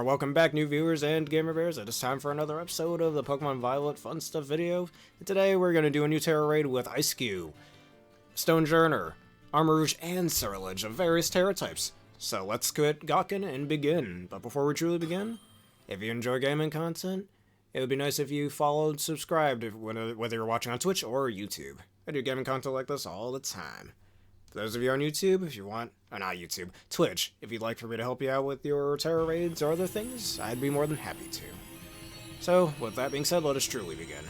Welcome back, new viewers and gamer bears. It is time for another episode of the Pokemon Violet Fun Stuff video. And today we're going to do a new Tera Raid with Eiscue, Stonjourner, Armorouge, and Ceruledge of various Tera types. So let's quit gawking and begin. But before we truly begin, if you enjoy gaming content, it would be nice if you followed, subscribed, whether you're watching on Twitch or YouTube. I do gaming content like this all the time. For those of you on YouTube, if you want, not YouTube, Twitch, if you'd like for me to help you out with your Tera Raids or other things, I'd be more than happy to. So, with that being said, let us truly begin.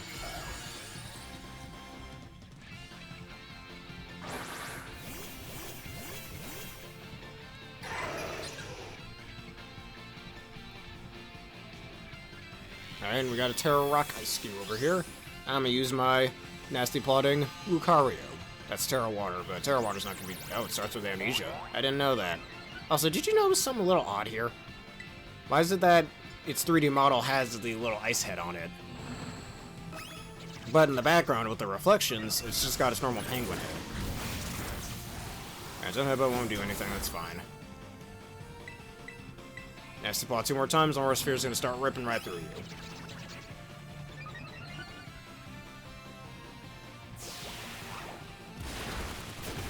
Alright, and we got a Tera Rock Eiscue over here. I'm gonna use my nasty plotting Lucario. That's Tera Water, but Tera Water's not gonna be. Oh, it starts with Amnesia. I didn't know that. Also, did you notice something a little odd here? Why is it that its 3D model has the little ice head on it? But in the background with the reflections, it's just got its normal penguin head. Alright, so Headbutt won't do anything, that's fine. Nasty Plot 2 more times, and Aura Sphere's gonna start ripping right through you.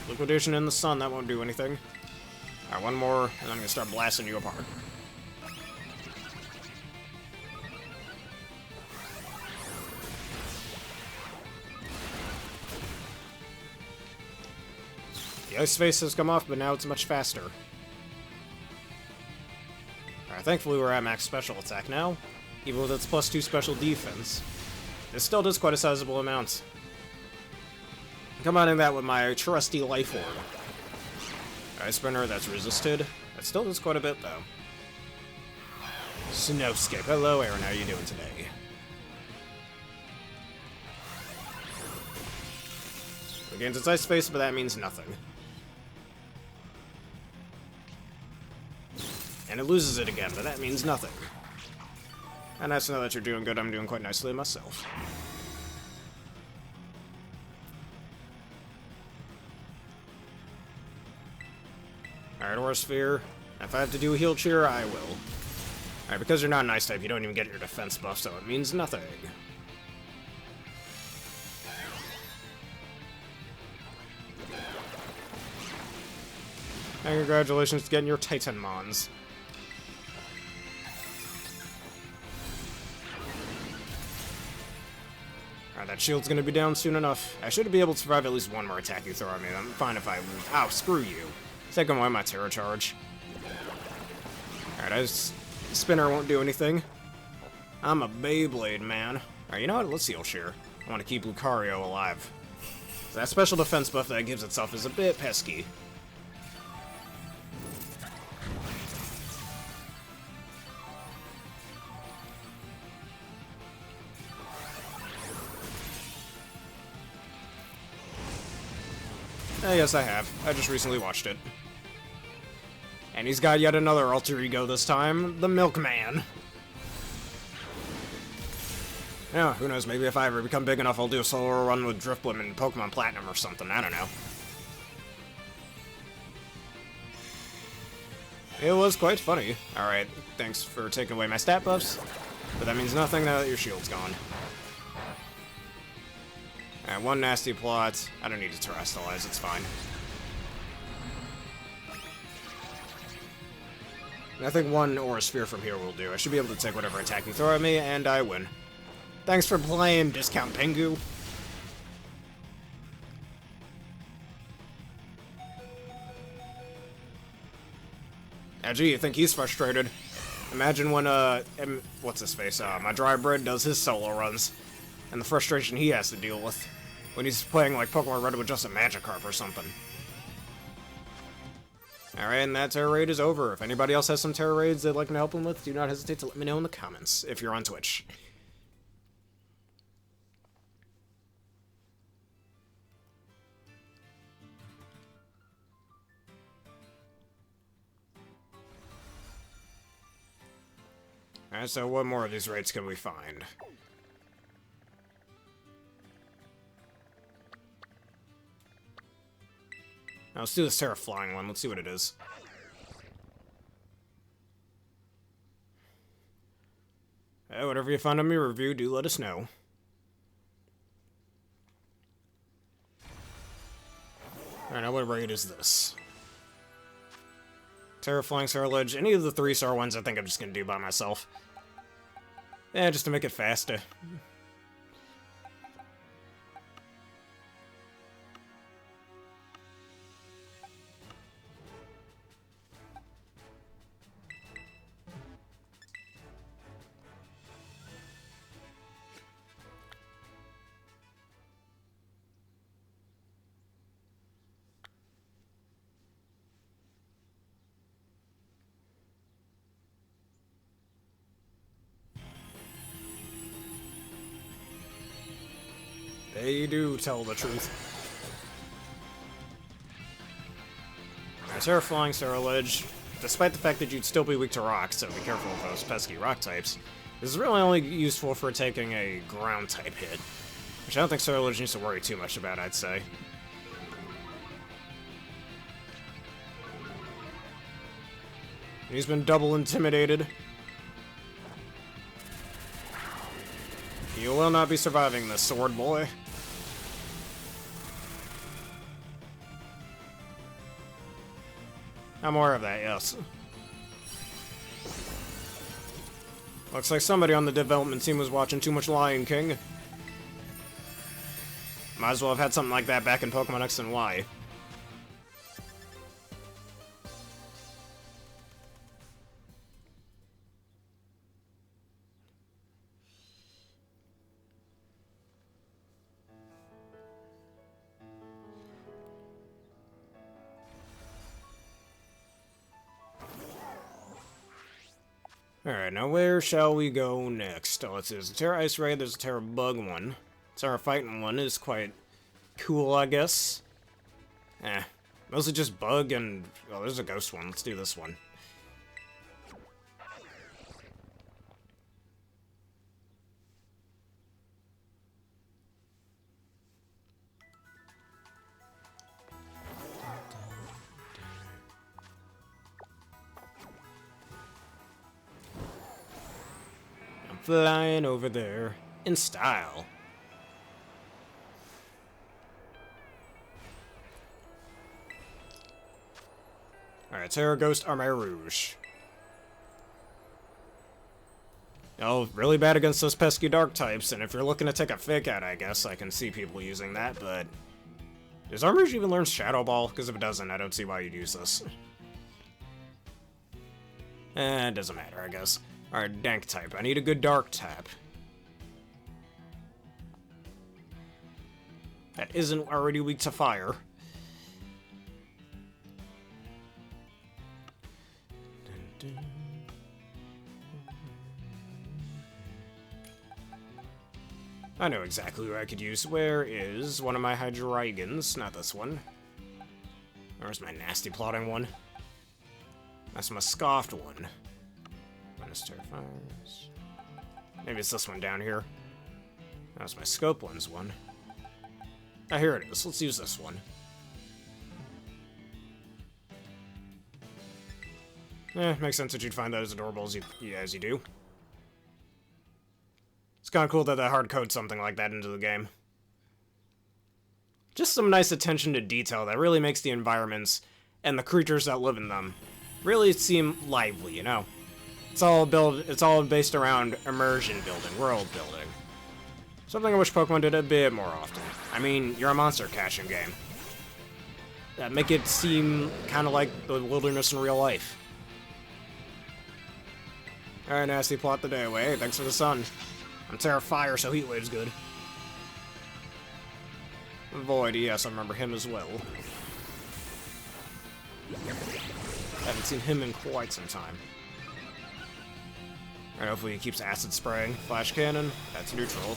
Liquidation in the sun, that won't do anything. Alright, one more, and I'm gonna start blasting you apart. The ice face has come off, but now it's much faster. Alright, thankfully we're at max special attack now, even with its +2 special defense. It still does quite a sizable amount. Combining that with my trusty Life Orb. Ice Spinner, that's resisted. That still does quite a bit, though. Snowscape. Hello, Aaron. How are you doing today? It gains its Ice Face, but that means nothing. And it loses it again, but that means nothing. And nice to know that you're doing good. I'm doing quite nicely myself. Alright, Aura Sphere. If I have to do a Heal Cheer, I will. Alright, because you're not an Ice type, you don't even get your defense buff, so it means nothing. And congratulations to getting your Titan Mons. Alright, that shield's gonna be down soon enough. I should be able to survive at least one more attack you throw at me. I'm fine if I lose. Ow, screw you. Take away my Terra Charge. Alright, Spinner won't do anything. I'm a Beyblade, man. Alright, you know what? Let's Heal Shear. I want to keep Lucario alive. That special defense buff that it gives itself is a bit pesky. Yes, I have. I just recently watched it. And he's got yet another alter ego this time, the Milkman. Yeah, who knows, maybe if I ever become big enough, I'll do a solo run with Drifblim and Pokemon Platinum or something, I don't know. It was quite funny. Alright, thanks for taking away my stat buffs, but that means nothing now that your shield's gone. Alright, one nasty plot. I don't need to terrestrialize, it's fine. And I think one Aura Sphere from here will do. I should be able to take whatever attack you throw at me, and I win. Thanks for playing, Discount Pingu. Now, gee, you think he's frustrated. Imagine when, what's his face? My Dry Bread does his solo runs. And the frustration he has to deal with when he's playing like Pokemon Red with just a Magikarp or something. Alright, and that Tera Raid is over. If anybody else has some Tera Raids they'd like me to help them with, do not hesitate to let me know in the comments, if you're on Twitch. Alright, so what more of these raids can we find? Now, let's do this Terra Flying one. Let's see what it is. Whatever you find on my review, do let us know. Alright, now what raid is this? Terraflying Ceruledge. Any of the 3-star ones I think I'm just gonna do by myself. Yeah, just to make it faster. They do tell the truth. Alright, Terraflying Ceruledge. Despite the fact that you'd still be weak to rock, so be careful of those pesky rock types, this is really only useful for taking a ground type hit, which I don't think Ceruledge needs to worry too much about, I'd say. He's been double intimidated. You will not be surviving this, sword boy. I'm aware of that, yes. Looks like somebody on the development team was watching too much Lion King. Might as well have had something like that back in Pokemon X and Y. Alright, now where shall we go next? Oh, let's see, there's a Tera Ice Raid, there's a Tera Bug one. Tera Fighting one is quite cool, I guess. Mostly just Bug and... oh, there's a Ghost one, let's do this one. Flying over there in style. Alright, Tera Ghost Armorouge. Oh, really bad against those pesky dark types, and if you're looking to take a fake out, I guess I can see people using that, but... does Armorouge even learn Shadow Ball? Because if it doesn't, I don't see why you'd use this. It doesn't matter, I guess. Alright, Dank type. I need a good dark type. That isn't already weak to fire. I know exactly who I could use. Where is one of my Hydreigons? Not this one. Where's my nasty plotting one? That's my scoffed one. Terrifiers. Maybe it's this one down here. That's my scope lens one. Ah, here it is. Let's use this one. Makes sense that you'd find that as adorable as you do. It's kind of cool that they hard code something like that into the game. Just some nice attention to detail that really makes the environments and the creatures that live in them really seem lively, you know? It's all based around immersion building, world building. Something I wish Pokemon did a bit more often. I mean, you're a monster catching game. Make it seem kind of like the wilderness in real life. Alright, nasty, plot the day away. Hey, thanks for the sun. I'm Tera Fire, so Heat Wave's good. Void, yes, I remember him as well. Haven't seen him in quite some time. Alright, hopefully he keeps acid spraying. Flash cannon, that's neutral.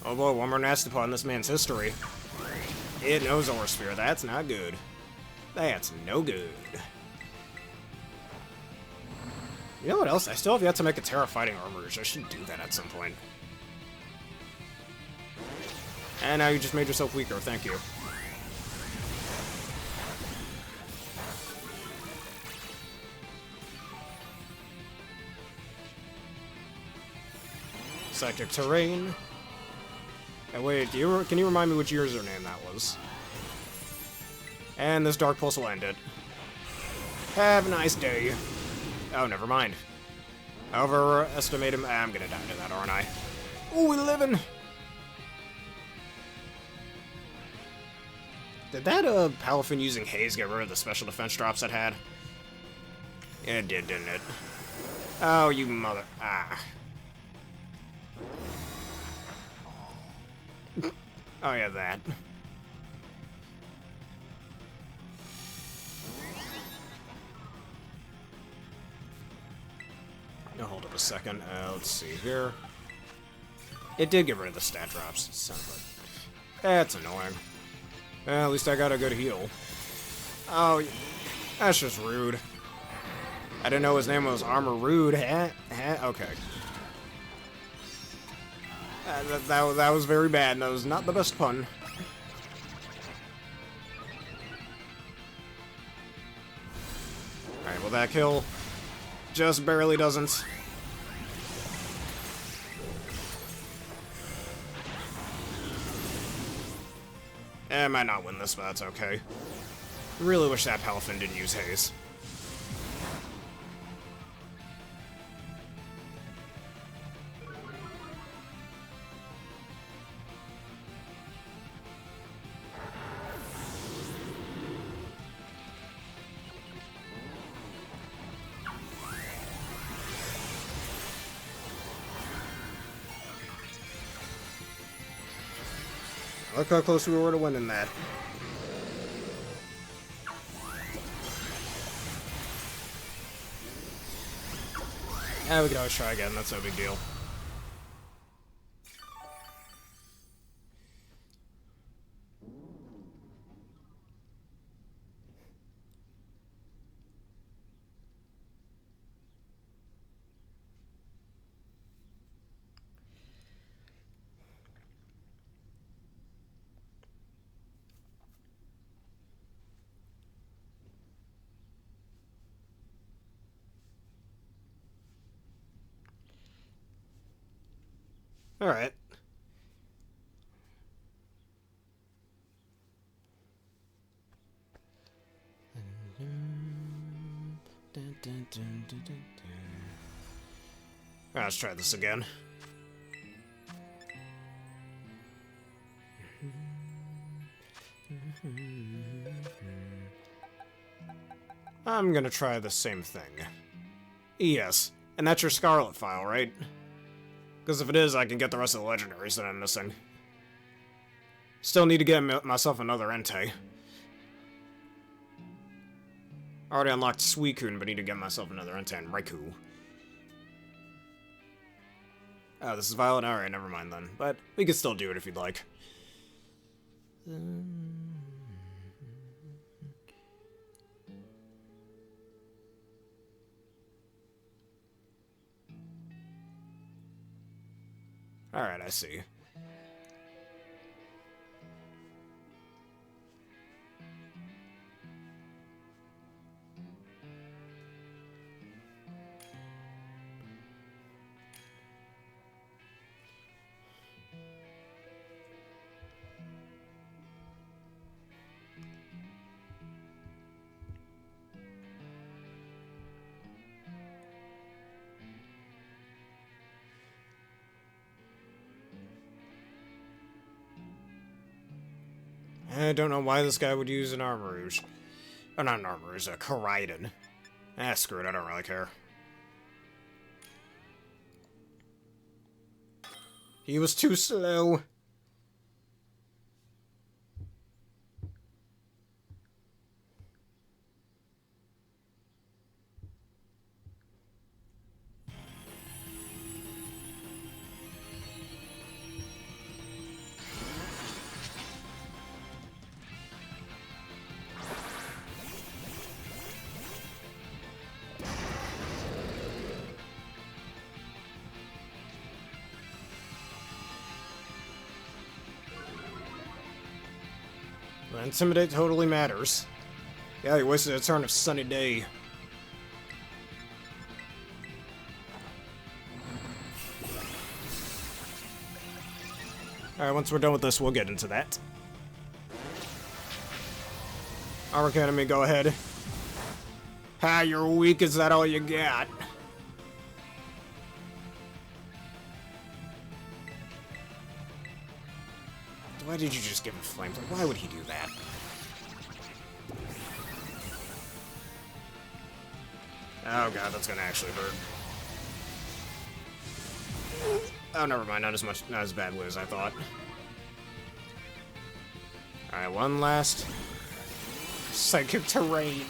Oh boy, one more nasty paw in this man's history. It knows Aura Sphere, that's not good. That's no good. You know what else? I still have yet to make a Tera Fighting Armorouge. I should do that at some point. And now you just made yourself weaker, thank you. Psychic Terrain. And wait, can you remind me which username that was? And this Dark Pulse will end it. Have a nice day. Oh, never mind. Overestimate him. I'm gonna die to that, aren't I? Ooh, we're living! Did that, Palafin using Haze get rid of the special defense drops it had? It did, didn't it? Oh, you mother... Ah. Oh, yeah, that. Now, hold up a second. Let's see here. It did get rid of the stat drops. Son of a... That's annoying. Well, at least I got a good heal. Oh, that's just rude. I didn't know his name was Armorouge. Okay. That was very bad. That was not the best pun. Alright, well that kill just barely doesn't. I might not win this, but that's okay. Really wish that Palafin didn't use Haze. Look how close we were to winning that. Yeah, we can always try again, that's no big deal. Alright. Let's try this again. I'm gonna try the same thing. Yes, and that's your Scarlet file, right? Because if it is, I can get the rest of the legendaries that I'm missing. Still need to get myself another Entei. Already unlocked Suicune, but need to get myself another Entei and Raikou. Oh, this is Violet? Alright, never mind then. But we can still do it if you'd like. Alright, I see. I don't know why this guy would use an Armorouge. Oh, not an Armorouge, a Koraidon. Ah, screw it, I don't really care. He was too slow. Intimidate totally matters. Yeah, he wasted a turn of Sunny Day. Alright, once we're done with this, we'll get into that. Arc Enemy, go ahead. Ha, you're weak, is that all you got? Why did you just give him flames? Why would he do that? Oh god, that's gonna actually hurt. Oh, never mind, not as badly as I thought. Alright, one last psychic terrain.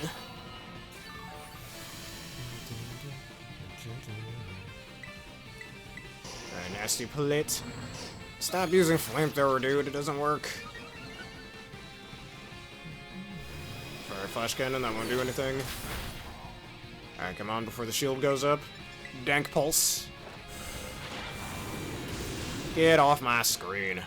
Alright, nasty plate. Stop using flamethrower, dude, it doesn't work. Fire flash cannon, that won't do anything. Alright, come on before the shield goes up. Dank pulse. Get off my screen.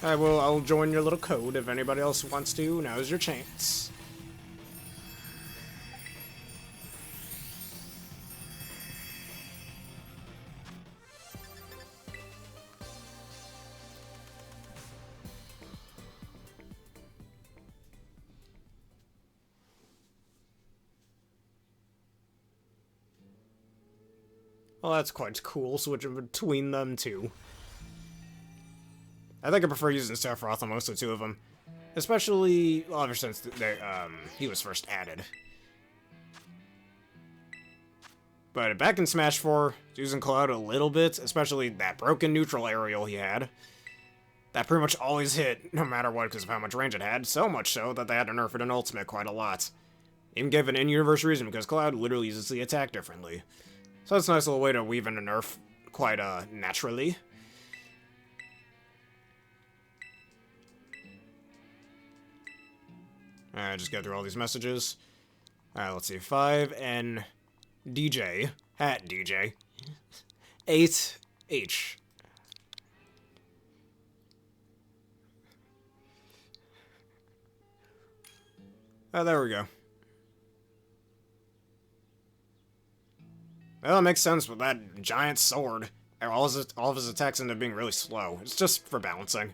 I'll join your little code if anybody else wants to. Now's your chance. Well, that's quite cool, switching between them two. I think I prefer using Sephiroth on most of the two of them. Especially, well, ever since he was first added. But back in Smash 4, using Cloud a little bit, especially that broken neutral aerial he had. That pretty much always hit, no matter what, because of how much range it had. So much so that they had to nerf it in Ultimate quite a lot. Even gave an in-universe reason, because Cloud literally uses the attack differently. So that's a nice little way to weave in a nerf quite naturally. Alright, just get through all these messages. Alright, let's see. 5 and DJ. Hat DJ. 8 H. Oh, there we go. Well, it makes sense with that giant sword. All of his attacks end up being really slow. It's just for balancing.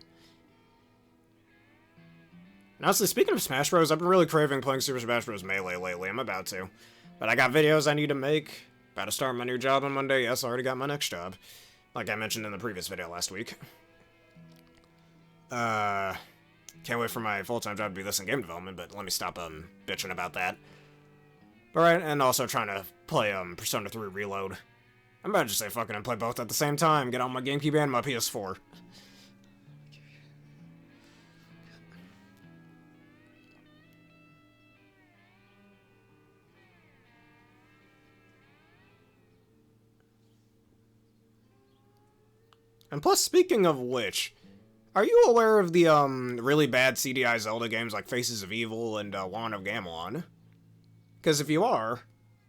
And honestly, speaking of Smash Bros, I've been really craving playing Super Smash Bros. Melee lately. I'm about to. But I got videos I need to make. About to start my new job on Monday. Yes, I already got my next job. Like I mentioned in the previous video last week. Can't wait for my full-time job to be this in game development, but let me stop bitching about that. Alright, and also trying to play Persona 3 Reload. I'm about to just say fucking and play both at the same time. Get on my GameCube and my PS4. And plus, speaking of which, are you aware of the really bad CDI Zelda games like Faces of Evil and Wand of Gamelon? Because if you are,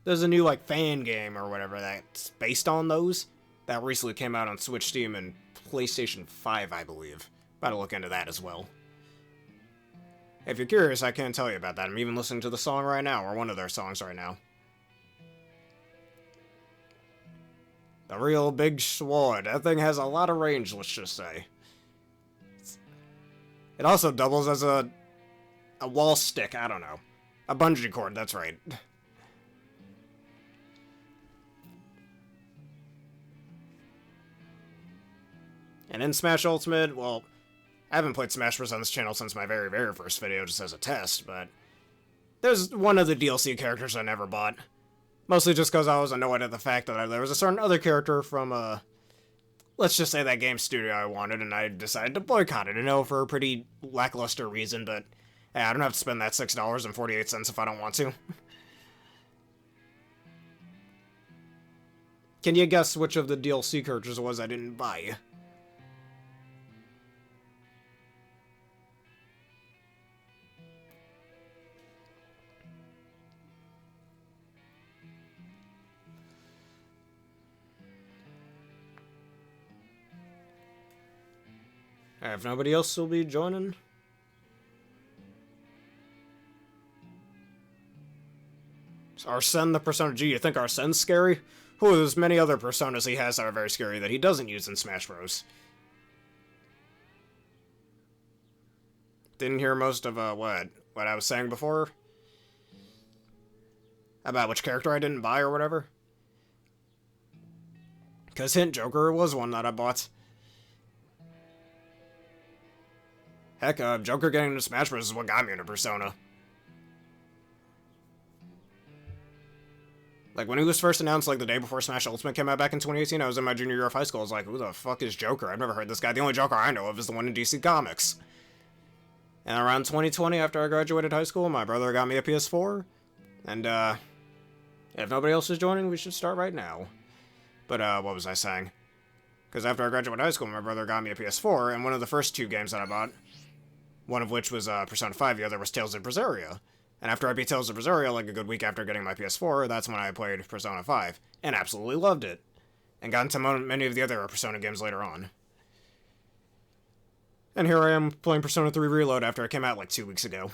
there's a new, like, fan game or whatever that's based on those that recently came out on Switch, Steam, and PlayStation 5, I believe. About to look into that as well. If you're curious, I can tell you about that. I'm even listening to the song right now, or one of their songs right now. The real big sword. That thing has a lot of range, let's just say. It also doubles as a wall stick, I don't know. A bungee cord, that's right. And in Smash Ultimate, well, I haven't played Smash Bros. On this channel since my very, very first video, just as a test, but there's one of the DLC characters I never bought. Mostly just because I was annoyed at the fact that there was a certain other character from, let's just say that game studio I wanted, and I decided to boycott it, I know, for a pretty lackluster reason, but hey, I don't have to spend that $6.48 if I don't want to. Can you guess which of the DLC characters it was I didn't buy? If nobody else will be joining. Is Arsene the Persona G? You think Arsene's scary? Oh, there's many other personas he has that are very scary that he doesn't use in Smash Bros. Didn't hear most of, what I was saying before? About which character I didn't buy or whatever? Because hint, Joker was one that I bought. Heck, Joker getting into Smash Bros. Is what got me into Persona. Like, when he was first announced, like, the day before Smash Ultimate came out back in 2018, I was in my junior year of high school. I was like, who the fuck is Joker? I've never heard this guy. The only Joker I know of is the one in DC Comics. And around 2020, after I graduated high school, my brother got me a PS4. And, if nobody else is joining, we should start right now. But, what was I saying? Because after I graduated high school, my brother got me a PS4, and one of the first two games that I bought, one of which was, Persona 5, the other was Tales of Berseria. And after I beat Tales of Berseria, like a good week after getting my PS4, that's when I played Persona 5, and absolutely loved it. And got into many of the other Persona games later on. And here I am playing Persona 3 Reload after it came out like 2 weeks ago.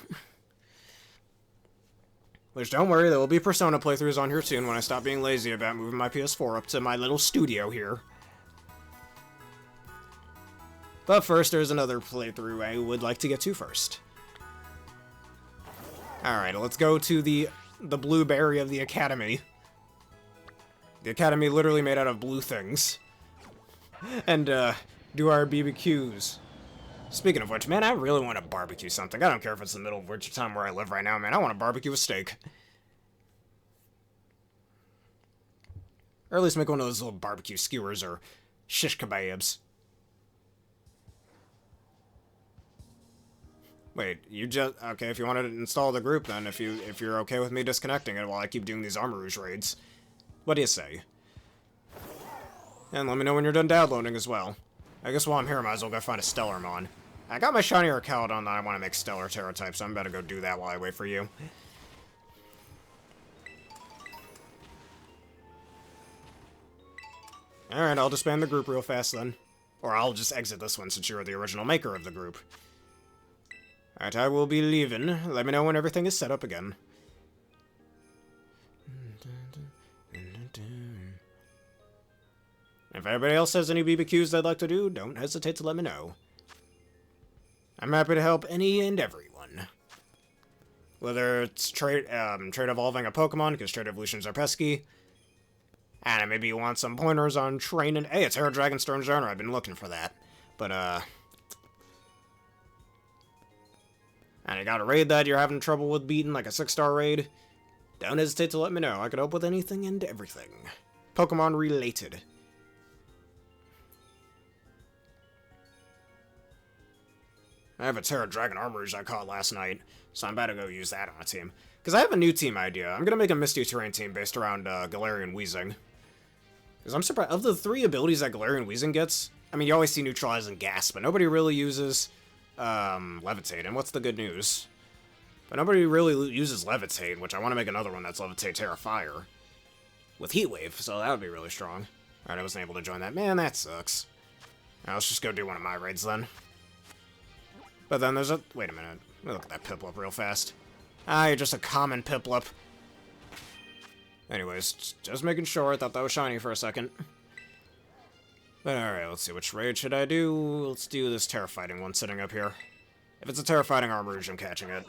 Which, don't worry, there will be Persona playthroughs on here soon when I stop being lazy about moving my PS4 up to my little studio here. But first, there's another playthrough I would like to get to first. Alright, let's go to the blueberry of the Academy. The Academy literally made out of blue things. And, do our BBQs. Speaking of which, man, I really want to barbecue something. I don't care if it's the middle of winter time where I live right now, man. I want to barbecue a steak. Or at least make one of those little barbecue skewers or shish kebabs. Wait, you just... Okay, if you want to install the group, then if you're okay with me disconnecting it while I keep doing these Armorouge raids. What do you say? And let me know when you're done downloading as well. I guess while I'm here, I might as well go find a Stellarmon. I got my shiny Arcaludon that I want to make Stellar Terra type, so I'm about to go do that while I wait for you. Alright, I'll disband the group real fast then. Or I'll just exit this one since you're the original maker of the group. Alright, I will be leaving. Let me know when everything is set up again. If anybody else has any BBQs they'd like to do, don't hesitate to let me know. I'm happy to help any and everyone. Whether it's trade evolving a Pokemon, because trade evolutions are pesky. And maybe you want some pointers on training. Hey, it's Tera Dragon Stonjourner. I've been looking for that. But, and you got a raid that you're having trouble with beating, like a 6-star raid, don't hesitate to let me know. I could help with anything and everything. Pokemon related. I have a Tera Dragon Armorouge I caught last night, so I'm about to go use that on a team. Because I have a new team idea. I'm going to make a Misty Terrain team based around Galarian Weezing. Because I'm surprised, of the 3 abilities that Galarian Weezing gets, I mean, you always see Neutralize and Gas, but nobody really uses Levitate. And what's the good news? But nobody really uses Levitate, which I want to make another one that's Levitate Terra Fire. With Heat Wave, so that would be really strong. Alright, I wasn't able to join that. Man, that sucks. Now, let's just go do one of my raids then. But then there's a... Wait a minute. Let me look at that Piplup real fast. Ah, you're just a common Piplup. Anyways, just making sure. I thought that was shiny for a second. But alright, let's see. Which raid should I do? Let's do this Terra-Fighting one sitting up here. If it's a Terra-Fighting Armorouge, I'm catching it.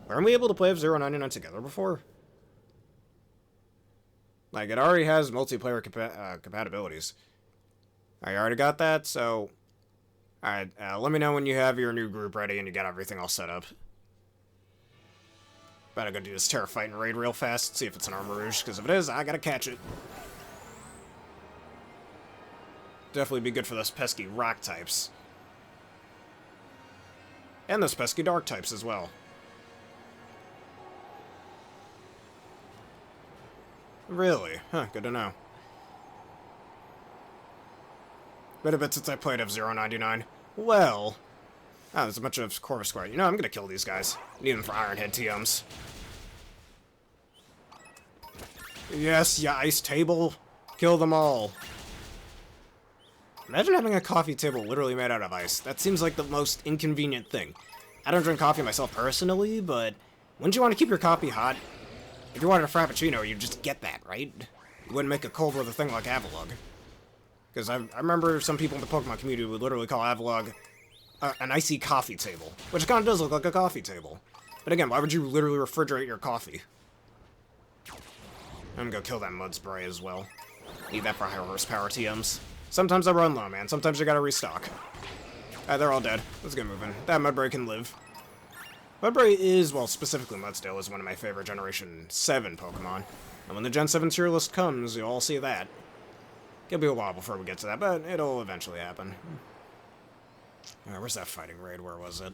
Weren't we able to play F099 together before? Like, it already has multiplayer compatibilities. I already got that, so... Alright, let me know when you have your new group ready and you got everything all set up. Better go do this Terra Fighting raid real fast, see if it's an Armorouge, because if it is, I gotta catch it. Definitely be good for those pesky rock types. And those pesky dark types as well. Really? Huh, good to know. Been a bit since I played F099. Well... Ah, there's a bunch of Corvus Squad. You know, I'm gonna kill these guys. Need them for Ironhead TMs. Yes, ya ice table. Kill them all. Imagine having a coffee table literally made out of ice. That seems like the most inconvenient thing. I don't drink coffee myself personally, but wouldn't you want to keep your coffee hot? If you wanted a Frappuccino, you'd just get that, right? You wouldn't make it cold with a thing like Avalugg. Because I remember some people in the Pokemon community would literally call Avalugg an icy coffee table. Which it kind of does look like a coffee table. But again, why would you literally refrigerate your coffee? I'm gonna go kill that Mud Spray as well. Need that for higher horsepower TMs. Sometimes I run low, man. Sometimes you gotta restock. Alright, they're all dead. Let's get moving. That Mudbray can live. Mudbray is, well, specifically Mudsdale is one of my favorite Generation 7 Pokemon. And when the Gen 7 tier list comes, you'll all see that. It'll be a while before we get to that, but it'll eventually happen. Alright, where's that fighting raid? Where was it?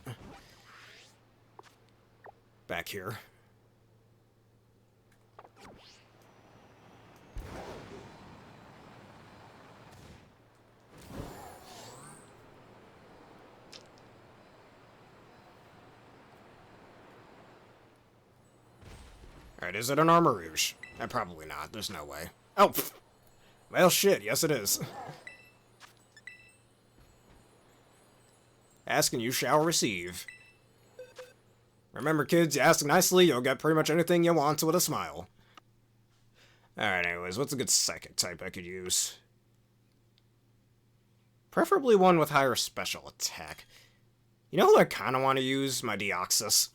Back here. Alright, is it an Armorouge? Probably not. There's no way. Oh, pfft. Well, shit. Yes, it is. Ask and you shall receive. Remember, kids, you ask nicely, you'll get pretty much anything you want with a smile. Alright, anyways, what's a good psychic type I could use? Preferably one with higher special attack. You know who I kind of want to use? My Deoxys.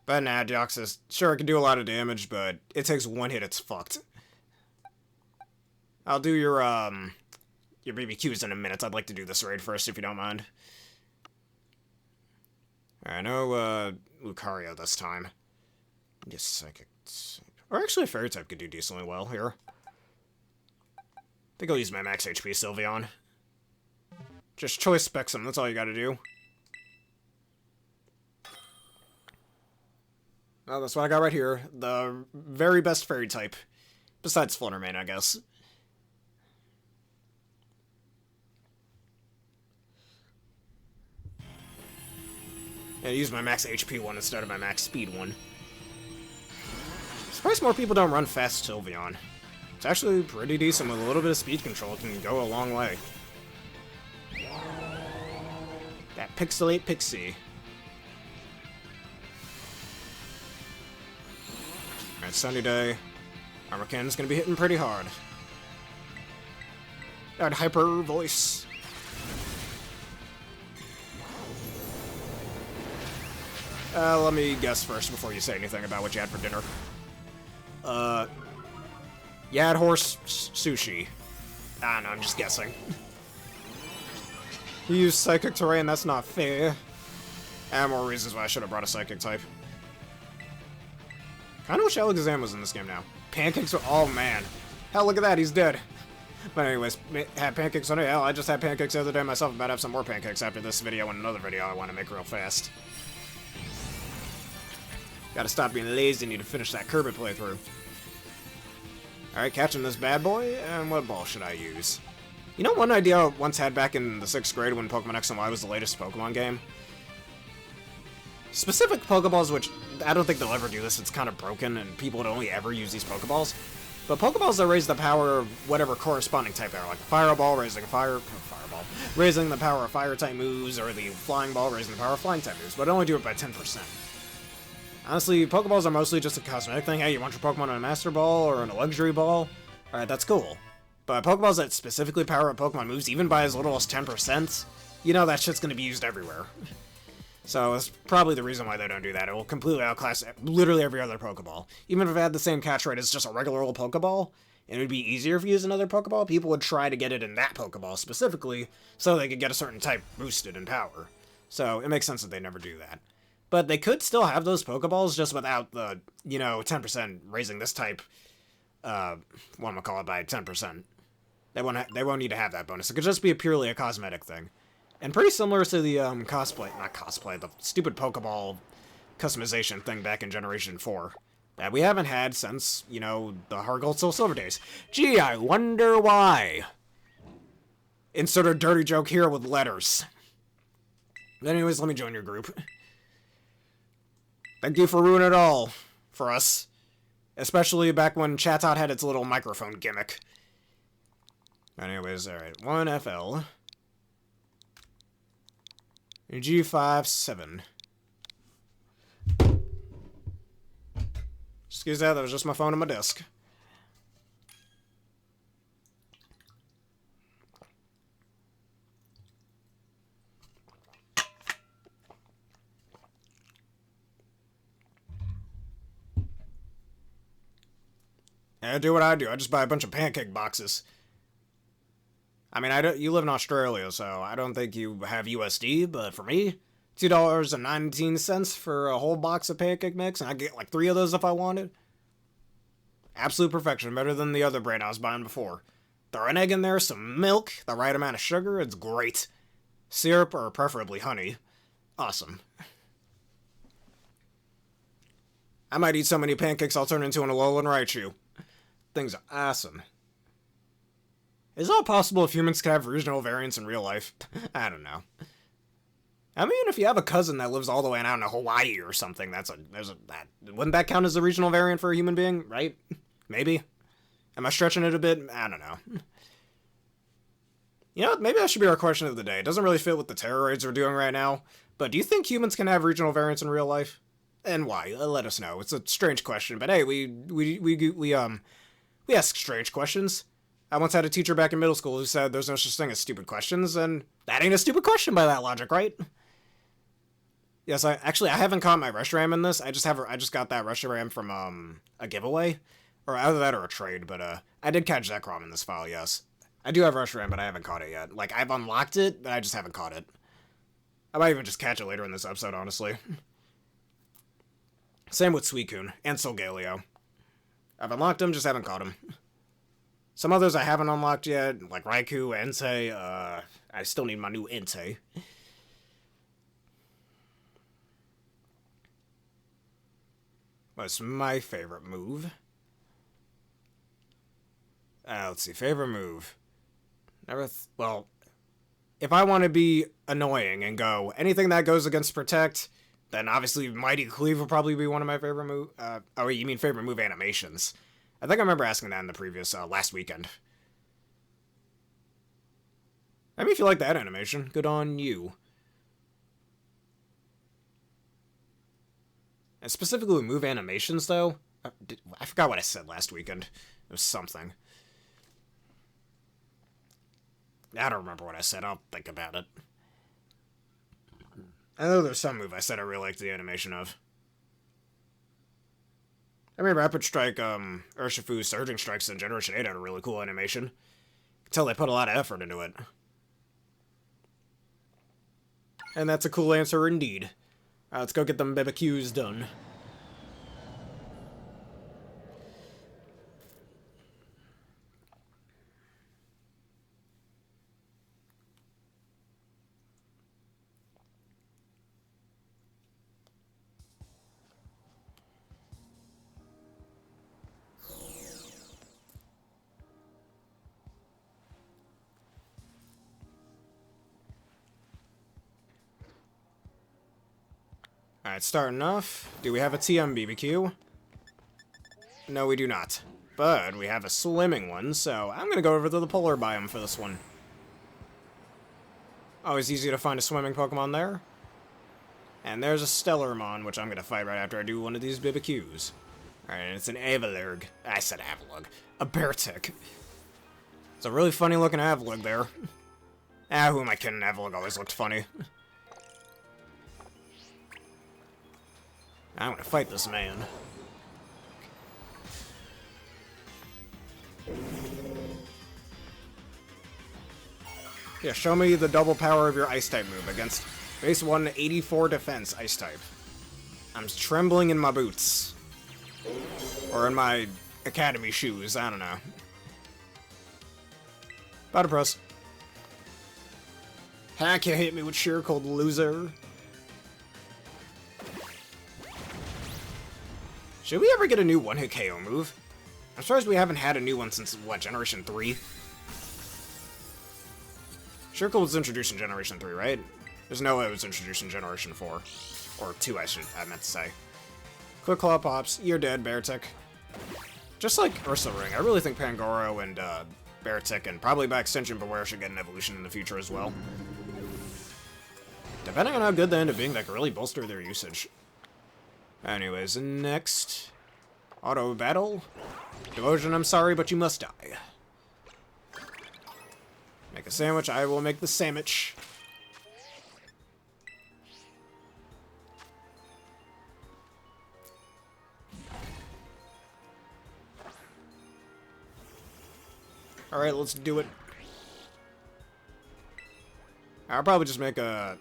But nah, Deoxys, sure, it can do a lot of damage, but it takes one hit, it's fucked. I'll do your BBQs in a minute. I'd like to do this raid first, if you don't mind. I know, Lucario this time. Just Psychic. Or actually, a Fairy type could do decently well here. I think I'll use my max HP Sylveon. Just choice specs him, that's all you gotta do. Oh, that's what I got right here. The very best Fairy type. Besides Fluttermane, I guess. Yeah, use my max HP one instead of my max speed one. Surprised more people don't run fast Sylveon. It's actually pretty decent with a little bit of speed control. It can go a long way. That Pixelate Pixie. Alright, sunny day. Armor Cannon's gonna be hitting pretty hard. That hyper voice. Let me guess first before you say anything about what you had for dinner. You had horse sushi. Ah, no, I'm just guessing. You use Psychic Terrain, that's not fair. And more reasons why I should have brought a Psychic type. Kinda wish Alakazam was in this game now. Pancakes are- oh man. Hell, look at that, he's dead. But anyways, had pancakes on it. Hell, I just had pancakes the other day myself. I'm about to have some more pancakes after this video and another video I want to make real fast. Gotta stop being lazy, need to finish that Kirby playthrough. Alright, catching this bad boy, and what ball should I use? You know one idea I once had back in the 6th grade when Pokemon X and Y was the latest Pokemon game? Specific Pokeballs, which I don't think they'll ever do this, it's kind of broken, and people would only ever use these Pokeballs. But Pokeballs that raise the power of whatever corresponding type they are, like the Fireball raising raising the power of Fire-type moves, or the Flying Ball raising the power of Flying-type moves, but only do it by 10%. Honestly, Pokeballs are mostly just a cosmetic thing. Hey, you want your Pokemon on a Master Ball or on a Luxury Ball? Alright, that's cool. But Pokeballs that specifically power up Pokemon moves, even by as little as 10%, you know that shit's gonna be used everywhere. So it's probably the reason why they don't do that. It will completely outclass literally every other Pokeball. Even if it had the same catch rate as just a regular old Pokeball, and it would be easier if you use another Pokeball, people would try to get it in that Pokeball specifically, so they could get a certain type boosted in power. So it makes sense that they never do that. But they could still have those Pokeballs just without the, 10% raising this type, by 10%. They won't need to have that bonus. It could just be purely a cosmetic thing. And pretty similar to the, the stupid Pokeball customization thing back in Generation 4. That we haven't had since, the Heart Gold Soul Silver days. Gee, I wonder why. Insert a dirty joke here with letters. But anyways, let me join your group. Thank you for ruining it all for us. Especially back when Chatot had its little microphone gimmick. Anyways, alright. 1 FL. G5, 7. Excuse that was just my phone on my desk. I do what I do. I just buy a bunch of pancake boxes. I mean, you live in Australia, so I don't think you have USD, but for me, $2.19 for a whole box of pancake mix, and I get like 3 of those if I wanted. Absolute perfection, better than the other brand I was buying before. Throw an egg in there, some milk, the right amount of sugar, it's great. Syrup, or preferably honey. Awesome. I might eat so many pancakes I'll turn into an Alolan Raichu. Things are awesome. Is it all possible if humans could have regional variants in real life? I don't know. I mean, if you have a cousin that lives all the way out in Hawaii or something, wouldn't that count as a regional variant for a human being, right? Maybe. Am I stretching it a bit? I don't know. You know what? Maybe that should be our question of the day. It doesn't really fit with the Tera Raids we're doing right now, but do you think humans can have regional variants in real life? And why? Let us know. It's a strange question, but hey, we ask strange questions. I once had a teacher back in middle school who said there's no such thing as stupid questions, and that ain't a stupid question by that logic, right? Yes, I haven't caught my Reshiram in this. I just got that Reshiram from a giveaway, or either that or a trade. But I did catch Zekrom in this file. Yes, I do have Reshiram, but I haven't caught it yet. Like, I've unlocked it, but I just haven't caught it. I might even just catch it later in this episode, honestly. Same with Suicune and Solgaleo. I've unlocked him, just haven't caught him. Some others I haven't unlocked yet, like Raikou, Entei. I still need my new Entei. What's my favorite move? Let's see, favorite move. Well, if I want to be annoying and go anything that goes against Protect, then obviously Mighty Cleave will probably be one of my favorite move. Oh, you mean favorite move animations? I think I remember asking that in the previous last weekend. I mean, if you like that animation, good on you. And specifically with move animations, though, I forgot what I said last weekend. It was something. I don't remember what I said. I'll think about it. I know there's some move I said I really liked the animation of. I mean, Rapid Strike, Urshifu's Surging Strikes in Generation 8 had a really cool animation. You can tell they put a lot of effort into it. And that's a cool answer indeed. Let's go get them BBQs done. Alright, starting off. Do we have a TM BBQ? No, we do not. But we have a swimming one, so I'm gonna go over to the polar biome for this one. Always easy to find a swimming Pokemon there. And there's a Stellarmon, which I'm gonna fight right after I do one of these BBQs. Alright, and it's an Avalurg. I said Avalugg. A Beartick. It's a really funny looking Avalugg there. Who am I kidding? Avalugg always looked funny. I'm gonna fight this man. Yeah, show me the double power of your Ice-type move against base 1 84 defense Ice-type. I'm trembling in my boots. Or in my academy shoes, I don't know. Battle press. Can't hit me with sheer cold, loser. Should we ever get a new one-hit KO move? I'm surprised we haven't had a new one since, what, Generation 3? Shirkle was introduced in Generation 3, right? There's no way it was introduced in Generation 4. Or 2, I meant to say. Quick Claw pops, you're dead, Beartick. Just like Ursa Ring, I really think Pangoro and Beartick, and probably by extension Beware, should get an evolution in the future as well. Depending on how good they end up being, that could really bolster their usage. Anyways, next, Auto battle. Devotion, I'm sorry, but you must die. Make a sandwich, I will make the sandwich. Alright, let's do it. I'll probably just make a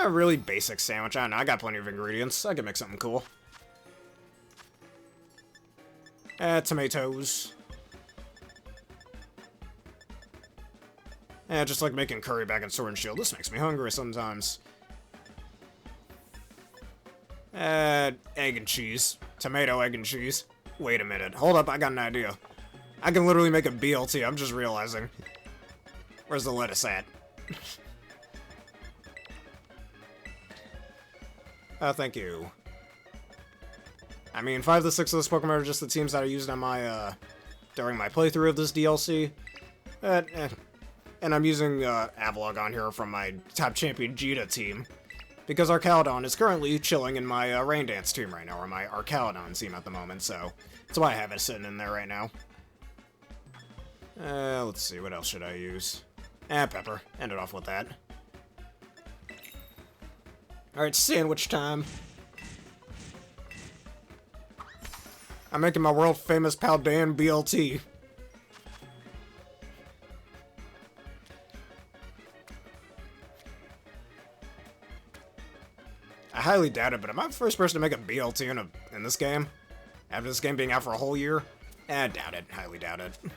really basic sandwich. I don't know, I got plenty of ingredients. I can make something cool. Tomatoes. Just like making curry back in Sword and Shield. This makes me hungry sometimes. Egg and cheese. Tomato, egg, and cheese. Wait a minute. Hold up, I got an idea. I can literally make a BLT, I'm just realizing. Where's the lettuce at? Thank you. I mean, 5 to 6 of those Pokemon are just the teams that I used on my, during my playthrough of this DLC. And I'm using, Avalog on here from my top champion Jita team. Because Arcaludon is currently chilling in my, Rain Dance team right now, or my Arcaludon team at the moment, so that's why I have it sitting in there right now. Let's see, what else should I use? Pepper. End it off with that. Alright, sandwich time. I'm making my world-famous Paldean BLT. I highly doubt it, but am I the first person to make a BLT in this game? After this game being out for a whole year? I doubt it. Highly doubt it. It'd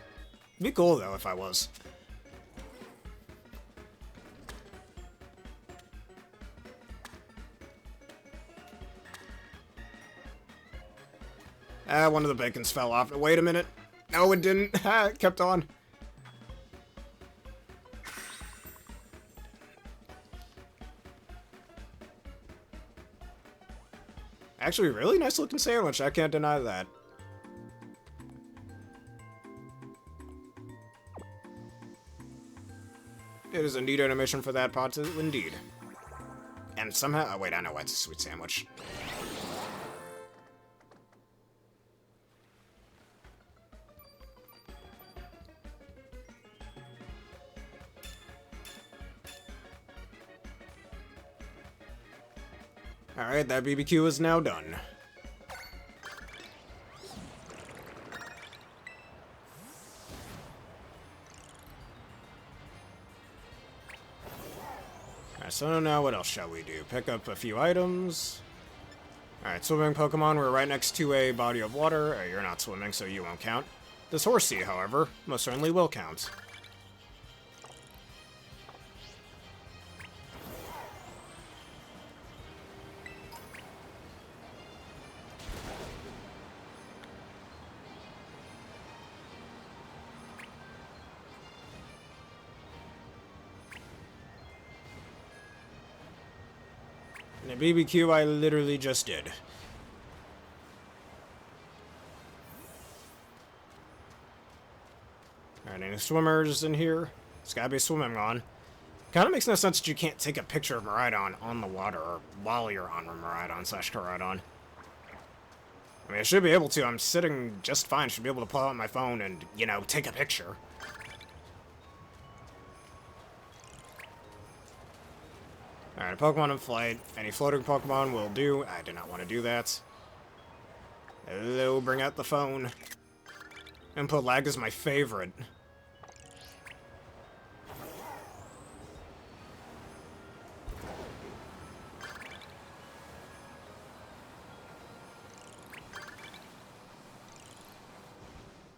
be cool, though, if I was. One of the bacons fell off. Wait a minute. No, it didn't. It kept on. Actually, really nice looking sandwich. I can't deny that. It is a neat animation for that pot, indeed. And somehow... Oh, wait, I know why it's a sweet sandwich. Alright, that BBQ is now done. Alright, so now what else shall we do? Pick up a few items. Alright, swimming Pokemon, we're right next to a body of water. You're not swimming, so you won't count. This Horsea, however, most certainly will count. And a BBQ I literally just did. Alright, any swimmers in here? It's gotta be swimming on. Kinda makes no sense that you can't take a picture of Miraidon on the water, or while you're on Miraidon/Koraidon. I mean, I should be able to. I'm sitting just fine. Should be able to pull out my phone and, you know, take a picture. Alright, Pokemon in flight. Any floating Pokemon will do. I do not want to do that. Hello, bring out the phone. Input lag is my favorite.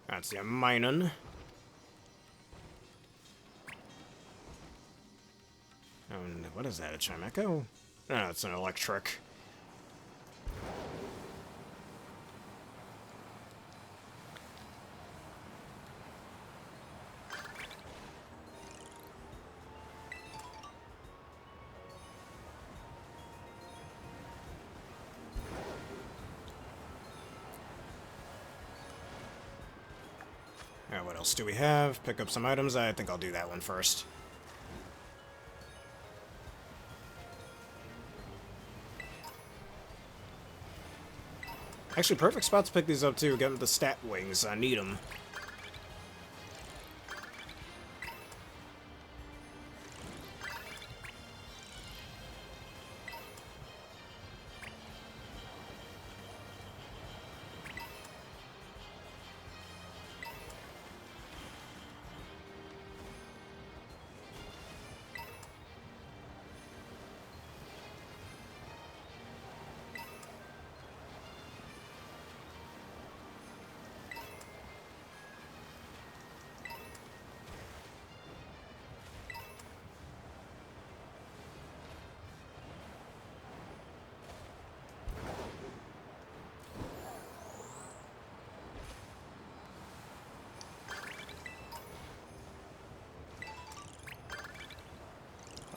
That's the Minun. And what is that, a Chimecho? No, it's an electric. Alright, what else do we have? Pick up some items. I think I'll do that one first. Actually, perfect spot to pick these up, too. Get the stat wings. I need them.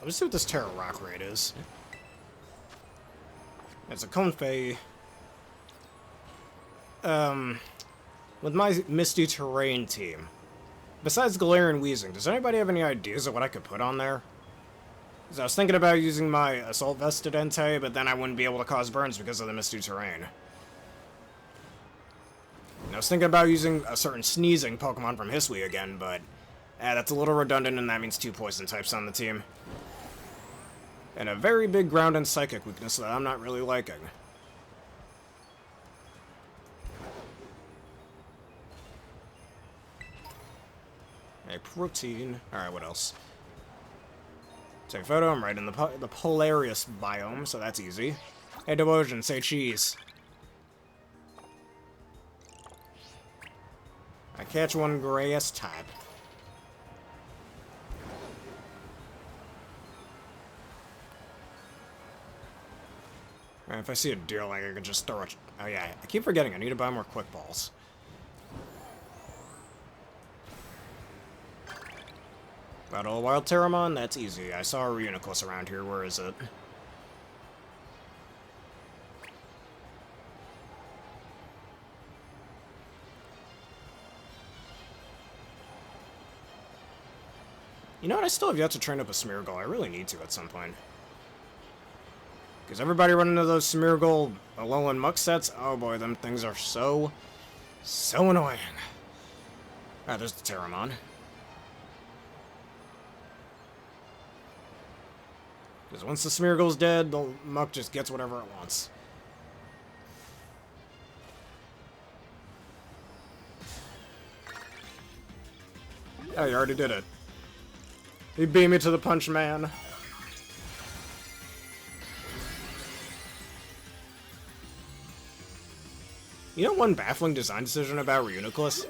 Let's see what this Tera Raid is. It's a Confe. With my Misty Terrain team. Besides Glare and Wheezing, does anybody have any ideas of what I could put on there? Because I was thinking about using my Assault Vested Entei, but then I wouldn't be able to cause burns because of the Misty Terrain. And I was thinking about using a certain Sneezing Pokemon from Eiscue again, but that's a little redundant, and that means 2 poison types on the team. And a very big ground and psychic weakness that I'm not really liking. A protein. Alright, what else? Take a photo. I'm right in the Polarius biome, so that's easy. Hey, Devotion, say cheese. I catch one grass type. If I see a deer, like, I can just throw it. Oh, yeah. I keep forgetting. I need to buy more quick balls. Battle a wild Terramon? That's easy. I saw a Reuniclus around here. Where is it? You know what? I still have yet to train up a Smeargle. I really need to at some point. Because everybody running into those Smeargle Alolan Muck sets, oh boy, them things are so annoying. Ah, there's the Terramon. Because once the Smeargle's dead, the Muck just gets whatever it wants. Oh, you already did it. He beat me to the punch, man. You know one baffling design decision about Reuniclus?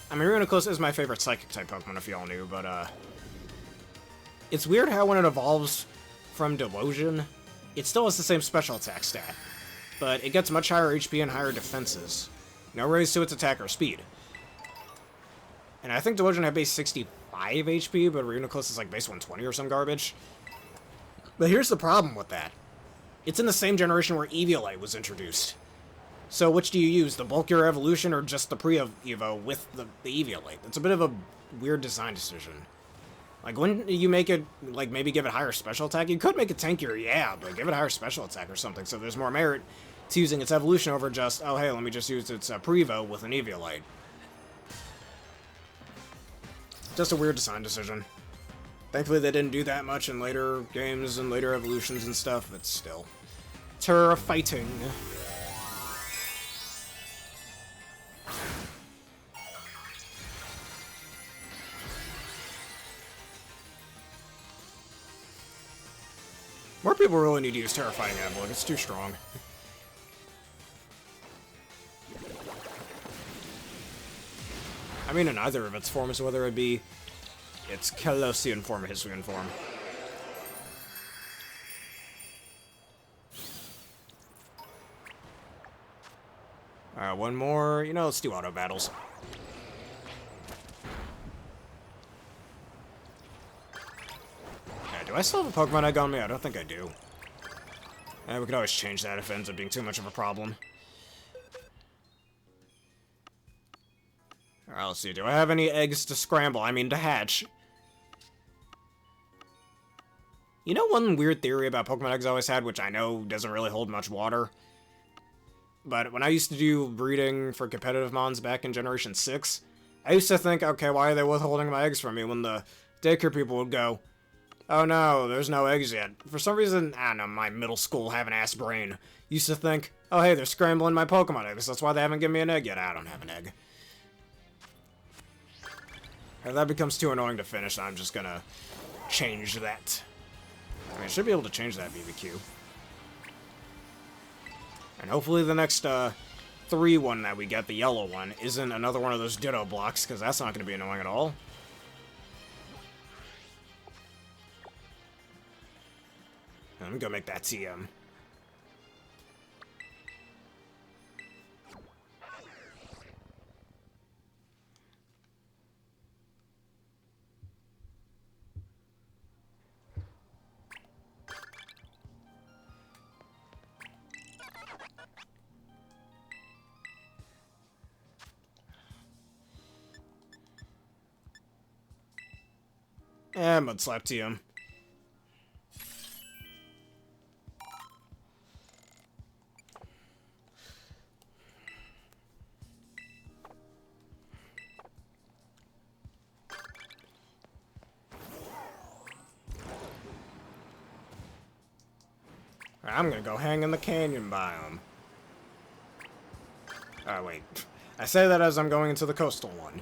I mean, Reuniclus is my favorite Psychic-type Pokemon, if y'all knew, but, it's weird how when it evolves from Delusion, it still has the same special attack stat, but it gets much higher HP and higher defenses. No raise to its attack or speed. And I think Delusion had base 65 HP, but Reuniclus is like base 120 or some garbage. But here's the problem with that. It's in the same generation where Eviolite was introduced. So which do you use, the bulkier evolution or just the pre-Evo with the Eviolite? It's a bit of a weird design decision. Like, wouldn't you make it, like, maybe give it higher special attack? You could make it tankier, yeah, but give it a higher special attack or something, so there's more merit to using its evolution over just, oh, hey, let me just use its pre-Evo with an Eviolite. Just a weird design decision. Thankfully, they didn't do that much in later games and later evolutions and stuff, but still. Terra fighting. More people really need to use Terra Fighting Ablock. It's too strong. I mean, in either of its forms, whether it be its Kalosian form or Hisuian form. One more. You know, let's do auto battles. Do I still have a Pokemon Egg on me? I don't think I do. We could always change that if it ends up being too much of a problem. Alright, let's see. Do I have any eggs to scramble? I mean, to hatch. You know one weird theory about Pokemon eggs I always had, which I know doesn't really hold much water? But when I used to do breeding for competitive mons back in Generation 6, I used to think, okay, why are they withholding my eggs from me when the daycare people would go, oh no, there's no eggs yet. For some reason, I don't know, my middle school have-an-ass brain used to think, oh hey, they're scrambling my Pokemon eggs, that's why they haven't given me an egg yet. I don't have an egg. If that becomes too annoying to finish, I'm just gonna change that. I should be able to change that BBQ. And hopefully the next 3 one that we get, the yellow one, isn't another one of those Ditto blocks, because that's not going to be annoying at all. I'm gonna make that TM. Mudslap TM. I'm gonna go hang in the canyon biome. Oh, wait. I say that as I'm going into the coastal one.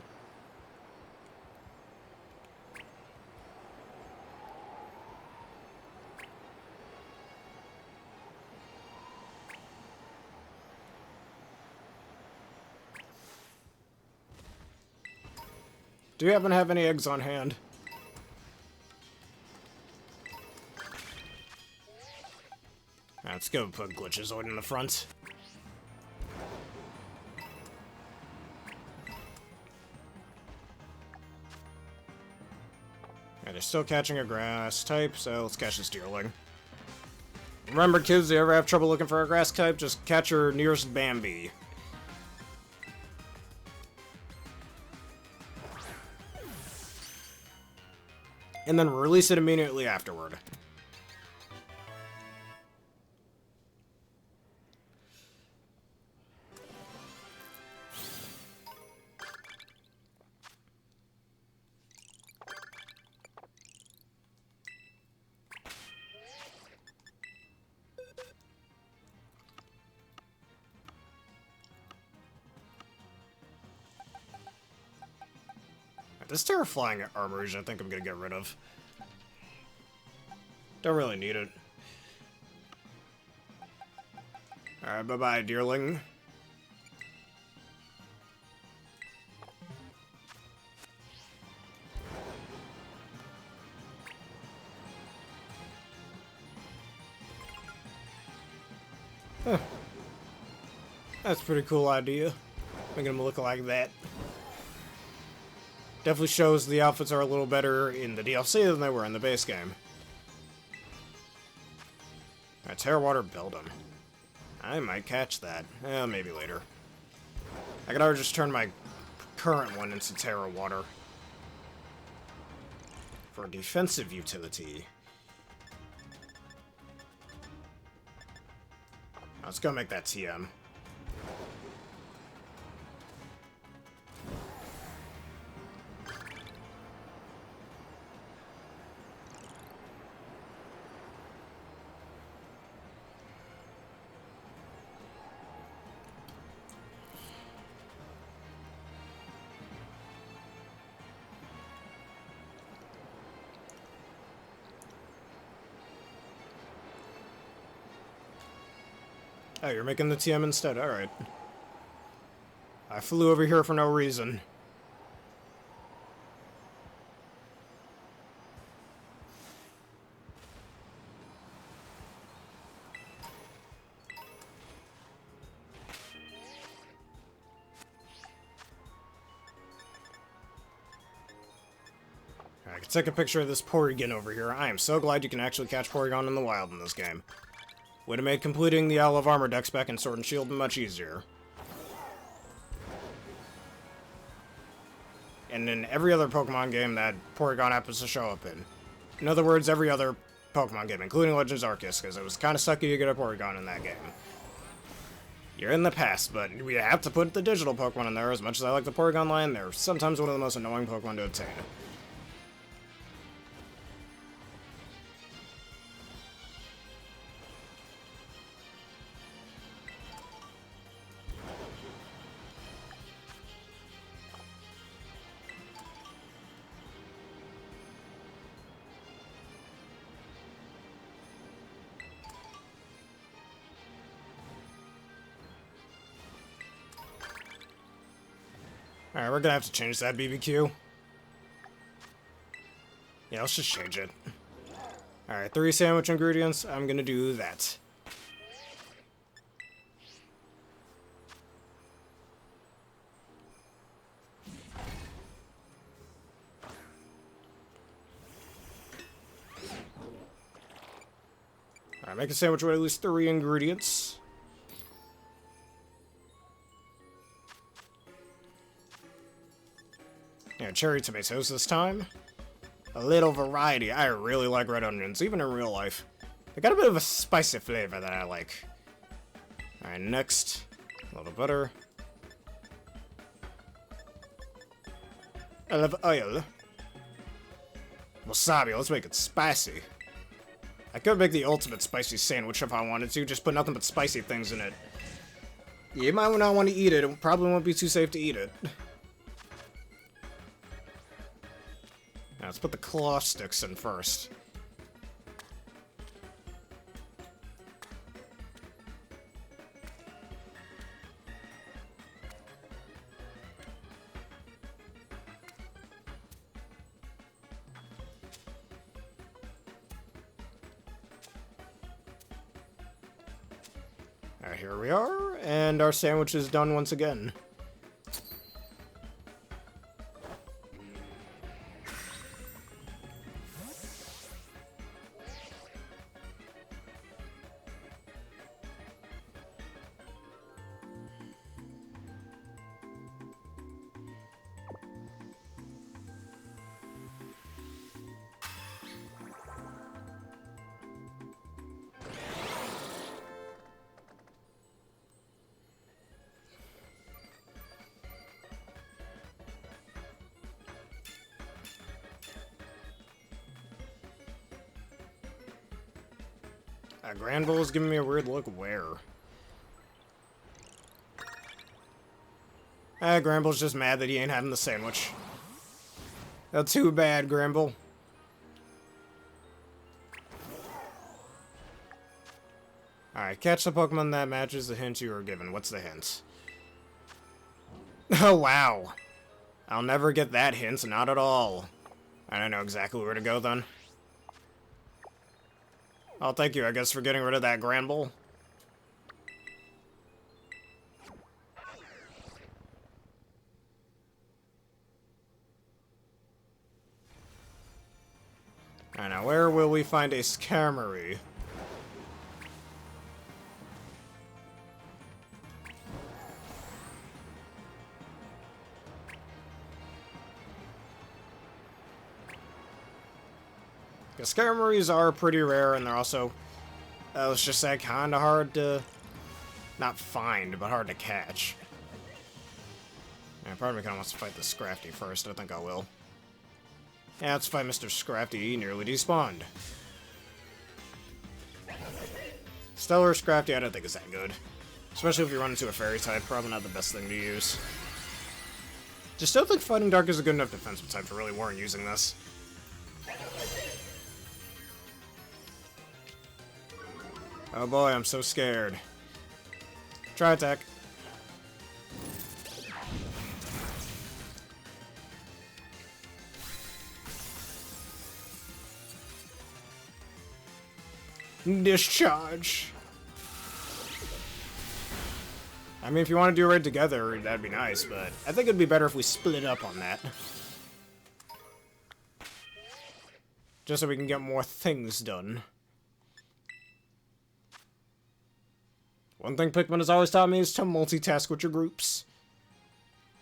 Do you happen to have any eggs on hand? Let's go put Glitchizoid in the front. Yeah, they're still catching a grass type, so let's catch this Deerling. Remember, kids, if you ever have trouble looking for a grass type, just catch your nearest Bambi. And then release it immediately afterward. This terrifying Armorouge I think I'm gonna get rid of. Don't really need it. Alright, bye-bye, Deerling. Huh. That's a pretty cool idea. Making him look like that. Definitely shows the outfits are a little better in the DLC than they were in the base game. Terra Water Beldum. I might catch that. Maybe later. I could already just turn my current one into Terra Water. For defensive utility. Let's go make that TM. Oh, you're making the TM instead, alright. I flew over here for no reason. I can take a picture of this Porygon over here. I am so glad you can actually catch Porygon in the wild in this game. Would have made completing the Isle of Armor dex back in Sword and Shield much easier. And in every other Pokemon game that Porygon happens to show up in. In other words, every other Pokemon game, including Legends Arceus, because it was kind of sucky to get a Porygon in that game. You're in the past, but we have to put the digital Pokemon in there. As much as I like the Porygon line, they're sometimes one of the most annoying Pokemon to obtain. Alright, we're gonna have to change that BBQ. Yeah, let's just change it. Alright, 3 sandwich ingredients. I'm gonna do that. Alright, make a sandwich with at least 3 ingredients. Yeah, cherry tomatoes this time. A little variety. I really like red onions, even in real life. They got a bit of a spicy flavor that I like. Alright, next. A little butter. Olive oil. Wasabi, let's make it spicy. I could make the ultimate spicy sandwich if I wanted to, just put nothing but spicy things in it. You might not want to eat it, it probably won't be too safe to eat it. Now, let's put the claw sticks in first. Alright, here we are, and our sandwich is done once again. Granbull is giving me a weird look. Where? Granbull's just mad that he ain't having the sandwich. That's too bad, Granbull. Alright, catch the Pokemon that matches the hint you were given. What's the hint? Oh, wow. I'll never get that hint, not at all. I don't know exactly where to go, then. Oh, thank you, I guess, for getting rid of that Granbull. Alright, now where will we find a Skarmory? Skarmories are pretty rare, and they're also, let's just say, kind of hard to, not find, but hard to catch. Yeah, part of me kind of wants to fight the Scrafty first. I think I will. Yeah, let's fight Mr. Scrafty. He nearly despawned. Stellar Scrafty, I don't think is that good. Especially if you run into a Fairy type, probably not the best thing to use. Just don't think Fighting Dark is a good enough defensive type to really warrant using this. Oh boy, I'm so scared. Try attack. Discharge. I mean, if you want to do a raid together, that'd be nice, but I think it'd be better if we split up on that. Just so we can get more things done. One thing Pikmin has always taught me is to multitask with your groups.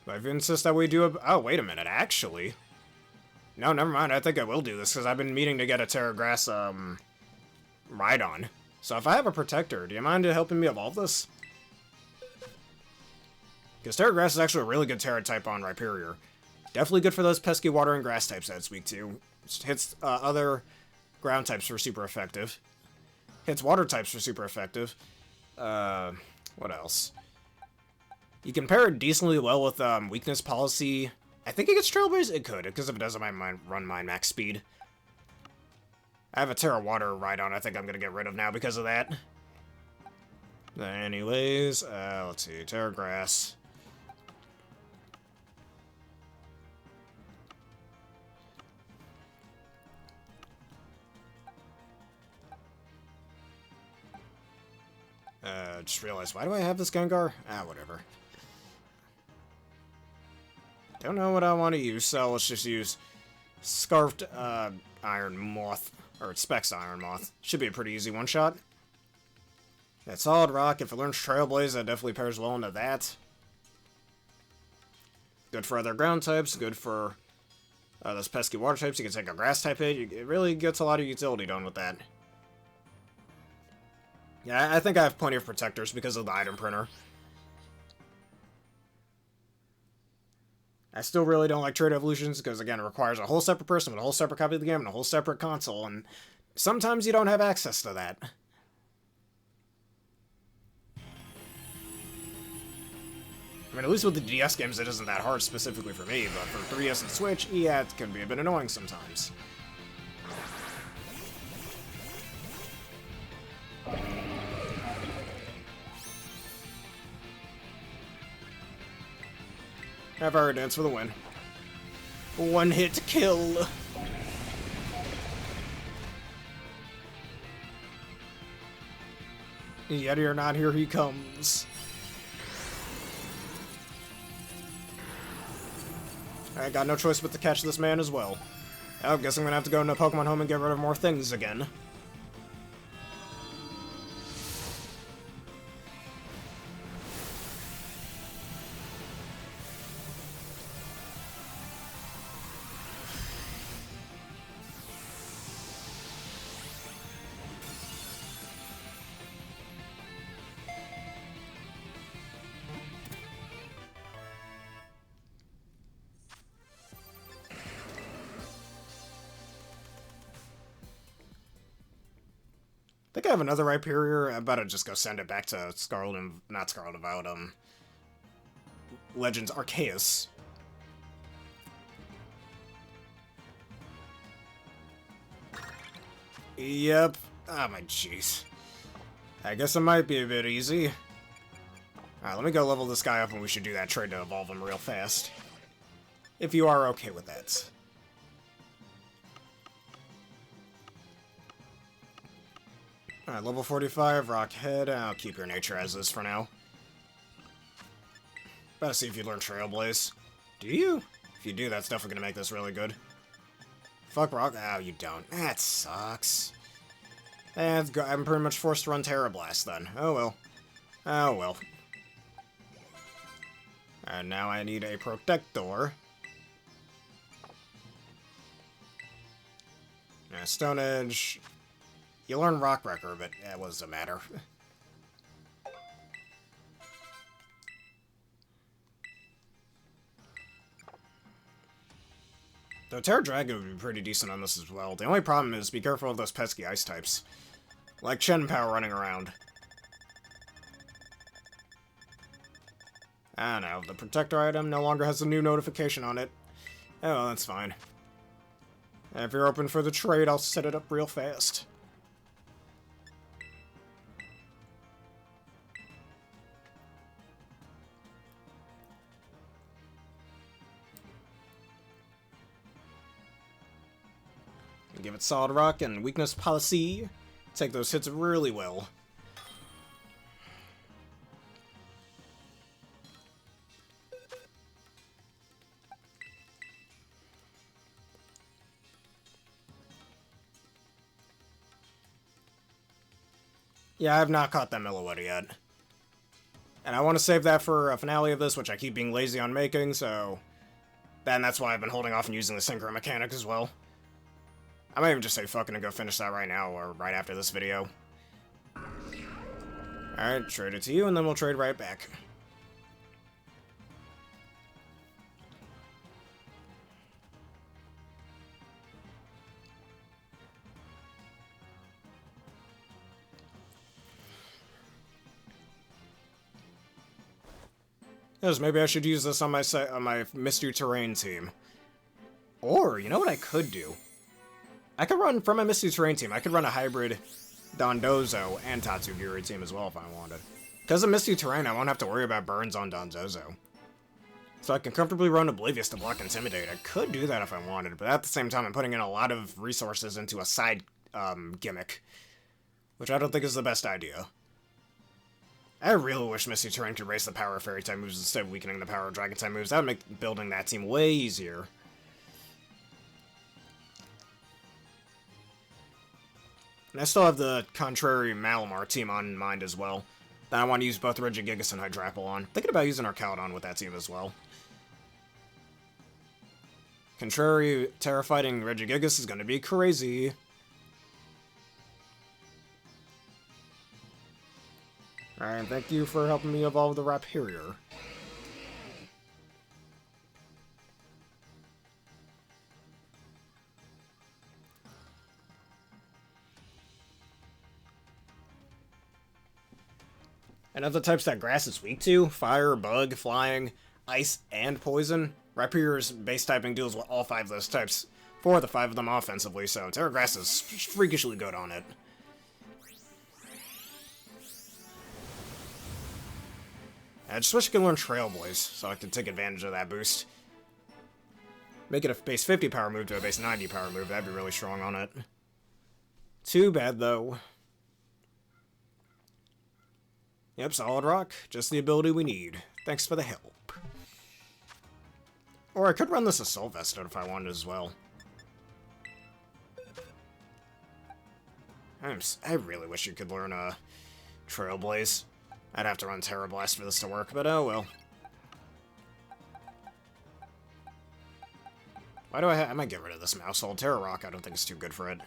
But if you insist that we do a... Oh, wait a minute, actually. No, never mind, I think I will do this, because I've been meaning to get a Terra Grass, Rhydon. So if I have a Protector, do you mind helping me evolve this? Because Tera Grass is actually a really good Tera type on Rhyperior. Definitely good for those pesky water and grass types that it's weak to. Hits other ground types for super effective. Hits water types for super effective. What else? You can pair it decently well with weakness policy. I think it gets Trailblaze? It could, because if it doesn't run mine max speed. I have a Tera Water Rhydon I think I'm going to get rid of now because of that. Anyways, let's see. Tera Grass. Just realized, why do I have this Gengar? Whatever. Don't know what I want to use, so let's just use Scarfed Iron Moth, or Specs Iron Moth. Should be a pretty easy one-shot. That Solid Rock, if it learns Trailblaze, that definitely pairs well into that. Good for other ground types, good for those pesky water types. You can take a grass type hit. It really gets a lot of utility done with that. Yeah, I think I have plenty of protectors because of the item printer. I still really don't like trade evolutions because, again, it requires a whole separate person with a whole separate copy of the game and a whole separate console, and sometimes you don't have access to that. I mean, at least with the DS games, it isn't that hard specifically for me, but for 3DS and Switch, yeah, it can be a bit annoying sometimes. Have our dance for the win. One hit kill. Yet or not, here he comes. I got no choice but to catch this man as well. I guess I'm gonna have to go into Pokemon Home and get rid of more things again. I think I have another Rhyperior. I'm about to just go send it back to Scarlet and... not Scarlet and Violet, Legends Arceus. Yep. Ah, my jeez. I guess it might be a bit easy. Alright, let me go level this guy up and we should do that trade to evolve him real fast. If you are okay with that. Alright, level 45, Rock Head. I'll keep your nature as is for now. Better see if you learn Trailblaze. Do you? If you do, that's definitely gonna make this really good. Fuck Rock. Oh, you don't. That sucks. I'm pretty much forced to run Terra Blast then. Oh well. Oh well. And now I need a Protector. Stone Edge. You learn Rock Wrecker, but it doesn't matter. Though Terra Dragon would be pretty decent on this as well. The only problem is be careful of those pesky ice types. Like Shenpao running around. I don't know, the Protector item no longer has a new notification on it. Oh, well, that's fine. If you're open for the trade, I'll set it up real fast. Give it Solid Rock and Weakness Policy. Take those hits really well. Yeah, I have not caught that Milliwood yet. And I want to save that for a finale of this, which I keep being lazy on making, so... then that's why I've been holding off and using the Synchro mechanic as well. I might even just say fucking and go finish that right now, or right after this video. Alright, trade it to you, and then we'll trade right back. Yes, maybe I should use this on my Misty Terrain team. Or, you know what I could do? I could run, from my Misty Terrain team, I could run a hybrid Dondozo and Tatsugiri team as well if I wanted. Because of Misty Terrain, I won't have to worry about burns on Dondozo. So I can comfortably run Oblivious to block Intimidate. I could do that if I wanted, but at the same time, I'm putting in a lot of resources into a side gimmick, which I don't think is the best idea. I really wish Misty Terrain could raise the power of Fairy-type moves instead of weakening the power of Dragon-type moves. That would make building that team way easier. And I still have the Contrary Malamar team on mind as well. Then I want to use both Regigigas and Hydrapple on. Thinking about using Arcaladon with that team as well. Contrary Terra fighting Regigigas is going to be crazy. Alright, thank you for helping me evolve the Rhyperior. And of the types that grass is weak to, fire, bug, flying, ice, and poison, Rhyperior's base typing deals with all 5 of those types, 4 of the 5 of them offensively, so Terra Grass is freakishly good on it. I just wish I could learn Trailblaze, so I could take advantage of that boost. Make it a base 50 power move to a base 90 power move, that'd be really strong on it. Too bad, though. Yep, Solid Rock. Just the ability we need. Thanks for the help. Or I could run this Assault Vest out if I wanted as well. I really wish you could learn Trailblaze. I'd have to run Terra Blast for this to work, but oh well. Why do I might get rid of this Mousehold. Terra Rock I don't think is too good for it.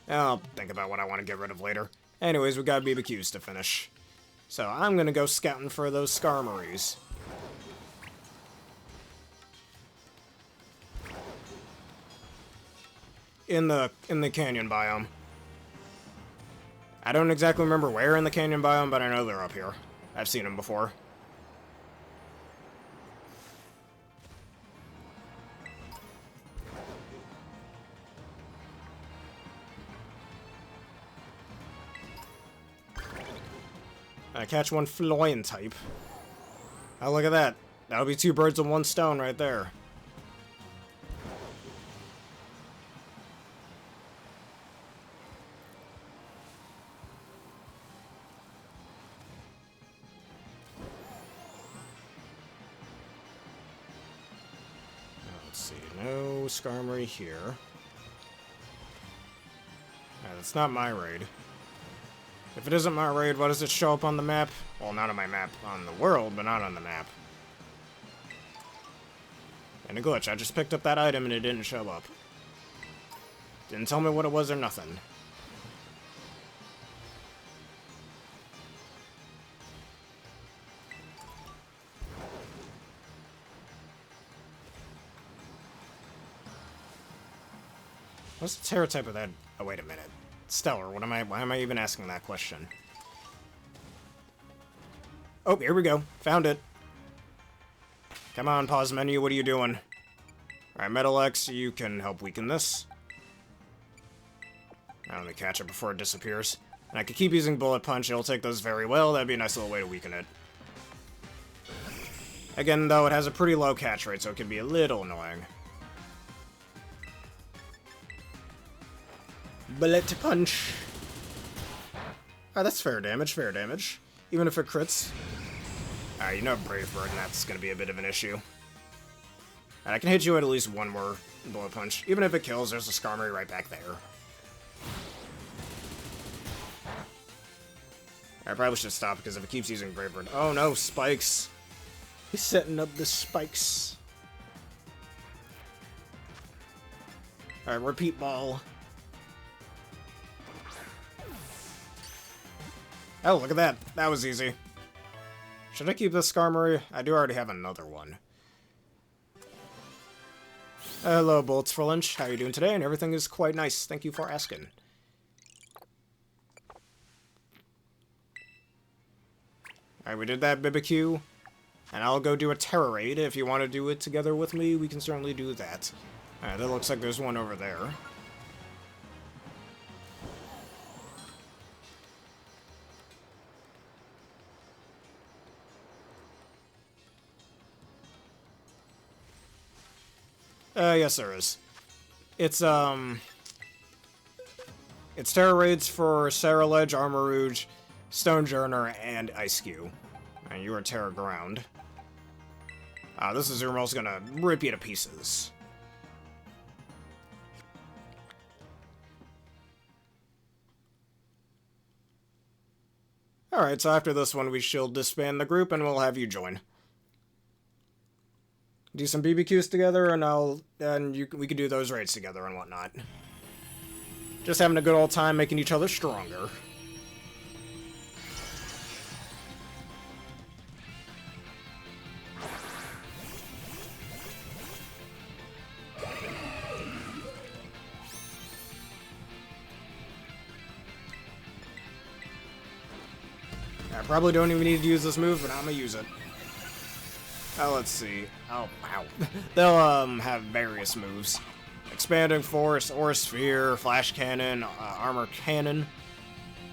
I'll think about what I want to get rid of later. Anyways, we got BBQs to finish. So I'm gonna go scouting for those Skarmories. In the canyon biome. I don't exactly remember where in the canyon biome, but I know they're up here. I've seen them before. I catch one Flying type. Oh, look at that. That'll be 2 birds with 1 stone right there. Let's see. No Skarmory here. That's not my raid. If it isn't my raid, what does it show up on the map? Well, not on my map, on the world, but not on the map. And a glitch. I just picked up that item and it didn't show up. Didn't tell me what it was or nothing. What's the Terra type of that? Oh, wait a minute. Stellar, why am I even asking that question? Oh, here we go. Found it. Come on, pause menu, what are you doing? Alright, Metal X, you can help weaken this. Now let me catch it before it disappears. And I could keep using Bullet Punch, it'll take those very well, that'd be a nice little way to weaken it. Again, though, it has a pretty low catch rate, so it can be a little annoying. Bullet Punch. Oh, that's fair damage, fair damage. Even if it crits. Alright, you know Brave Bird, and that's gonna be a bit of an issue. And I can hit you at least 1 more Bullet Punch. Even if it kills, there's a Skarmory right back there. I probably should stop, because if it keeps using Brave Bird... Oh no, spikes! He's setting up the spikes. Alright, repeat ball. Oh, look at that. That was easy. Should I keep this Skarmory? I do already have another one. Hello, Bolts for lunch. How are you doing today? And everything is quite nice. Thank you for asking. Alright, we did that BBQ. And I'll go do a Tera Raid. If you want to do it together with me, we can certainly do that. Alright, that looks like there's one over there. Yes there is. It's Tera Raids for Ceruledge, Armorouge, Stonjourner, and Eiscue. And you are Terra Ground. This Azumarill's gonna rip you to pieces. Alright, so after this one we shall disband the group and we'll have you join. Do some BBQs together and we can do those raids together and whatnot. Just having a good old time making each other stronger. I probably don't even need to use this move, but I'm gonna use it. Let's see. Oh, wow. They'll, have various moves. Expanding Force, Aura Sphere, Flash Cannon, Armor Cannon,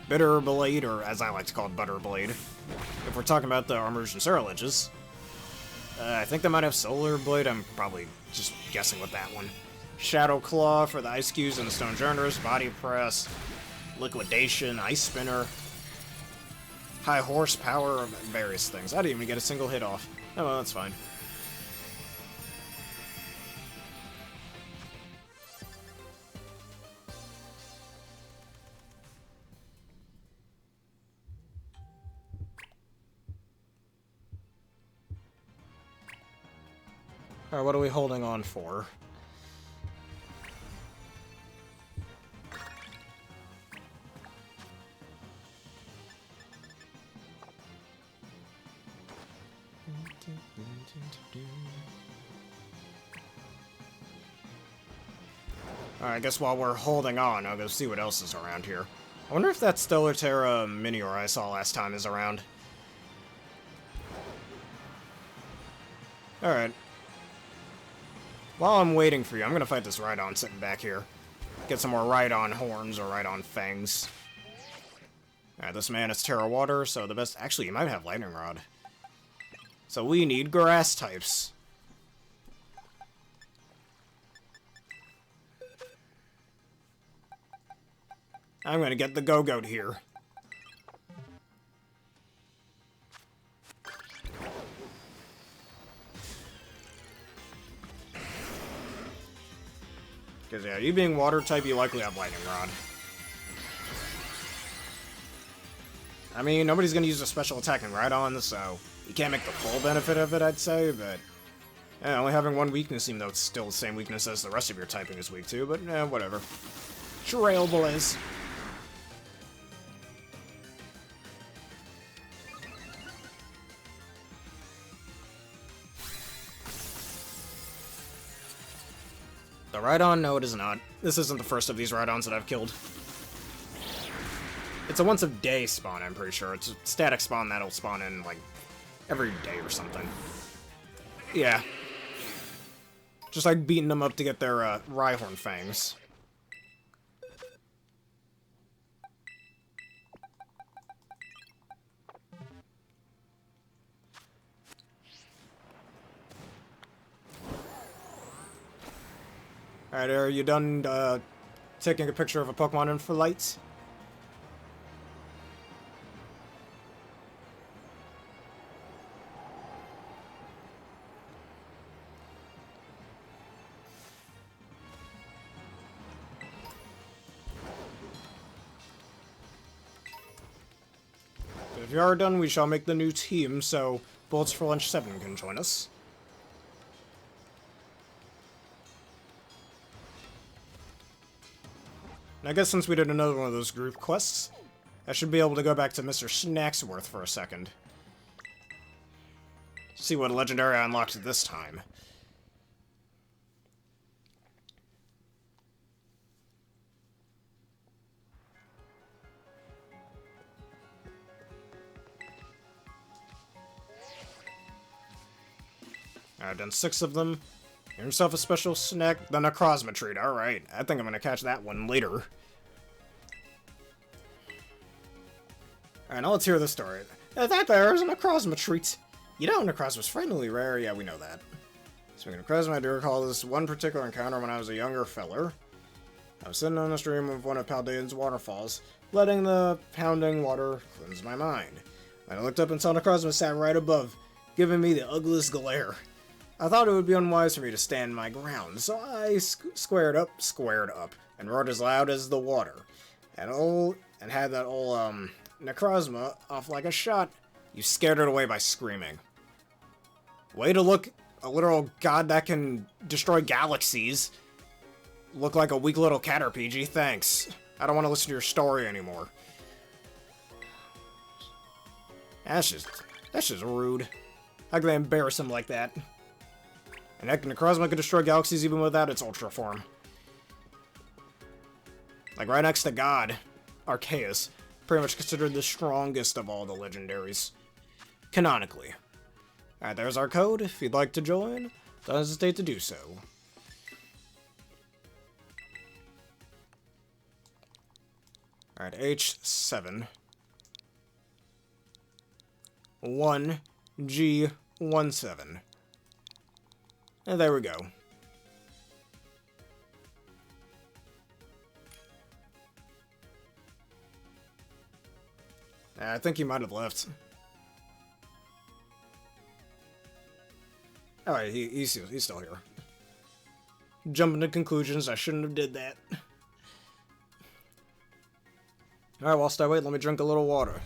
Bitter Blade, or as I like to call it, Butter Blade. If we're talking about the Armorouge and Ceruledges. I think they might have Solar Blade, I'm probably just guessing with that one. Shadow Claw for the Eiscues and the Stonjourners, Body Press, Liquidation, Ice Spinner, High Horsepower, various things. I didn't even get a single hit off. Oh, well, that's fine. Alright, what are we holding on for? Alright, I guess while we're holding on, I'll go see what else is around here. I wonder if that Stellar Terra Minior I saw last time is around. Alright. While I'm waiting for you, I'm gonna fight this Rhydon sitting back here. Get some more Rhydon horns or Rhydon fangs. Alright, this man is Terra Water, so the best... Actually, he might have Lightning Rod. So we need grass types. I'm gonna get the Go-Goat here. Because, yeah, you being water type, you likely have Lightning Rod. I mean, nobody's gonna use a special attack in Rhydon, so you can't make the full benefit of it, I'd say, but... Yeah, only having one weakness, even though it's still the same weakness as the rest of your typing is weak to, but, whatever. Trailblaze. The Rhydon? No, it is not. This isn't the first of these Rhydons that I've killed. It's a once-a-day spawn, I'm pretty sure. It's a static spawn that'll spawn in, like, every day or something. Yeah. Just like beating them up to get their, Rhyhorn fangs. Alright, are you done, taking a picture of a Pokemon in for lights? If you are done, we shall make the new team, so Bullets for Lunch 7 can join us. And I guess since we did another one of those group quests, I should be able to go back to Mr. Snacksworth for a second. See what legendary I unlocked this time. I've done 6 of them. Get yourself a special snack, the Necrozma treat. Alright, I think I'm gonna catch that one later. Alright, now let's hear the story. That there is a Necrozma treat. You know Necrozma's friendly rare? Yeah, we know that. Speaking of Necrozma, I do recall this one particular encounter when I was a younger feller. I was sitting on the stream of one of Paldean's waterfalls, letting the pounding water cleanse my mind. When I looked up and saw Necrozma sat right above, giving me the ugliest glare. I thought it would be unwise for me to stand my ground, so I squared up, and roared as loud as the water. And had that old, Necrozma off like a shot. You scared it away by screaming. Way to look, a literal god that can destroy galaxies. Look like a weak little cat RPG, thanks. I don't want to listen to your story anymore. That's just rude. How can they embarrass him like that? And heck, Necrozma could destroy galaxies even without its Ultra form. Like right next to God, Arceus, pretty much considered the strongest of all the legendaries. Canonically. Alright, there's our code. If you'd like to join, don't hesitate to do so. Alright, H7. 1G17. And there we go. I think he might have left. Alright, he's still here. Jumping to conclusions, I shouldn't have did that. Alright, whilst I wait, let me drink a little water.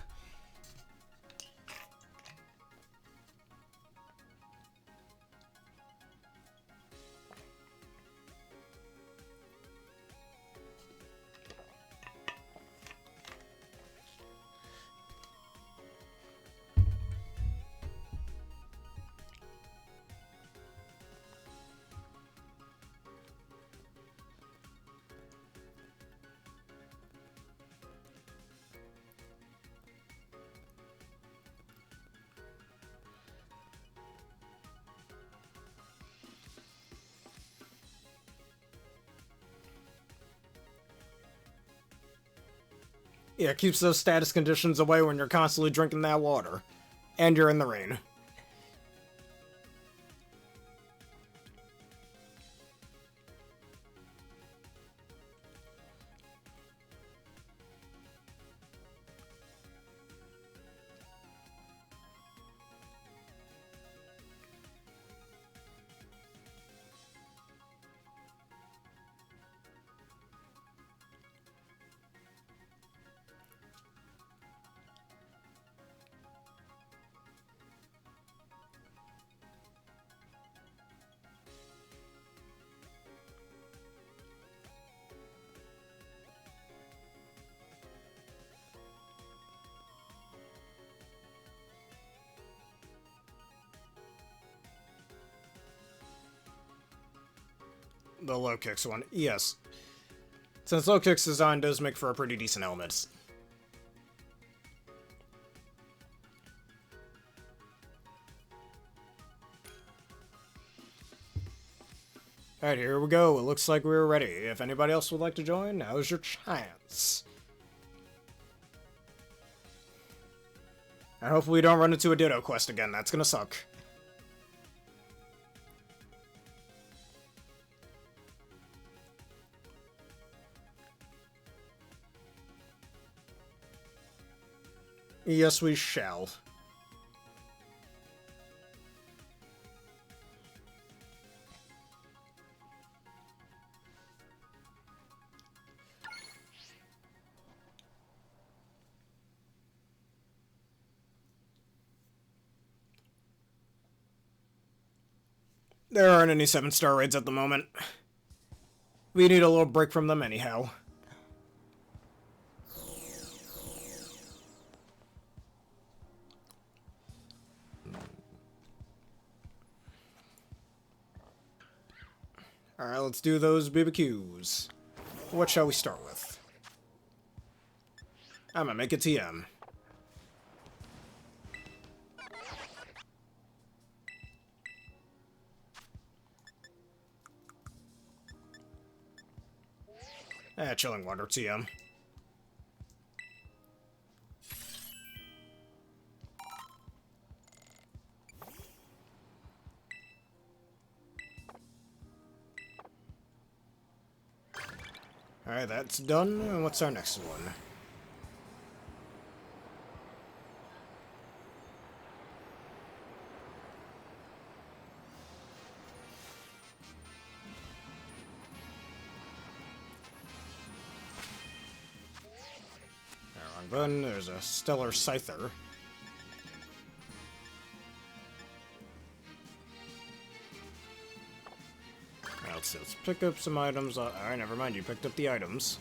Yeah, it keeps those status conditions away when you're constantly drinking that water. And you're in the rain. The low kicks one, yes. Since low kicks design does make for a pretty decent helmet. Alright, here we go. It looks like we're ready. If anybody else would like to join, now's your chance. And hopefully we don't run into a Ditto quest again. That's gonna suck. Yes, we shall. There aren't any 7-star raids at the moment. We need a little break from them anyhow. Alright, let's do those BBQs. What shall we start with? I'm gonna make a TM. Chilling water, TM. Alright, that's done. What's our next one? Wrong button. There's a Stellar Scyther. Let's pick up some items. Alright, never mind, you picked up the items.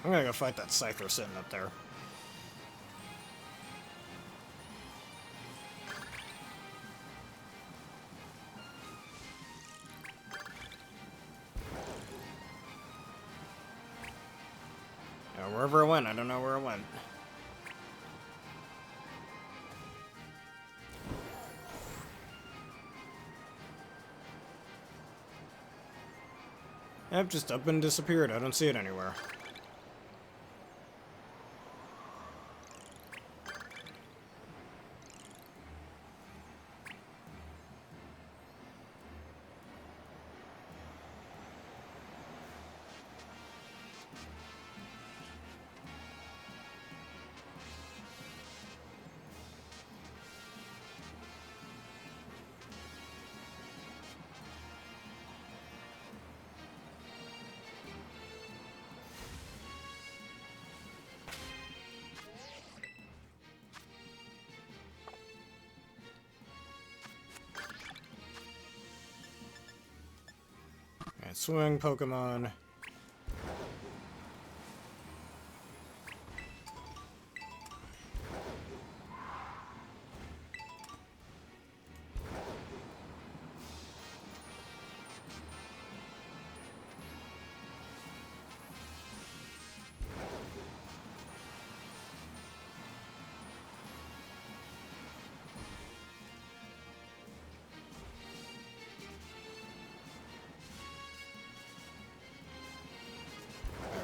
I'm gonna go fight that Scyther sitting up there. Wherever it went, I don't know where it went. Yep, just up and disappeared. I don't see it anywhere. Swing Pokemon.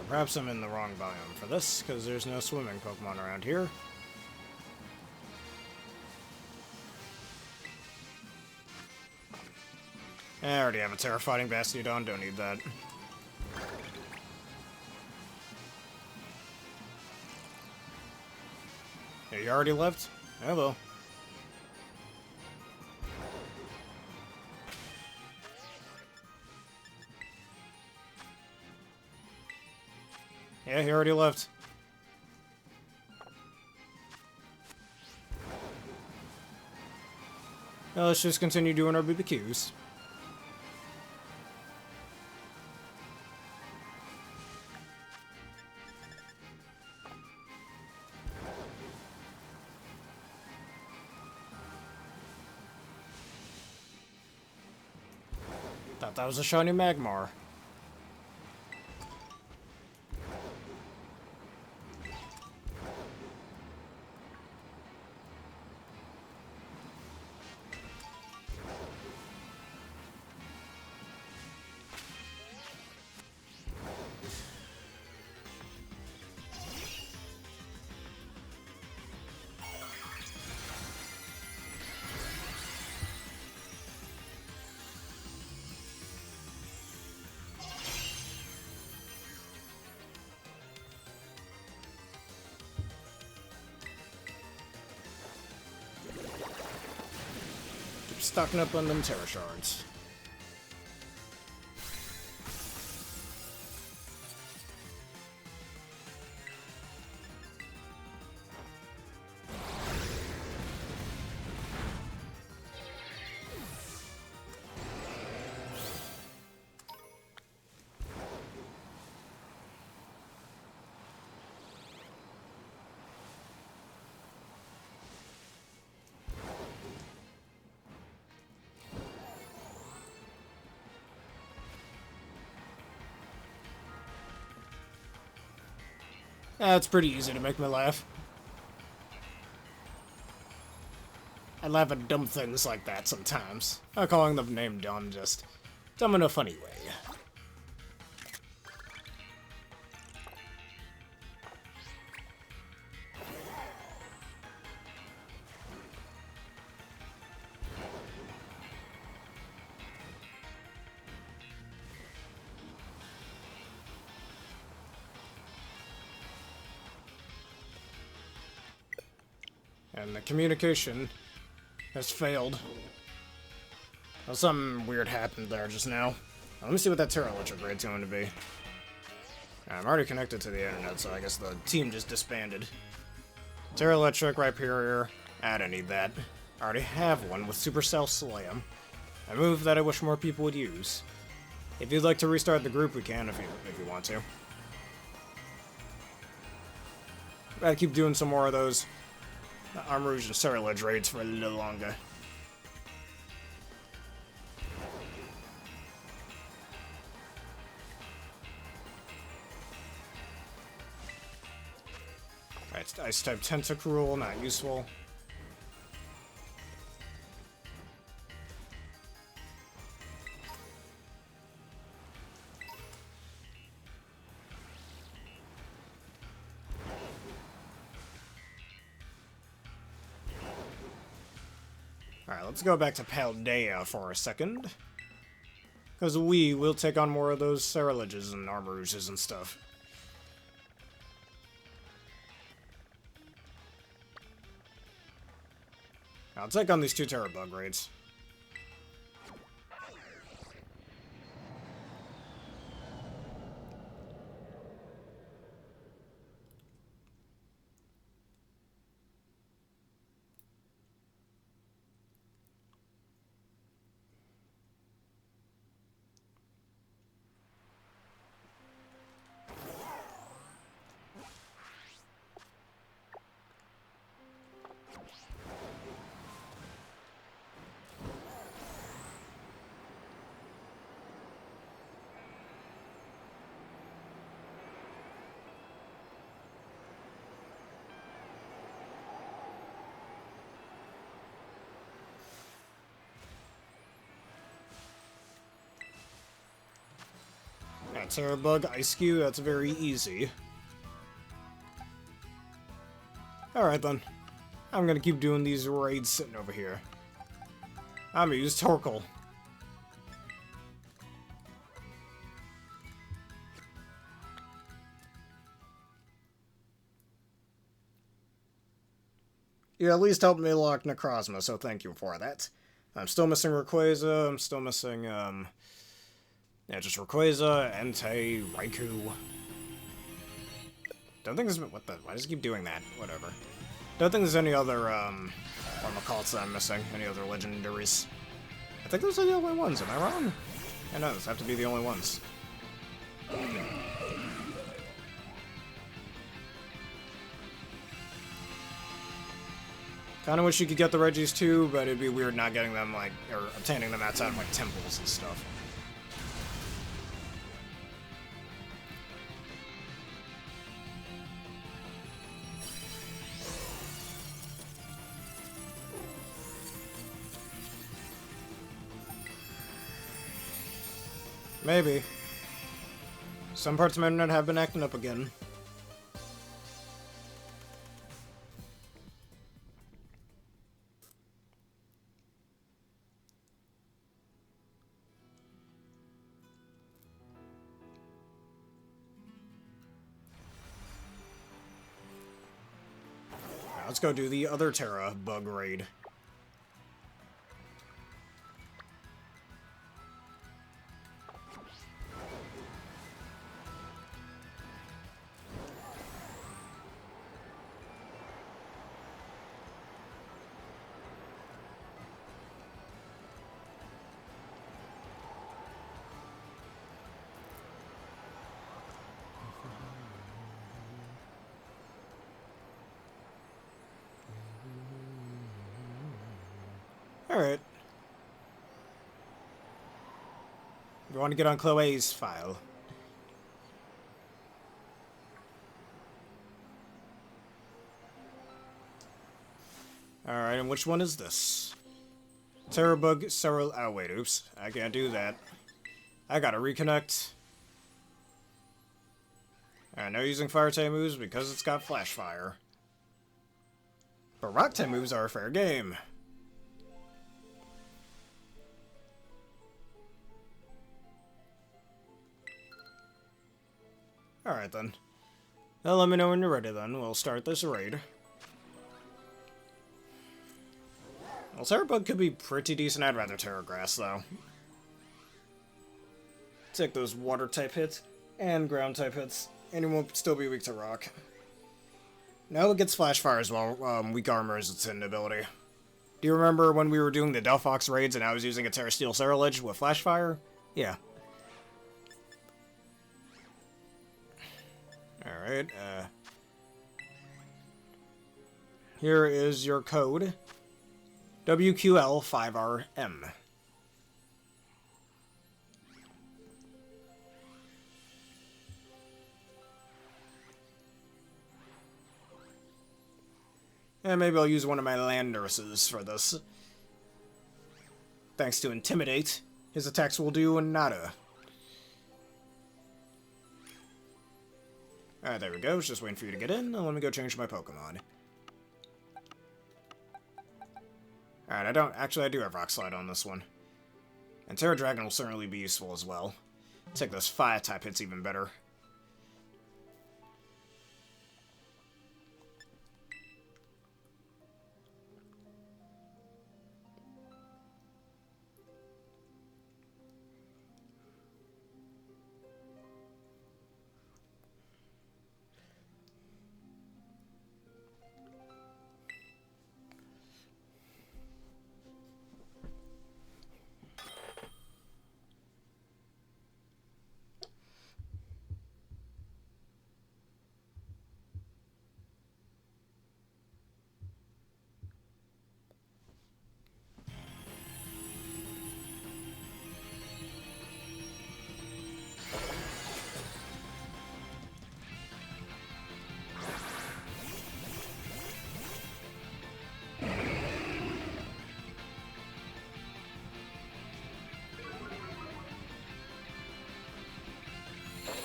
Perhaps I'm in the wrong biome for this, because there's no swimming Pokemon around here. I already have a Terrifying Bastiodon, don't need that. Hey, you already left? Hello. Yeah, he already left. Now let's just continue doing our BBQs. Thought that was a shiny Magmar. Stocking up on them Terra Shards. It's pretty easy to make me laugh. I laugh at dumb things like that sometimes. Calling the name dumb just dumb in a funny way. And the communication has failed. Well, something weird happened there just now. Let me see what that Tera Raid's going to be. I'm already connected to the internet, so I guess the team just disbanded. Tera Rhyperior. I don't need that. I already have one with Supercell Slam. A move that I wish more people would use. If you'd like to restart the group, we can if you want to. Gotta keep doing some more of those Armorouge and Ceruledge raids for a little longer. Ice type Tentacruel, not useful. Alright, let's go back to Paldea for a second. Because we will take on more of those Ceruledges and Armorouges and stuff. I'll take on these two Tera Bug Raids. Tera Bug, Eiscue, that's very easy. Alright then. I'm gonna keep doing these raids sitting over here. I'm gonna use Torkoal. You at least helped me lock Necrozma, so thank you for that. I'm still missing Rayquaza, I'm still missing, yeah, just Rayquaza, Entei, Raikou. Don't think there's... What the... Why does it keep doing that? Whatever. Don't think there's any other, Pharmacults that I'm missing. Any other legendaries. I think those are the only ones. Am I wrong? I know, those have to be the only ones. Kinda wish you could get the Reggies too, but it'd be weird not getting them, like, or obtaining them outside of, like, temples and stuff. Maybe. Some parts of my internet have been acting up again. Now let's go do the other Tera Bug Raid. Alright. We want to get on Chloe's file. Alright, and which one is this? Terabug, Ceruledge. Oh, wait, oops. I can't do that. I gotta reconnect. Alright, no using fire type moves because it's got flash fire. But rock type moves are a fair game. Alright then. Now let me know when you're ready then. We'll start this raid. Well, Terabug could be pretty decent. I'd rather Terra Grass though. Take those water type hits and ground type hits, and it won't still be weak to rock. Now it gets flash fire as well. Weak armor is its hidden ability. Do you remember when we were doing the Delphox raids and I was using a Terra Steel Ceruledge with flash fire? Yeah. Alright, here is your code. WQL5RM. And maybe I'll use one of my land nurses for this. Thanks to Intimidate, his attacks will do nada. Alright, there we go. Just waiting for you to get in. Now let me go change my Pokemon. Alright, I do have Rock Slide on this one. And Terra Dragon will certainly be useful as well. Take those fire type hits even better.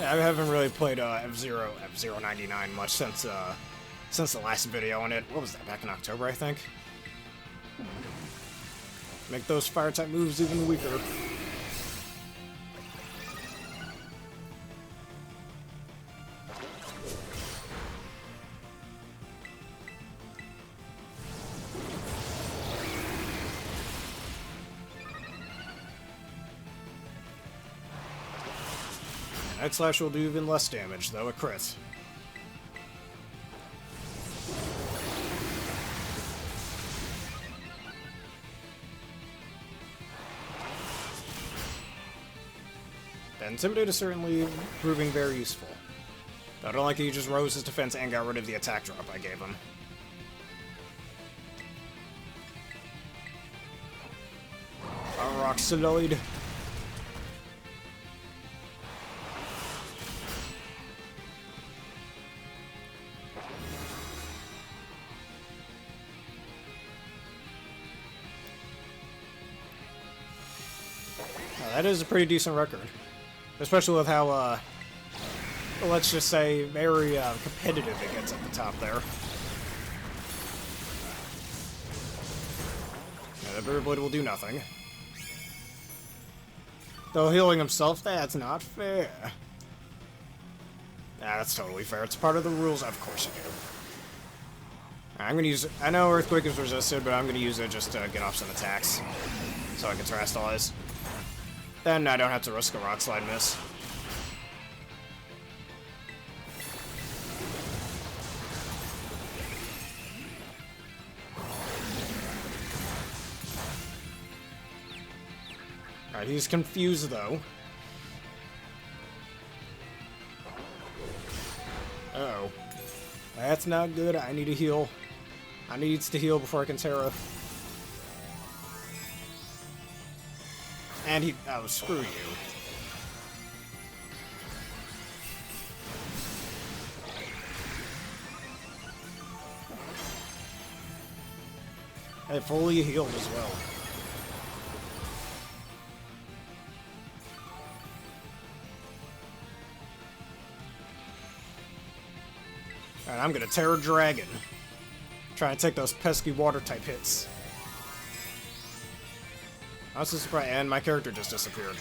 I haven't really played F-Zero 99 much since the last video on it. What was that, back in October, I think? Make those fire-type moves even weaker. Night Slash will do even less damage, though it crits. The Intimidate is certainly proving very useful. But I don't like that he just rose his defense and got rid of the attack drop I gave him. Rock Slide. That is a pretty decent record. Especially with how, well, let's just say, very competitive it gets at the top there. Yeah, the Bird Blade will do nothing. Though healing himself, that's not fair. Nah, that's totally fair. It's part of the rules, of course you do. I'm gonna use it. I know Earthquake is resisted, but I'm gonna use it just to get off some attacks. So I can Terastallize. Then I don't have to risk a Rock Slide miss. Alright, he's confused though. Uh-oh. That's not good. I need to heal. I needs to heal before I can Terra. And he... oh, screw you. I fully healed as well. Alright, I'm gonna Tera Dragon. Try and take those pesky water-type hits. I was so surprised, and my character just disappeared.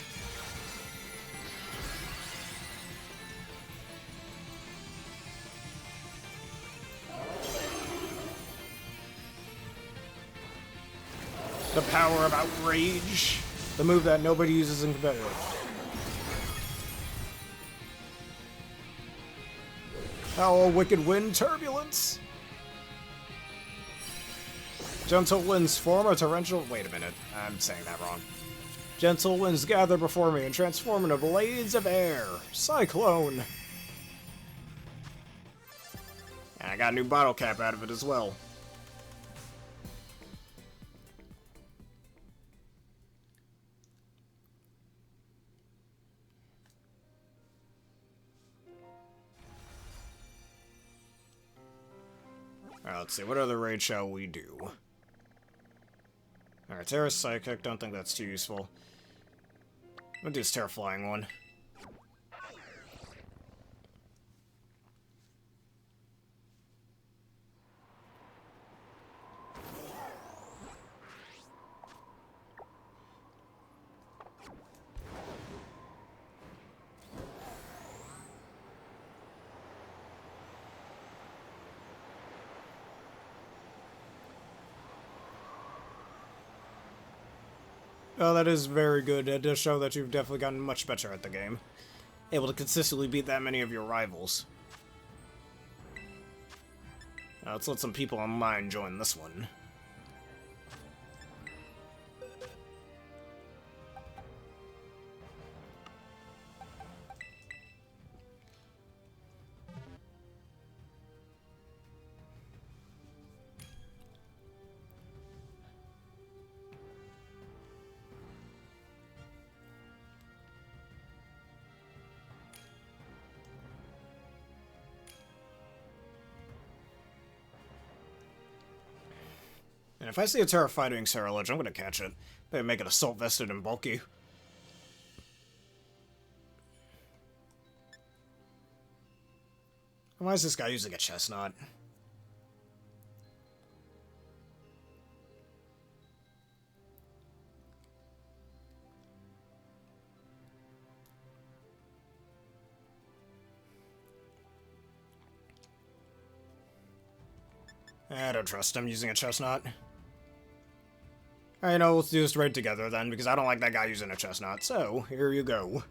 The power of Outrage. The move that nobody uses in competitive. Oh, Wicked Wind Turbulence! Gentle winds form a torrential... Wait a minute, I'm saying that wrong. Gentle winds gather before me and transform into blades of air. Cyclone! And I got a new bottle cap out of it as well. Alright, let's see, what other raid shall we do? Alright, Tera's Psychic, don't think that's too useful. I'm gonna do this Terrifying one. Oh, that is very good. It does show that you've definitely gotten much better at the game. Able to consistently beat that many of your rivals. Now, let's let some people online join this one. And if I see a Tera fighting Ceruledge, I'm gonna catch it. Maybe make it assault vested and bulky. Why is this guy using a chestnut? I don't trust him using a chestnut. Alright, no, let's do this raid together then, because I don't like that guy using a chestnut. So, here you go.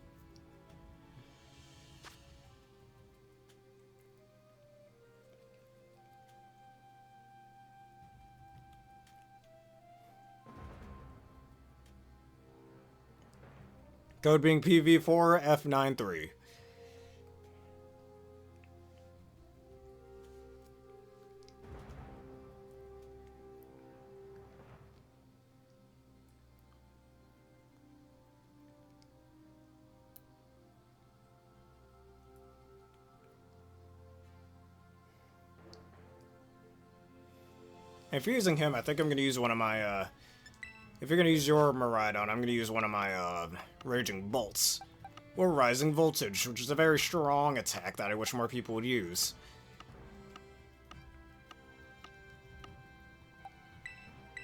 Code being PV4F93. If you're using him, I think I'm going to use one of my, if you're going to use your Miraidon, I'm going to use one of my, Raging Bolts. Or Rising Voltage, which is a very strong attack that I wish more people would use.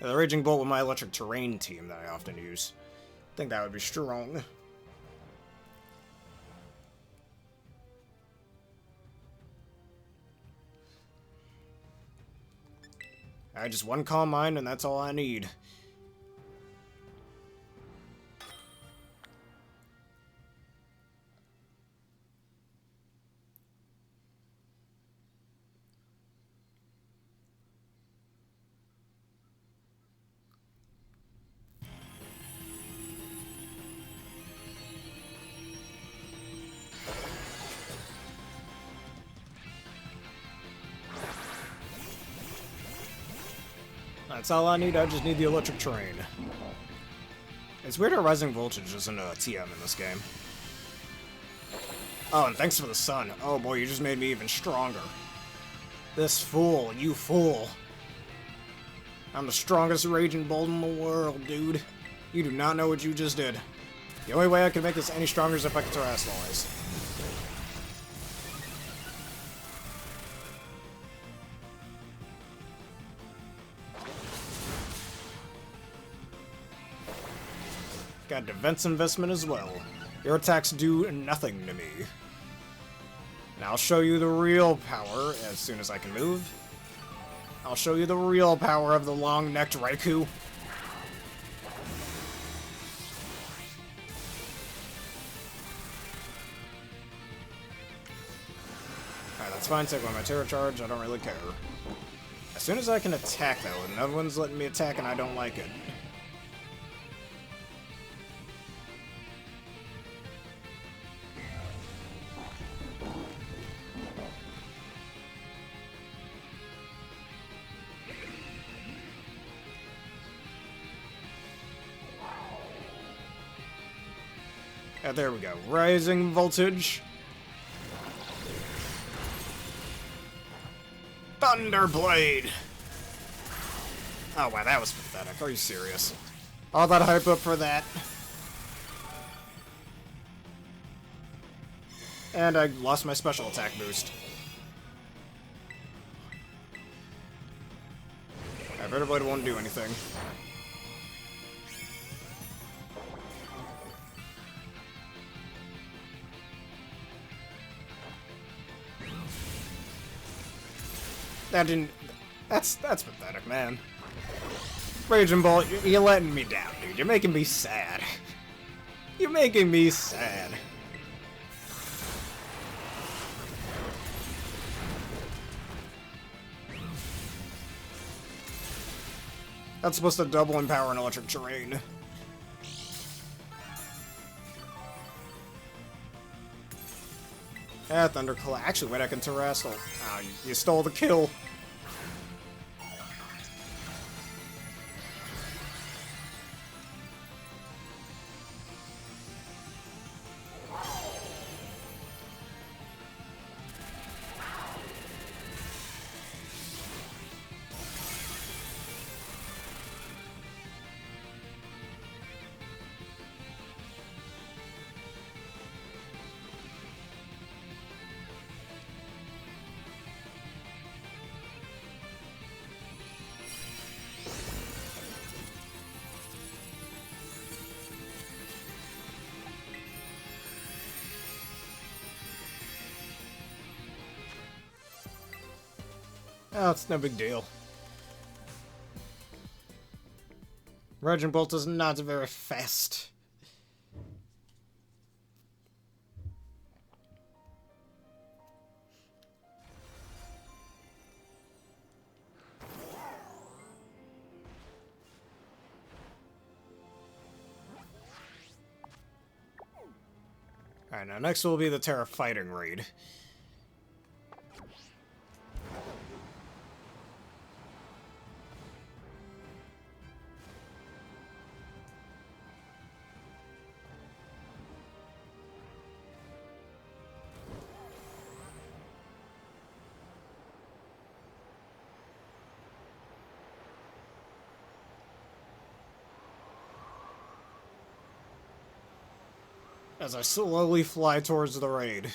The Raging Bolt with my Electric Terrain team that I often use. I think that would be strong. Alright, just one Calm Mind, and that's all I need. That's all I need, I just need the Electric Terrain. It's weird how Rising Voltage isn't a TM in this game. Oh, and thanks for the sun. Oh boy, you just made me even stronger. This fool, you fool. I'm the strongest Raging Bolt in the world, dude. You do not know what you just did. The only way I can make this any stronger is if I can terrestrialize. Got defense investment as well. Your attacks do nothing to me. And I'll show you the real power as soon as I can move. I'll show you the real power of the long-necked Raikou. Alright, that's fine. Take one of my Terra Charge. I don't really care. As soon as I can attack, though, and no one's letting me attack and I don't like it. There we go. Rising voltage. Thunderblade! Oh wow, that was pathetic. Are you serious? All that hype up for that. And I lost my special attack boost. Thunderblade won't do anything. That didn't... That's pathetic, man. Raging Bolt, you're letting me down, dude. You're making me sad. You're making me sad. That's supposed to double in power in electric terrain. Ah, Thunderclap. Actually, wait, I can terrestrial. Oh, you stole the kill. Oh, it's no big deal. Raging Bolt is not very fast. Alright, now next will be the Tera Raid. As I slowly fly towards the raid.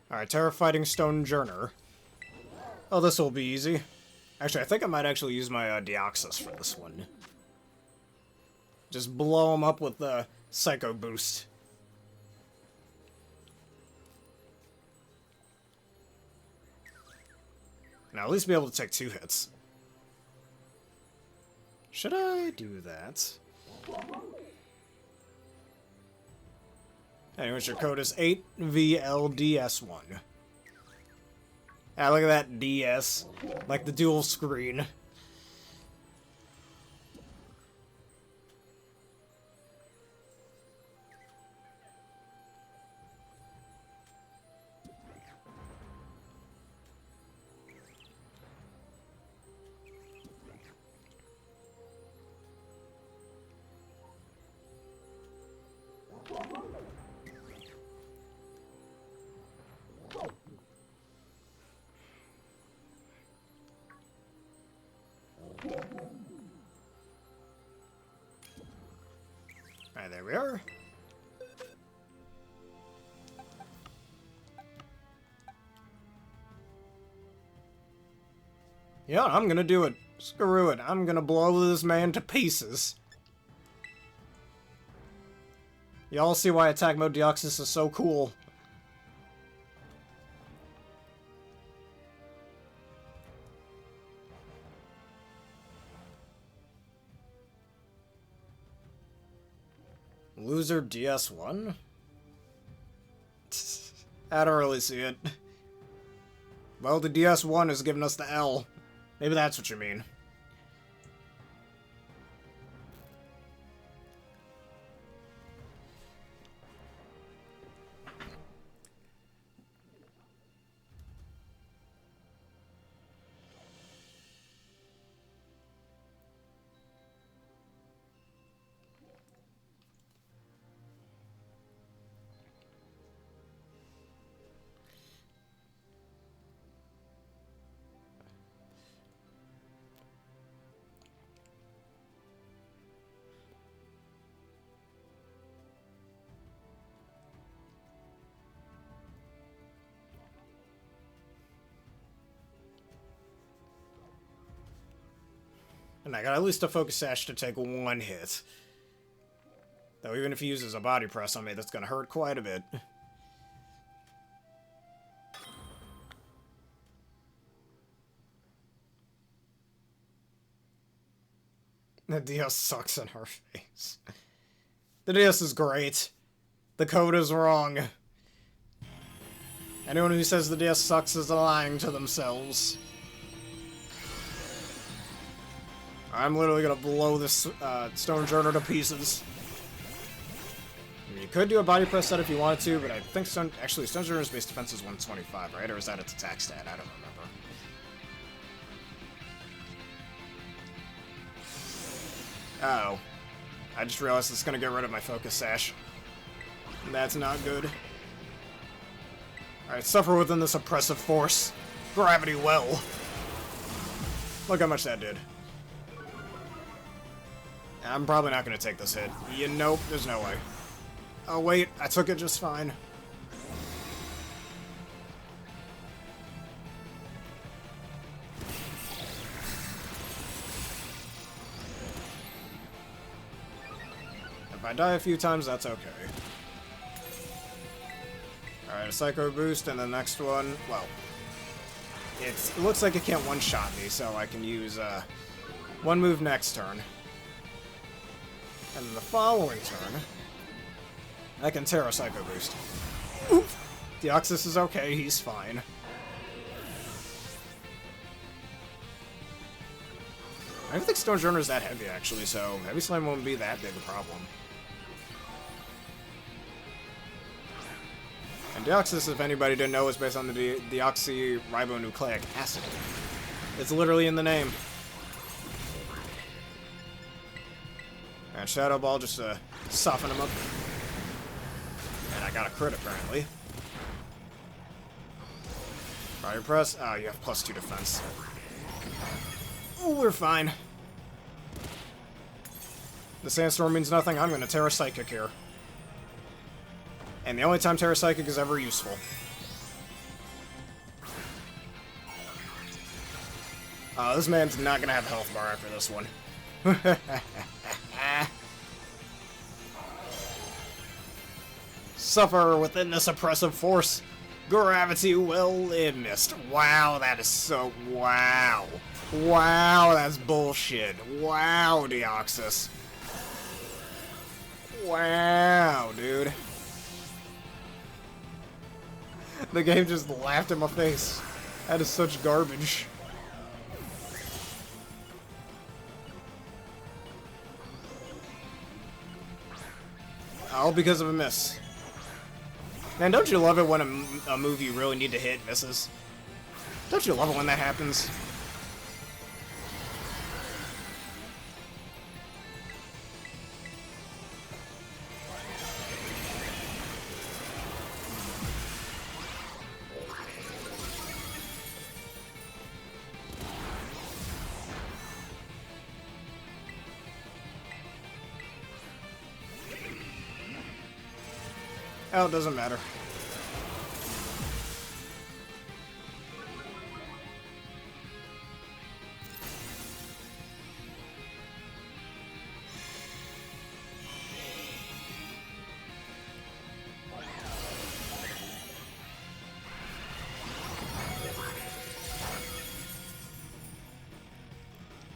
Alright, Terra fighting Stonjourner. Oh, this will be easy. Actually, I think I might actually use my Deoxys for this one. Just blow him up with the Psycho Boost. Now, at least be able to take 2 hits. Should I do that? Anyways, your code is 8VLDS1. Ah, look at that DS. Like the dual screen. Alright, there we are. Yeah, I'm gonna do it. Screw it. I'm gonna blow this man to pieces. Y'all see why attack mode Deoxys is so cool. Loser DS1? I don't really see it. Well, the DS1 is giving us the L. Maybe that's what you mean. And I got at least a Focus Sash to take one hit. Though even if he uses a body press on me, that's gonna hurt quite a bit. The DS sucks in her face. The DS is great. The code is wrong. Anyone who says the DS sucks is lying to themselves. I'm literally gonna blow this Stonjourner to pieces. I mean, you could do a body press set if you wanted to, but I think actually Stonjourner's base defense is 125, right? Or is that its attack stat? I don't remember. Uh-oh. I just realized it's gonna get rid of my Focus Sash. That's not good. Alright, suffer within this oppressive force. Gravity well. Look how much that did. I'm probably not gonna take this hit. Nope, there's no way. Oh wait, I took it just fine. If I die a few times, that's okay. Alright, a Psycho Boost, and the next one, well, it looks like it can't one-shot me, so I can use one move next turn. And then the following turn, I can Tera Psycho Boost. Oof. Deoxys is okay, he's fine. I don't think Stonjourner is that heavy, actually, so Heavy Slam won't be that big a problem. And Deoxys, if anybody didn't know, is based on the deoxyribonucleic acid. It's literally in the name. And Shadow Ball just to soften him up. And I got a crit, apparently. Fire Press. Oh, you have +2 defense. Ooh, we're fine. The Sandstorm means nothing. I'm going to Tera Psychic here. And the only time Tera Psychic is ever useful. This man's not going to have a health bar after this one. Suffer within this oppressive force. Gravity will it missed. Wow, that is so... Wow. Wow, that's bullshit. Wow, Deoxys. Wow, dude. The game just laughed in my face. That is such garbage. All because of a miss. Man, don't you love it when a move you really need to hit misses? Don't you love it when that happens? Oh, it doesn't matter.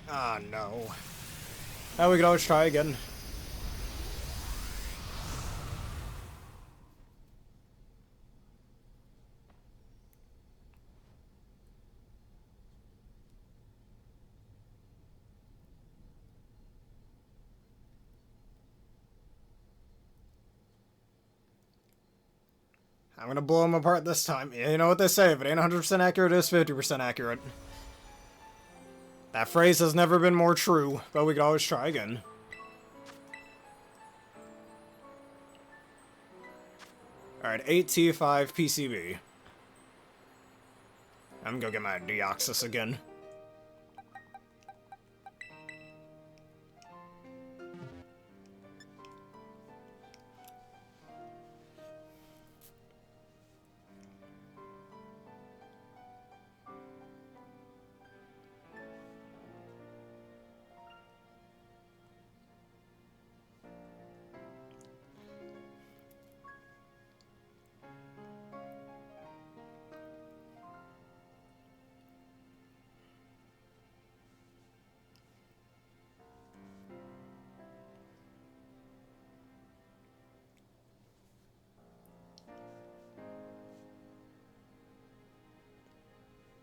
Ah, no. Oh, we could always try again. I'm gonna blow him apart this time. You know what they say, if it ain't 100% accurate, it's 50% accurate. That phrase has never been more true, but we could always try again. Alright, 8T5 PCB. I'm gonna go get my Deoxys again.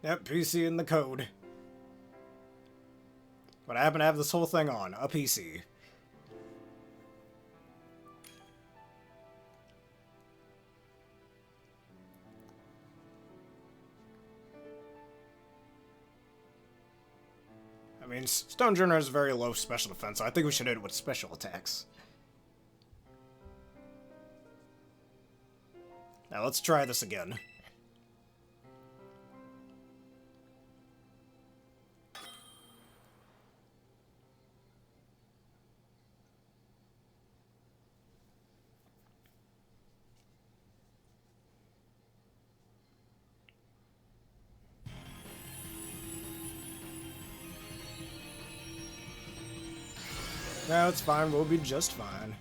Yep, PC in the code. But I happen to have this whole thing on, a PC. I mean, Stonjourner has very low special defense, so I think we should hit it with special attacks. Now let's try this again. No, it's fine. We'll be just fine.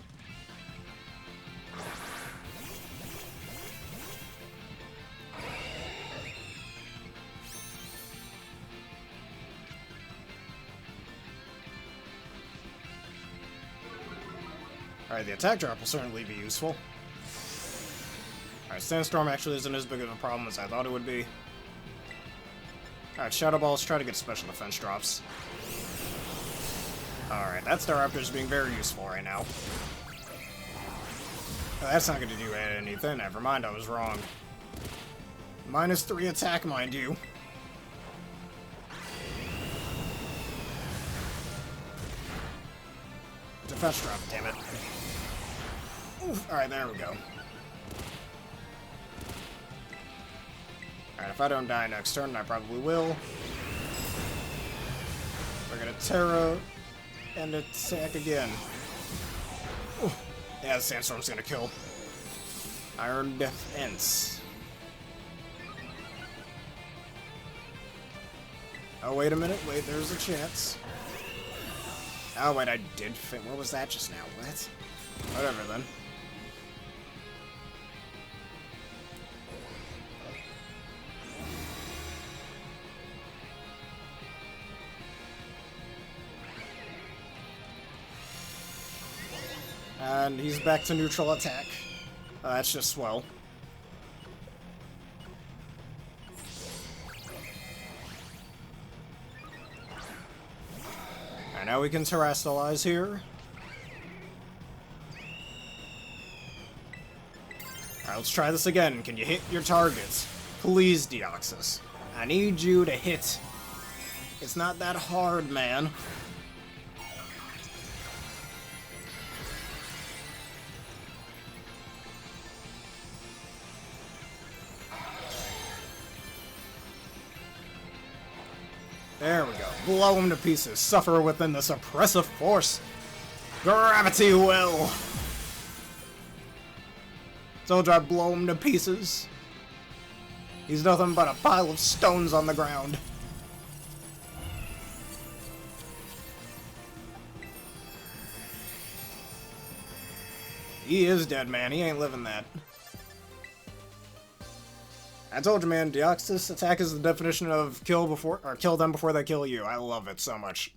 Alright, the attack drop will certainly be useful. Alright, Sandstorm actually isn't as big of a problem as I thought it would be. Alright, Shadow Balls, try to get special defense drops. Alright, that Staraptor's being very useful right now. Oh, that's not going to do anything. Never mind, I was wrong. -3 attack, mind you. Defense drop, damn it. Alright, there we go. Alright, if I don't die next turn, I probably will. We're gonna Tera and attack again. Ooh. Yeah, the Sandstorm's gonna kill. Iron Defense. Oh, wait a minute. Wait, there's a chance. Oh, wait, I did fit. What was that just now? What? Whatever, then. And he's back to neutral attack. That's just swell. Alright, now we can terrestrialize here. Alright, let's try this again. Can you hit your targets? Please, Deoxys. I need you to hit. It's not that hard, man. There we go. Blow him to pieces. Suffer within this oppressive force. Gravity will. Told you I'd blow him to pieces. He's nothing but a pile of stones on the ground. He is dead, man. He ain't living that. I told you, man, Deoxys attack is the definition of kill them before they kill you. I love it so much.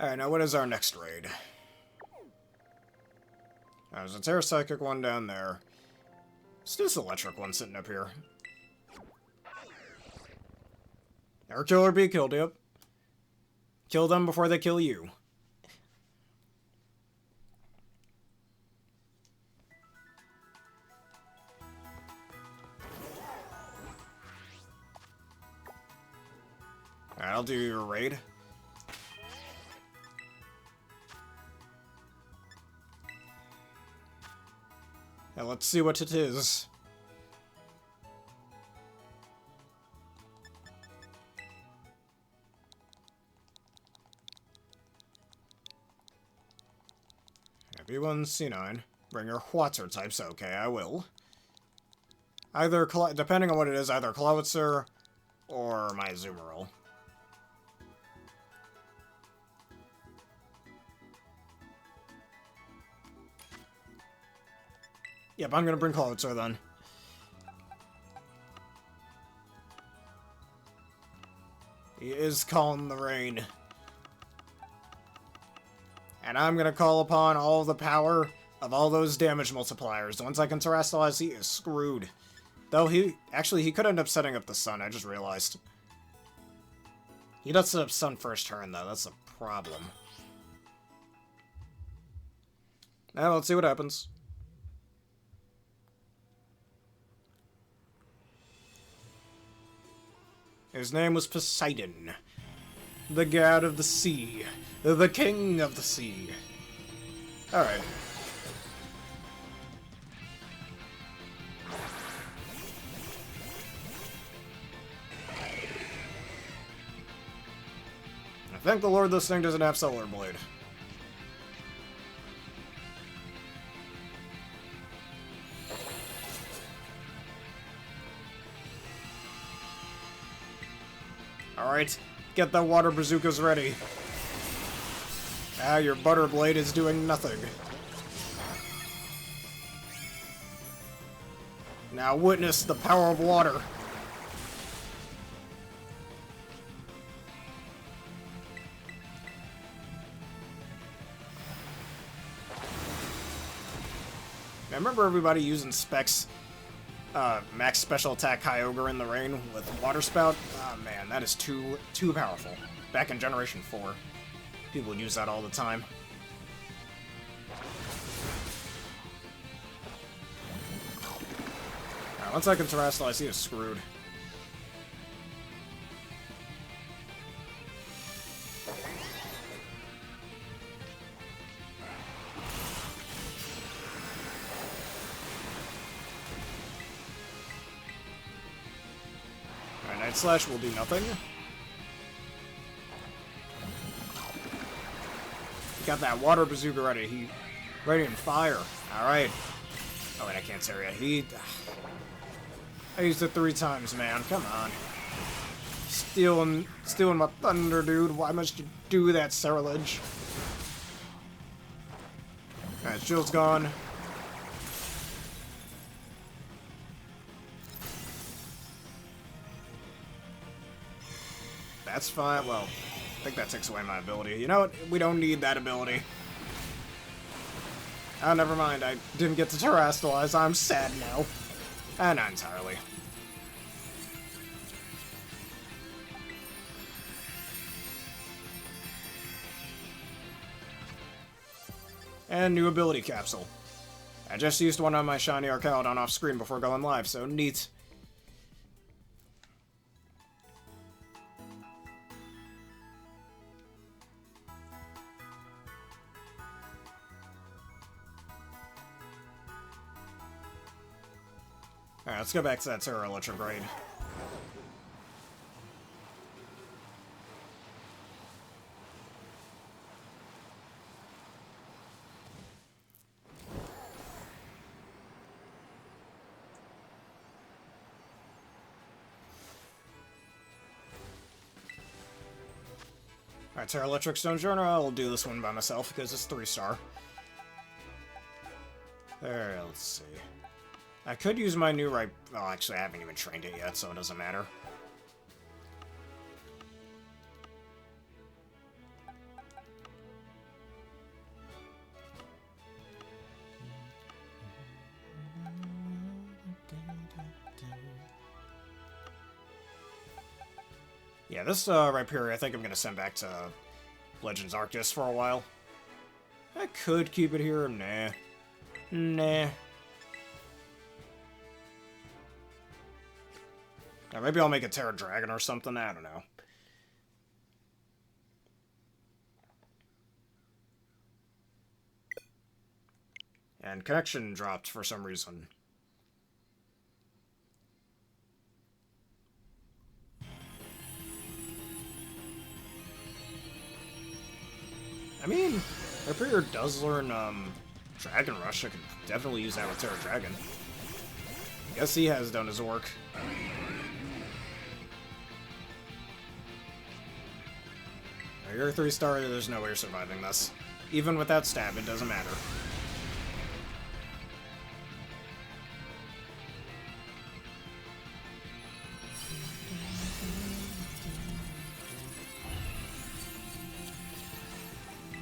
Alright, now what is our next raid? There's a Tera Psychic one down there. Let's do this electric one sitting up here. Or kill or be killed, yep. Kill them before they kill you. Alright, I'll do your raid. Now let's see what it is. B1 C9. Bring your Hwatzer types. Okay, I will. Either, depending on what it is, either Klawitzer or my Azumarill. Yep, I'm gonna bring Klawitzer then. He is calling the rain. And I'm gonna call upon all the power of all those damage multipliers. Once I can terrestrialize, he is screwed. Though he could end up setting up the sun, I just realized. He does set up sun first turn, though. That's a problem. Now, let's see what happens. His name was Poseidon, the god of the sea, the king of the sea. Alright. I thank the Lord this thing doesn't have Solar Blade. Alright, get the water bazookas ready. Ah, your butter blade is doing nothing. Now witness the power of water. I remember everybody using Specs max special attack Kyogre in the rain with Water Spout. Ah, man, that is too powerful. Back in Generation 4, people would use that all the time. Alright, once I can terrestrialize, he is screwed. Slash will do nothing. Got that water bazooka ready. He Radiant Fire. Alright. Oh wait, I can't say it. I used it 3 times, man. Come on. Stealing my thunder, dude. Why must you do that, Ceruledge? Alright, shield's gone. That's fine. Well, I think that takes away my ability. You know what? We don't need that ability. Oh, never mind. I didn't get to terrestrialize. I'm sad now. Not entirely. And new ability capsule. I just used one on my shiny Archaeodon off screen before going live, so neat. Alright, let's go back to that Tera Raid. Alright, Tera Stonjourner, I'll do this one by myself because it's 3-star. There, let's see. I could use my new right... Well, actually, I haven't even trained it yet, so it doesn't matter. Yeah, this Rhyperior I think I'm going to send back to Legends Arceus for a while. I could keep it here. Nah. Nah. Or maybe I'll make a Tera Dragon or something. I don't know. And connection dropped for some reason. I mean, Rhyperior does learn, Dragon Rush. I could definitely use that with Tera Dragon. Guess he has done his work. Now, you're a 3-star, there's no way you're surviving this. Even without stab, it doesn't matter.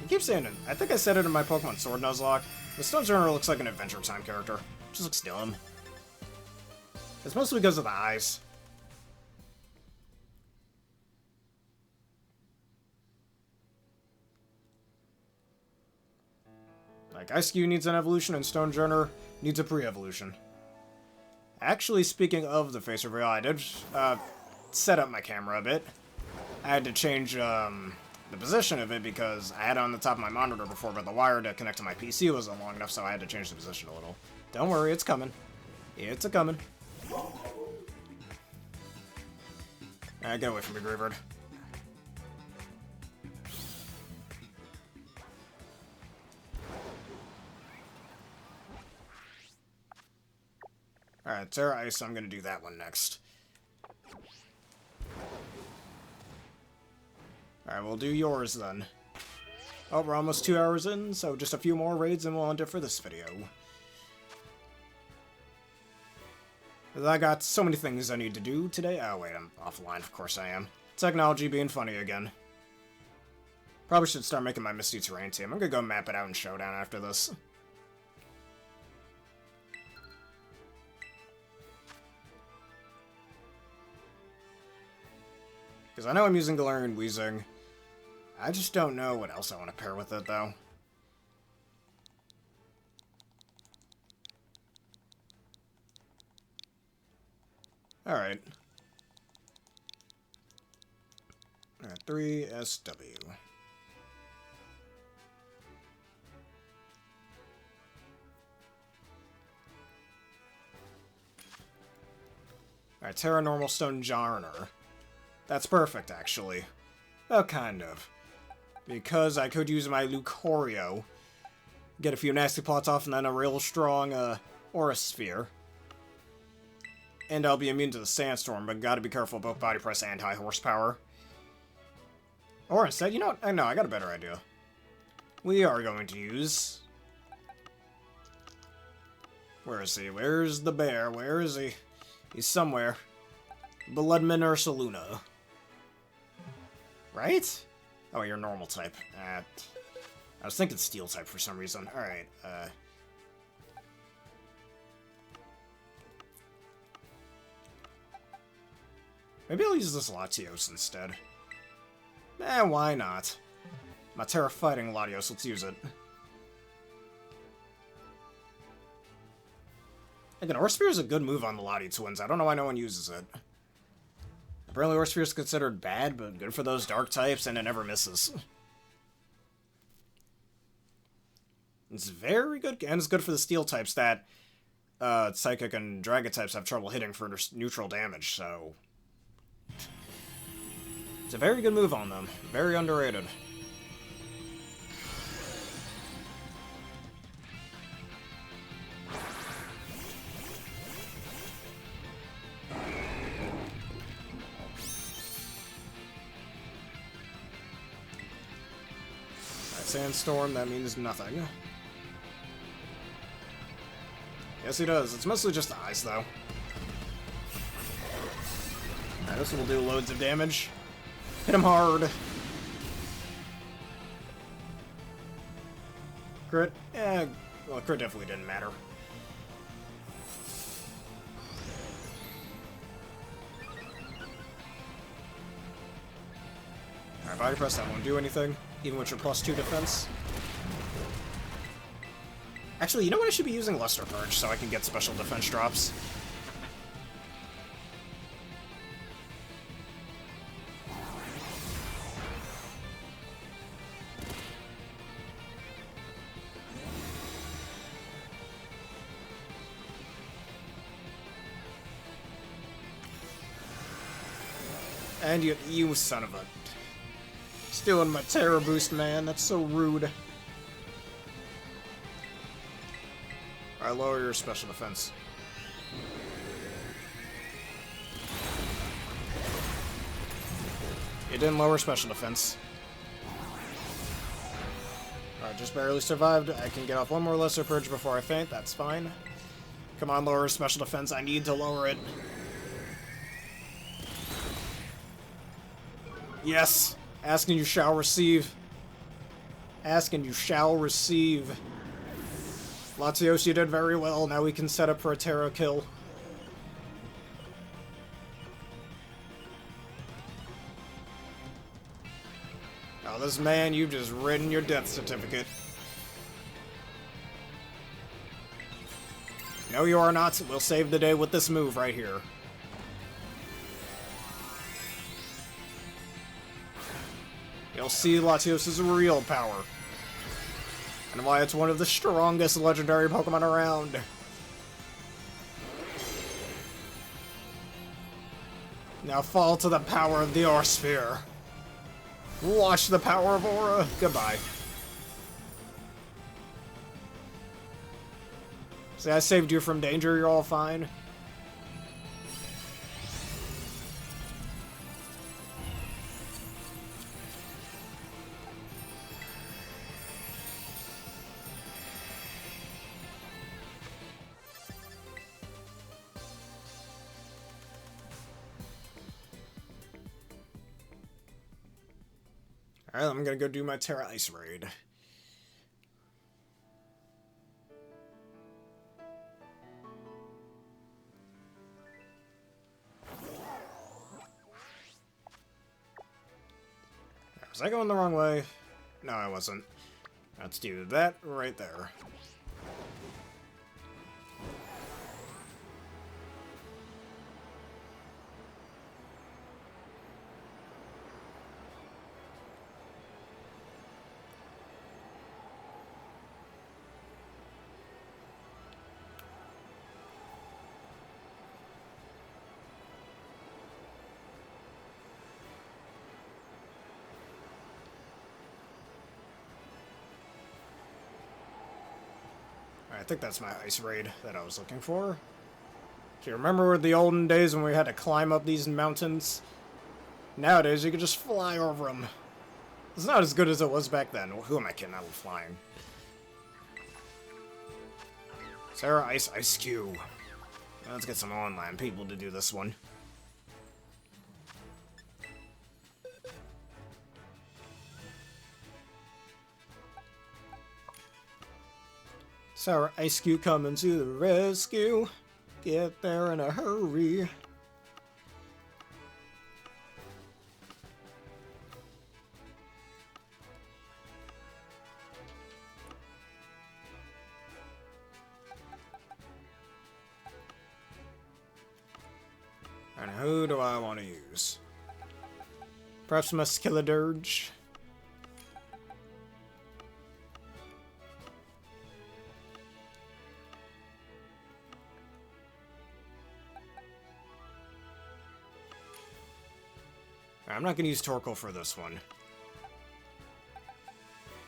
I keep saying it. I think I said it in my Pokemon Sword Nuzlocke. The Stonjourner looks like an Adventure Time character. Just looks dumb. It's mostly because of the eyes. Like, Eiscue needs an evolution, and Stonjourner needs a pre-evolution. Actually, speaking of the face reveal, I did set up my camera a bit. I had to change the position of it because I had it on the top of my monitor before, but the wire to connect to my PC wasn't long enough, so I had to change the position a little. Don't worry, it's coming. It's a-coming. Alright, get away from me, Greybird. Alright, Tera Ice, I'm gonna do that one next. Alright, we'll do yours then. Oh, we're almost 2 hours in, so just a few more raids and we'll end it for this video. I got so many things I need to do today. Oh wait, I'm offline, of course I am. Technology being funny again. Probably should start making my Misty Terrain team. I'm gonna go map it out in Showdown after this. Because I know I'm using Galarian Weezing. I just don't know what else I want to pair with it, though. Alright. Alright, 3 SW. Alright, Tera Normal Stonjourner. That's perfect, actually. Well, kind of. Because I could use my Lucario, get a few nasty plots off, and then a real strong Aura Sphere. And I'll be immune to the Sandstorm, but gotta be careful about body press and high horsepower. Or instead, you know what? No, I got a better idea. We are going to use... Where is he? Where's the bear? Where is he? He's somewhere. Bloodman Ursaluna. Right? Oh, you're normal type. I was thinking steel type for some reason. Alright, maybe I'll use this Latios instead. Why not? My Tera fighting Latios, let's use it. Again, Aura Sphere is a good move on the Lati twins. I don't know why no one uses it. Apparently Aura Sphere is considered bad, but good for those dark types, and it never misses. It's very good, and it's good for the steel types that Psychic and Dragon types have trouble hitting for neutral damage, so... It's a very good move on them. Very underrated. Sandstorm, that means nothing. Yes, he does. It's mostly just ice, though. Alright, this will do loads of damage. Hit him hard. Crit? Well, crit definitely didn't matter. Alright, body press, that won't do anything. Even with your +2 defense. Actually, you know what? I should be using Luster Purge so I can get special defense drops. And you son of a... Stealing my Tera boost, man. That's so rude. Alright, lower your special defense. You didn't lower special defense. Alright, just barely survived. I can get off one more Lesser Purge before I faint. That's fine. Come on, lower special defense. I need to lower it. Yes! Ask and you shall receive. Ask and you shall receive. Latios, you did very well. Now we can set up for a Tera kill. Oh, this man, you've just written your death certificate. No, you are not. We'll save the day with this move right here. You'll see Latios' real power. And why it's one of the strongest legendary Pokemon around. Now fall to the power of the Aura Sphere. Watch the power of Aura. Goodbye. See, I saved you from danger, you're all fine. Alright, I'm gonna go do my Tera Ice Raid. Was I going the wrong way? No, I wasn't. Let's do that right there. I think that's my Ice Raid that I was looking for. Do you remember the olden days when we had to climb up these mountains? Nowadays, you can just fly over them. It's not as good as it was back then. Who am I kidding? I was flying. Tera Eiscue. Let's get some online people to do this one. Tera Eiscue coming to the rescue. Get there in a hurry. And who do I want to use? Perhaps Musculadirge. I'm not going to use Torkoal for this one.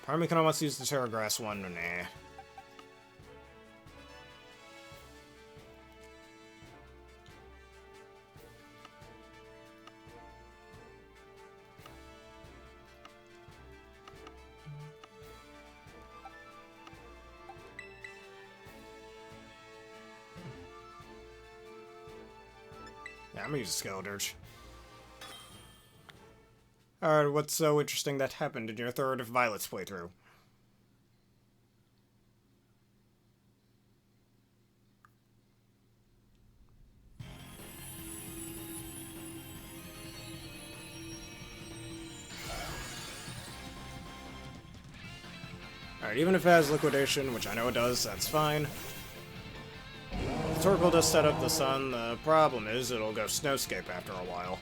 Part of me kind of wants to use the Terra Grass one, but nah. Yeah, I'm gonna use a Ceruledge. Alright, what's so interesting that happened in your third Violet's playthrough? Alright, even if it has Liquidation, which I know it does, that's fine. Torkoal does set up the sun. The problem is it'll go Snowscape after a while.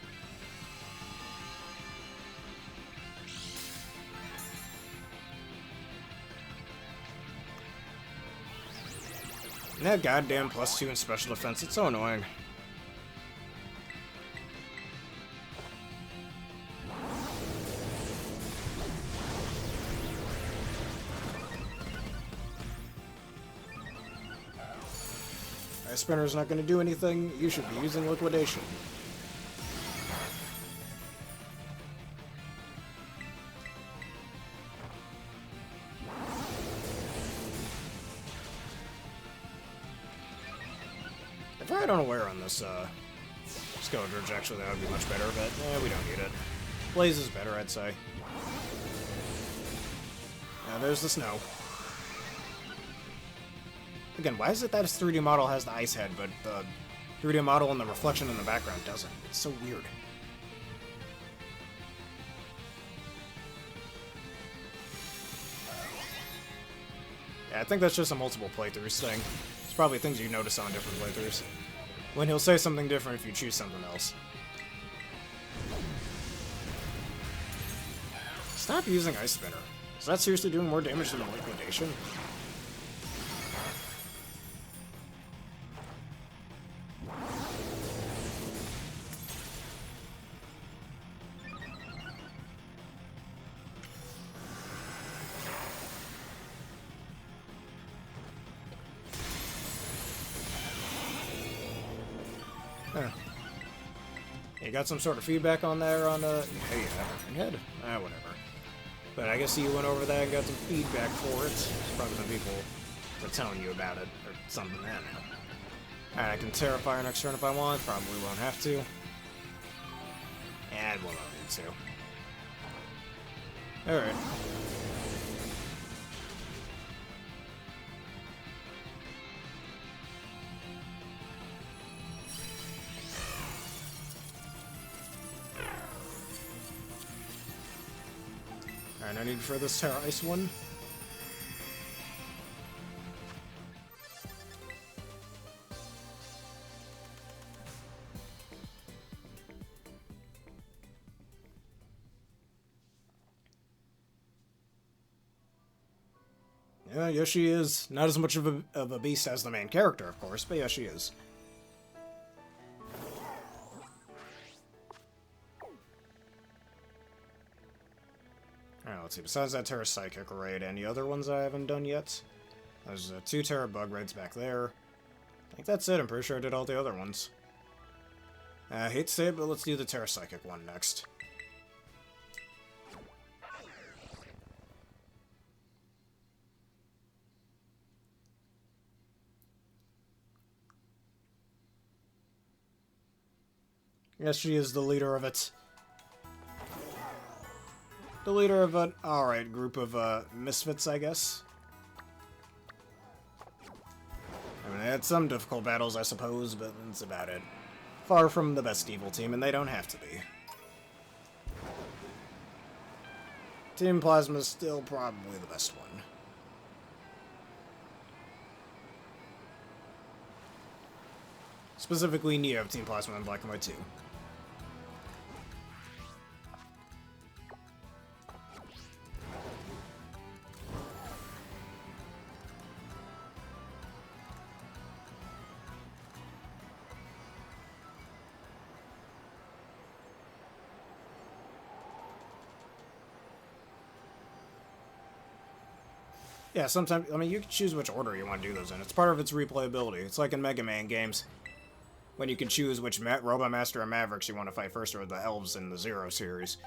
And that goddamn +2 in special defense, it's so annoying. Ice Spinner's not going to do anything. You should be using Liquidation. If I had Unaware on this Stonjourner, actually that would be much better, but we don't need it. Blaze is better, I'd say. Now there's the snow. Again, why is it that his 3D model has the ice head, but the 3D model and the reflection in the background doesn't? It's so weird. Yeah, I think that's just a multiple playthroughs thing. It's probably things you notice on different playthroughs. When he'll say something different if you choose something else. Stop using Ice Spinner. Is that seriously doing more damage than the Liquidation? You got some sort of feedback on there on hey, head? Whatever. But I guess you went over that and got some feedback for it. Probably some people were telling you about it, or something, I don't know. Alright, I can Tera Fire next turn if I want, probably won't have to. And we'll not need to. Alright. Alright, no need for this Terra Ice one. Yeah, yes she is. Not as much of a beast as the main character, of course, but yes she is. Alright, let's see. Besides that Tera Psychic Raid, any other ones I haven't done yet? There's 2 Tera Bug Raids back there. I think that's it. I'm pretty sure I did all the other ones. I hate to say it, but let's do the Tera Psychic one next. Yes, she is the leader of it. The leader of an alright group of misfits, I guess. I mean, they had some difficult battles, I suppose, but that's about it. Far from the best evil team, and they don't have to be. Team Plasma's still probably the best one. Specifically, Neo of Team Plasma and Black and White 2. Yeah, sometimes, I mean, you can choose which order you want to do those in. It's part of its replayability. It's like in Mega Man games, when you can choose which Robot Master and Mavericks you want to fight first, or the Elves in the Zero series.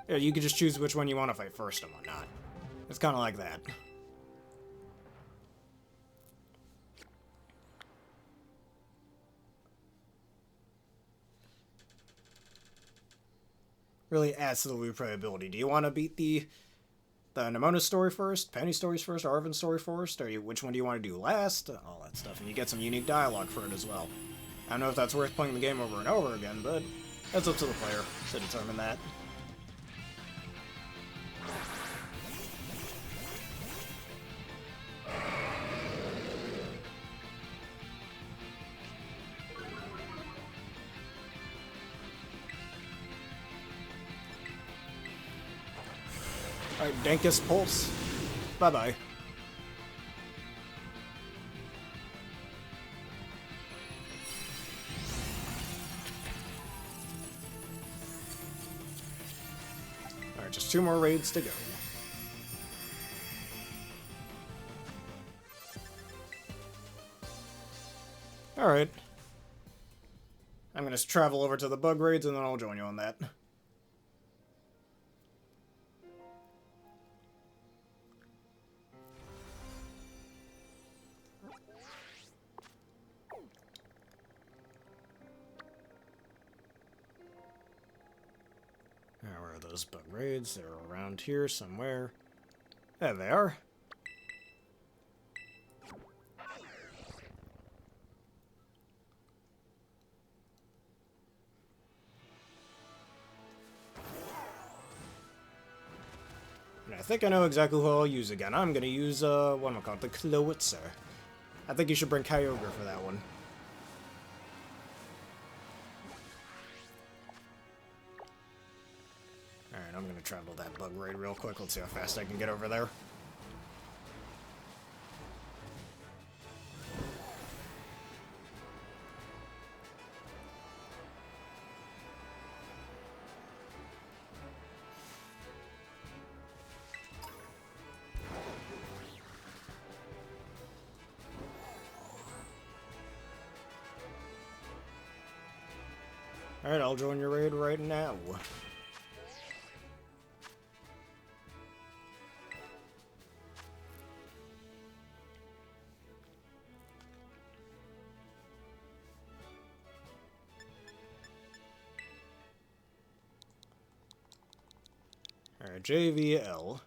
Yeah, you can just choose which one you want to fight first and whatnot. It's kind of like that. Really adds to the replayability. Do you want to beat the Nemona's story first, Penny's stories first, or Arvin's story first, or which one do you want to do last? All that stuff, and you get some unique dialogue for it as well. I don't know if that's worth playing the game over and over again, but that's up to the player to determine that. Alright, Dankus Pulse. Bye-bye. Alright, just 2 more raids to go. Alright. I'm gonna travel over to the bug raids and then I'll join you on that. Where are those bug raids? They're around here somewhere. There they are. And I think I know exactly who I'll use again. I'm gonna use, what am I called? The Klowitzer. I think you should bring Kyogre for that one. Alright, I'm gonna travel that bug raid real quick. Let's see how fast I can get over there. Alright, I'll join your raid right now. Alright, JVL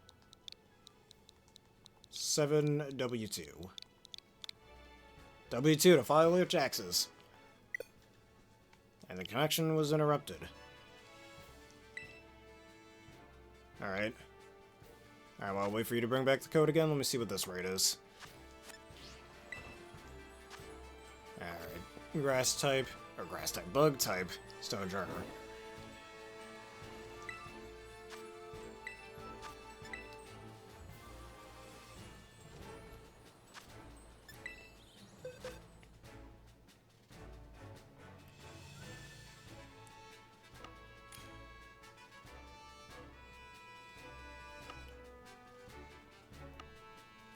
7W2. W2 to file your taxes. And the connection was interrupted. Alright. Alright, well, I'll wait for you to bring back the code again. Let me see what this rate is. Alright. Grass type, bug type, Stonjourner.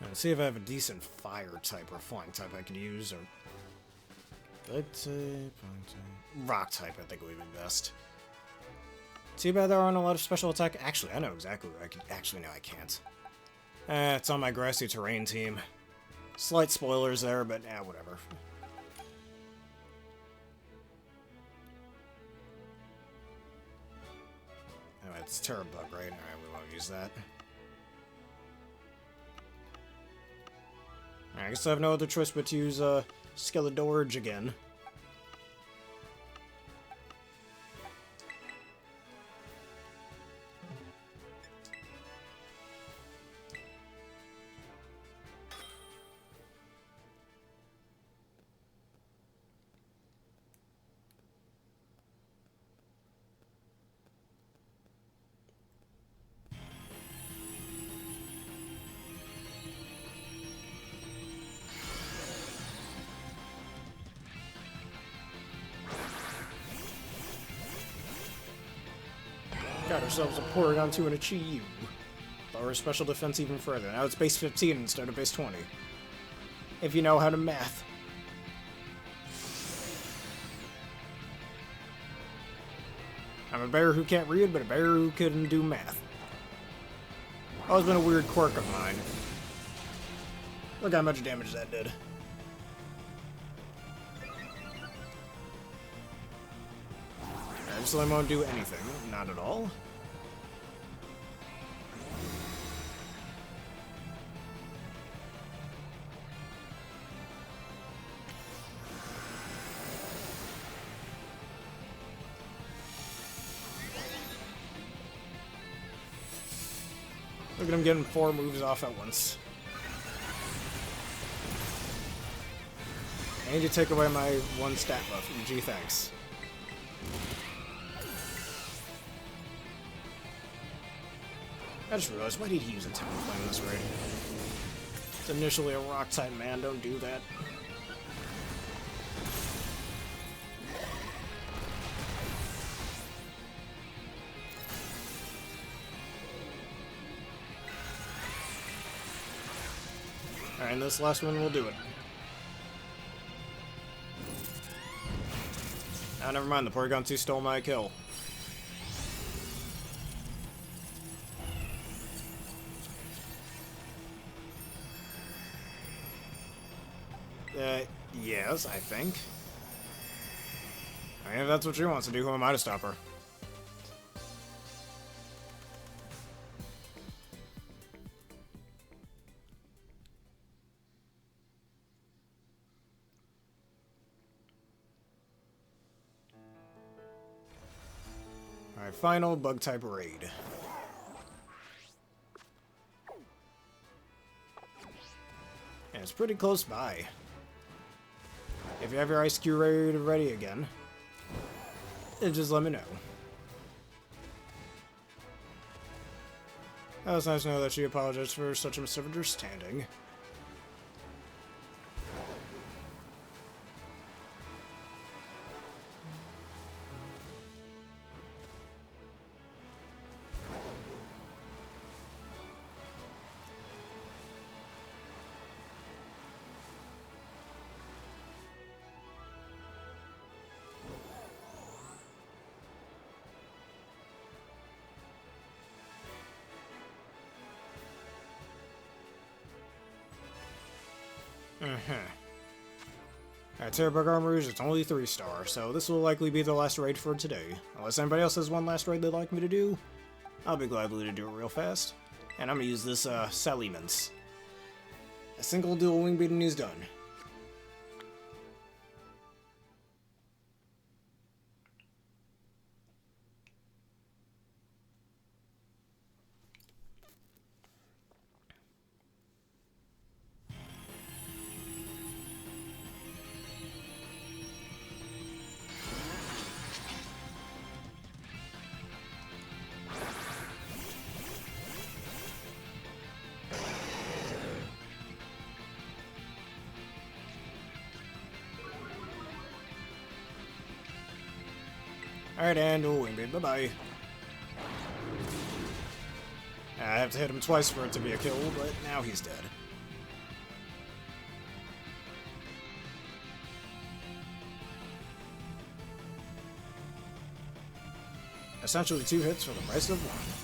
Let's see if I have a decent fire type or flying type I could use, or bug type, rock type I think would be best. Too bad there aren't a lot of special attack. Actually, I know exactly what I can. Actually, no, I can't. It's on my grassy terrain team. Slight spoilers there, but whatever. Oh, it's Tera Bug, right? Alright, we won't use that. I guess I have no other choice but to use Ceruledge again. Got ourselves a Porygon 2 and a Chi-Yu. lower special defense even further. Now it's base 15 instead of base 20. If you know how to math. I'm a bear who can't read, but a bear who can do math. Always been a weird quirk of mine. Look how much damage that did. Absolutely won't do anything. Not at all. Look at him getting 4 moves off at once. I need to take away my 1 stat buff. Gee, thanks. I just realized, why did he use a Talon Flame in this raid? It's initially a rock type, man. Don't do that. Alright, and this last one will do it. Oh, never mind. The Porygon 2 stole my kill. Yes, I think. I mean, if that's what she wants to do, who am I to stop her? Alright, final Bug-type raid. And it's pretty close by. If you have your Eiscue raid ready again, then just let me know. That was nice to know that she apologized for such a misunderstanding. Alright, Tera Raid Armorouge, it's only 3-star, so this will likely be the last raid for today. Unless anybody else has one last raid they'd like me to do, I'll be glad to do it real fast. And I'm gonna use this, Salimence. A single dual wing beat and he's done. Alright, and wingbeat, bye-bye. I have to hit him twice for it to be a kill, but now he's dead. Essentially 2 hits for the price of 1.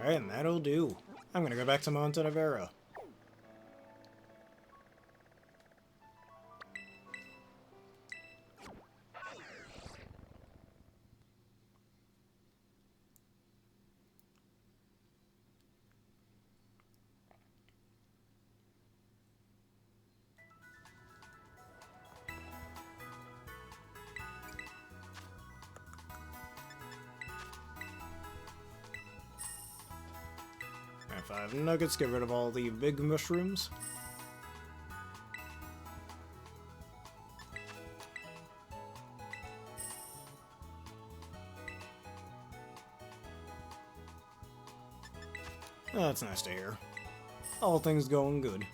Alright, and that'll do. I'm gonna go back to Monte Nevera. Alright, 5 nuggets, get rid of all the big mushrooms. That's nice to hear. All things going good.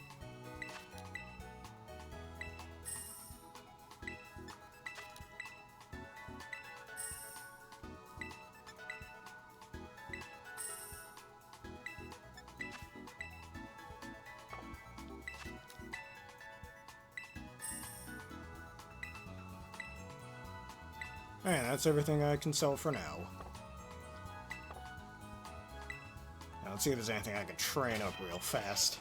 Alright, that's everything I can sell for now. Now let's see if there's anything I can train up real fast.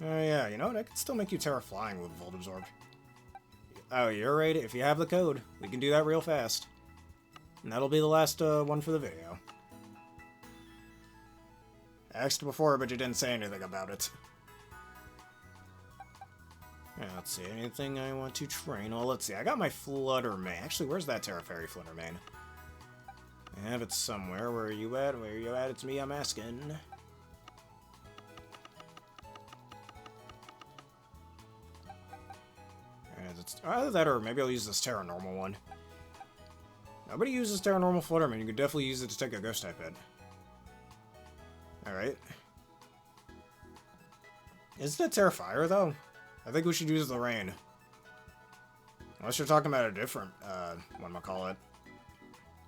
Oh yeah, you know what? I could still make you Tera Flying with Volt Absorb. Oh, you're right. If you have the code, we can do that real fast. And that'll be the last one for the video. I asked before, but you didn't say anything about it. Yeah, let's see, anything I want to train? Well, let's see, I got my Flutter Mane. Actually, where's that Terra Fairy Flutter Mane? I have it somewhere. Where are you at? Where are you at? It's me, I'm asking. Either that or maybe I'll use this Terra Normal one. Nobody uses Terra Normal Flutter Mane. You could definitely use it to take a Ghost type hit. Alright. Isn't it Terra Fire, though? I think we should use the Rain. Unless you're talking about a different, whatchamacallit.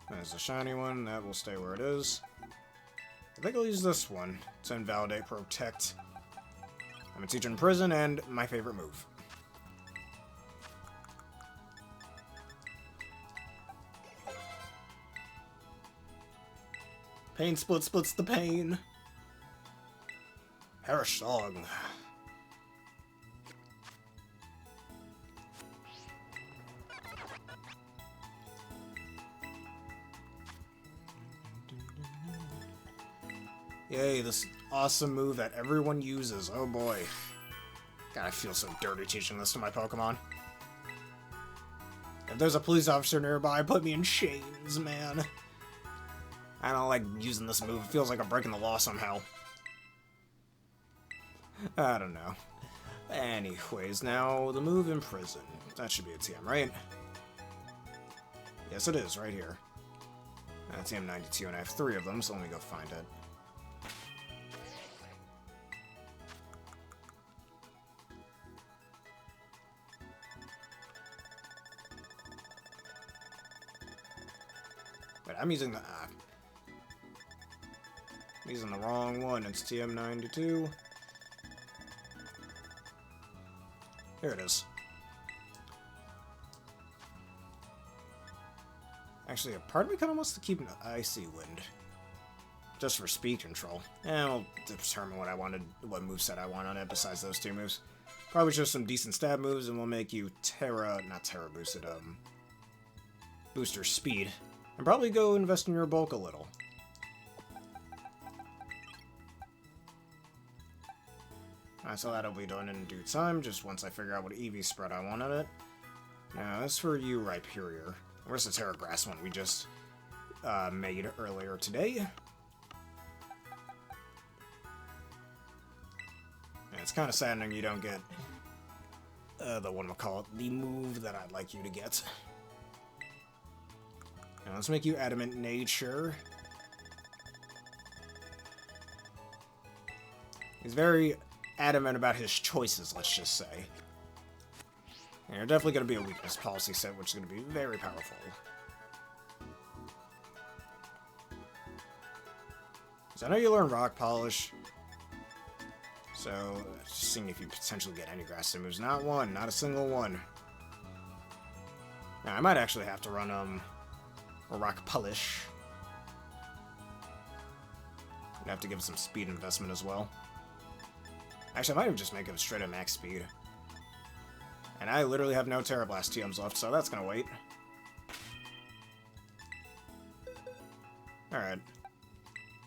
There's the shiny one. That will stay where it is. I think I'll use this one to invalidate Protect. I'm a teacher in prison, and my favorite move. Pain splits the pain. Perish Song. Yay, this awesome move that everyone uses. Oh boy. God, I feel so dirty teaching this to my Pokemon. If there's a police officer nearby, put me in chains, man. I don't like using this move. It feels like I'm breaking the law somehow. I don't know. Anyways, now the move in prison. That should be a TM, right? Yes, it is, right here. TM 92, and I have 3 of them, so let me go find it. But I'm using the I'm using the wrong one. It's TM 92. Here it is. Actually, a part of me kind of wants to keep an Icy Wind. Just for speed control. And I'll determine what moveset I want on it besides those 2 moves. Probably just some decent stab moves, and we'll make you not Terra boosted, booster speed. And probably go invest in your bulk a little. So that'll be done in due time, just once I figure out what EV spread I want on it. Now, as for you, Rhyperior. Where's the Terra Grass one we just made earlier today? Yeah, it's kind of saddening you don't get the move that I'd like you to get. Now, let's make you Adamant Nature. He's very adamant about his choices, let's just say. And you're definitely going to be a weakness policy set, which is going to be very powerful. So I know you learn Rock Polish. So, just seeing if you potentially get any grass type moves. Not one, not a single one. Now, I might actually have to run, a Rock Polish. I'd have to give it some speed investment as well. Actually, I might even just make it a straight up max speed. And I literally have no Terra Blast TMs left, so that's gonna wait. Alright.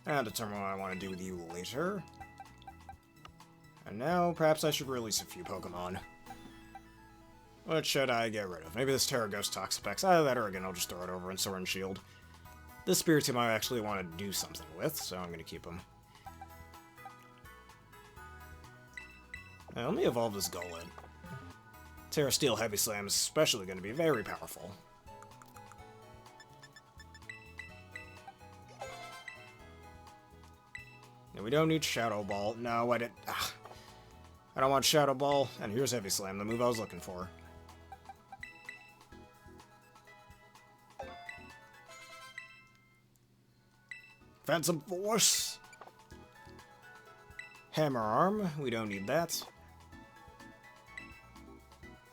I'll determine what I want to do with you later. And now, perhaps I should release a few Pokemon. What should I get rid of? Maybe this Terra Ghost Toxapex. Either that or again, I'll just throw it over in Sword and Shield. This Spiritomb I actually want to do something with, so I'm gonna keep him. Now, let me evolve this Golem. Tera Steel Heavy Slam is especially going to be very powerful. And we don't need Shadow Ball. No, I didn't. I don't want Shadow Ball. And here's Heavy Slam, the move I was looking for. Phantom Force. Hammer Arm. We don't need that.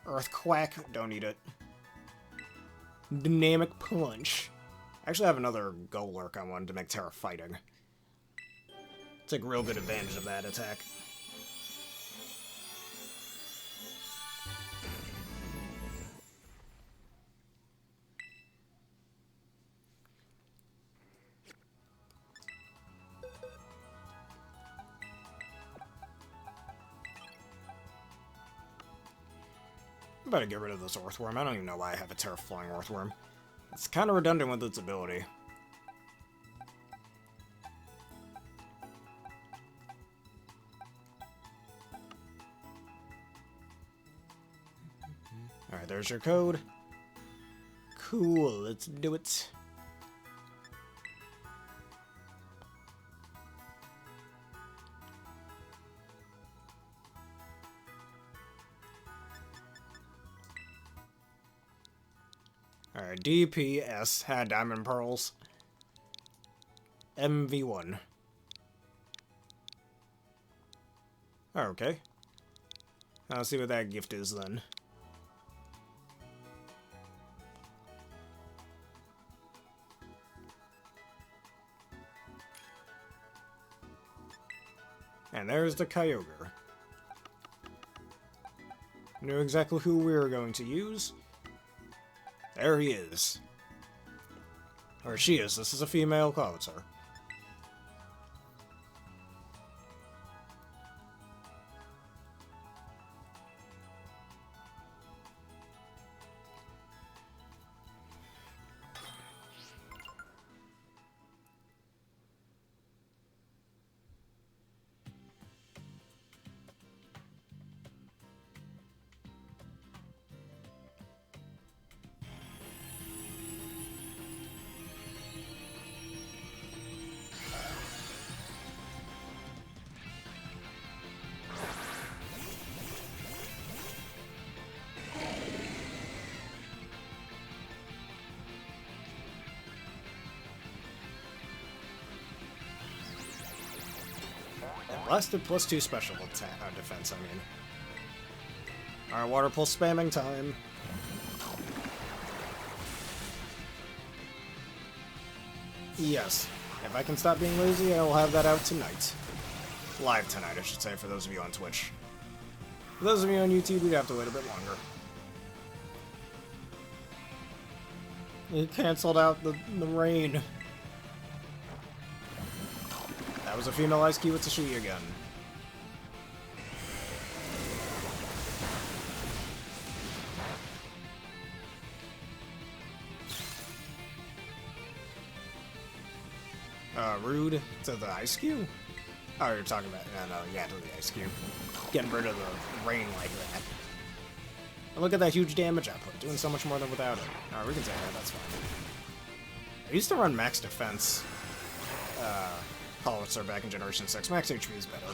Earthquake. Don't need it. Dynamic Punch. I actually have another Go Lurk I wanted to make Tera fighting. Take real good advantage of that attack. I better get rid of this Earthworm. I don't even know why I have a Terraflowing Earthworm. It's kind of redundant with its ability. Alright, there's your code. Cool, let's do it. Alright, DPS had Diamond Pearls. MV1. Okay. I'll see what that gift is then. And there's the Kyogre. Knew exactly who we were going to use. There he is. Or she is. This is a female Clawitzer. Blasted +2 special attack defense, I mean. Alright, Water Pulse spamming time. Yes. If I can stop being lazy, I will have that out tonight. Live tonight, I should say, for those of you on Twitch. For those of you on YouTube, we'd have to wait a bit longer. He cancelled out the rain. That was a female Eiscue with Tsushi again. Rude to the Eiscue? Oh, you're talking about... No, yeah, to the Eiscue. Getting rid of the rain like that. And look at that huge damage output, doing so much more than without it. Alright, we can take that, that's fine. I used to run max defense. Clawitzer back in Generation 6. Max HP is better.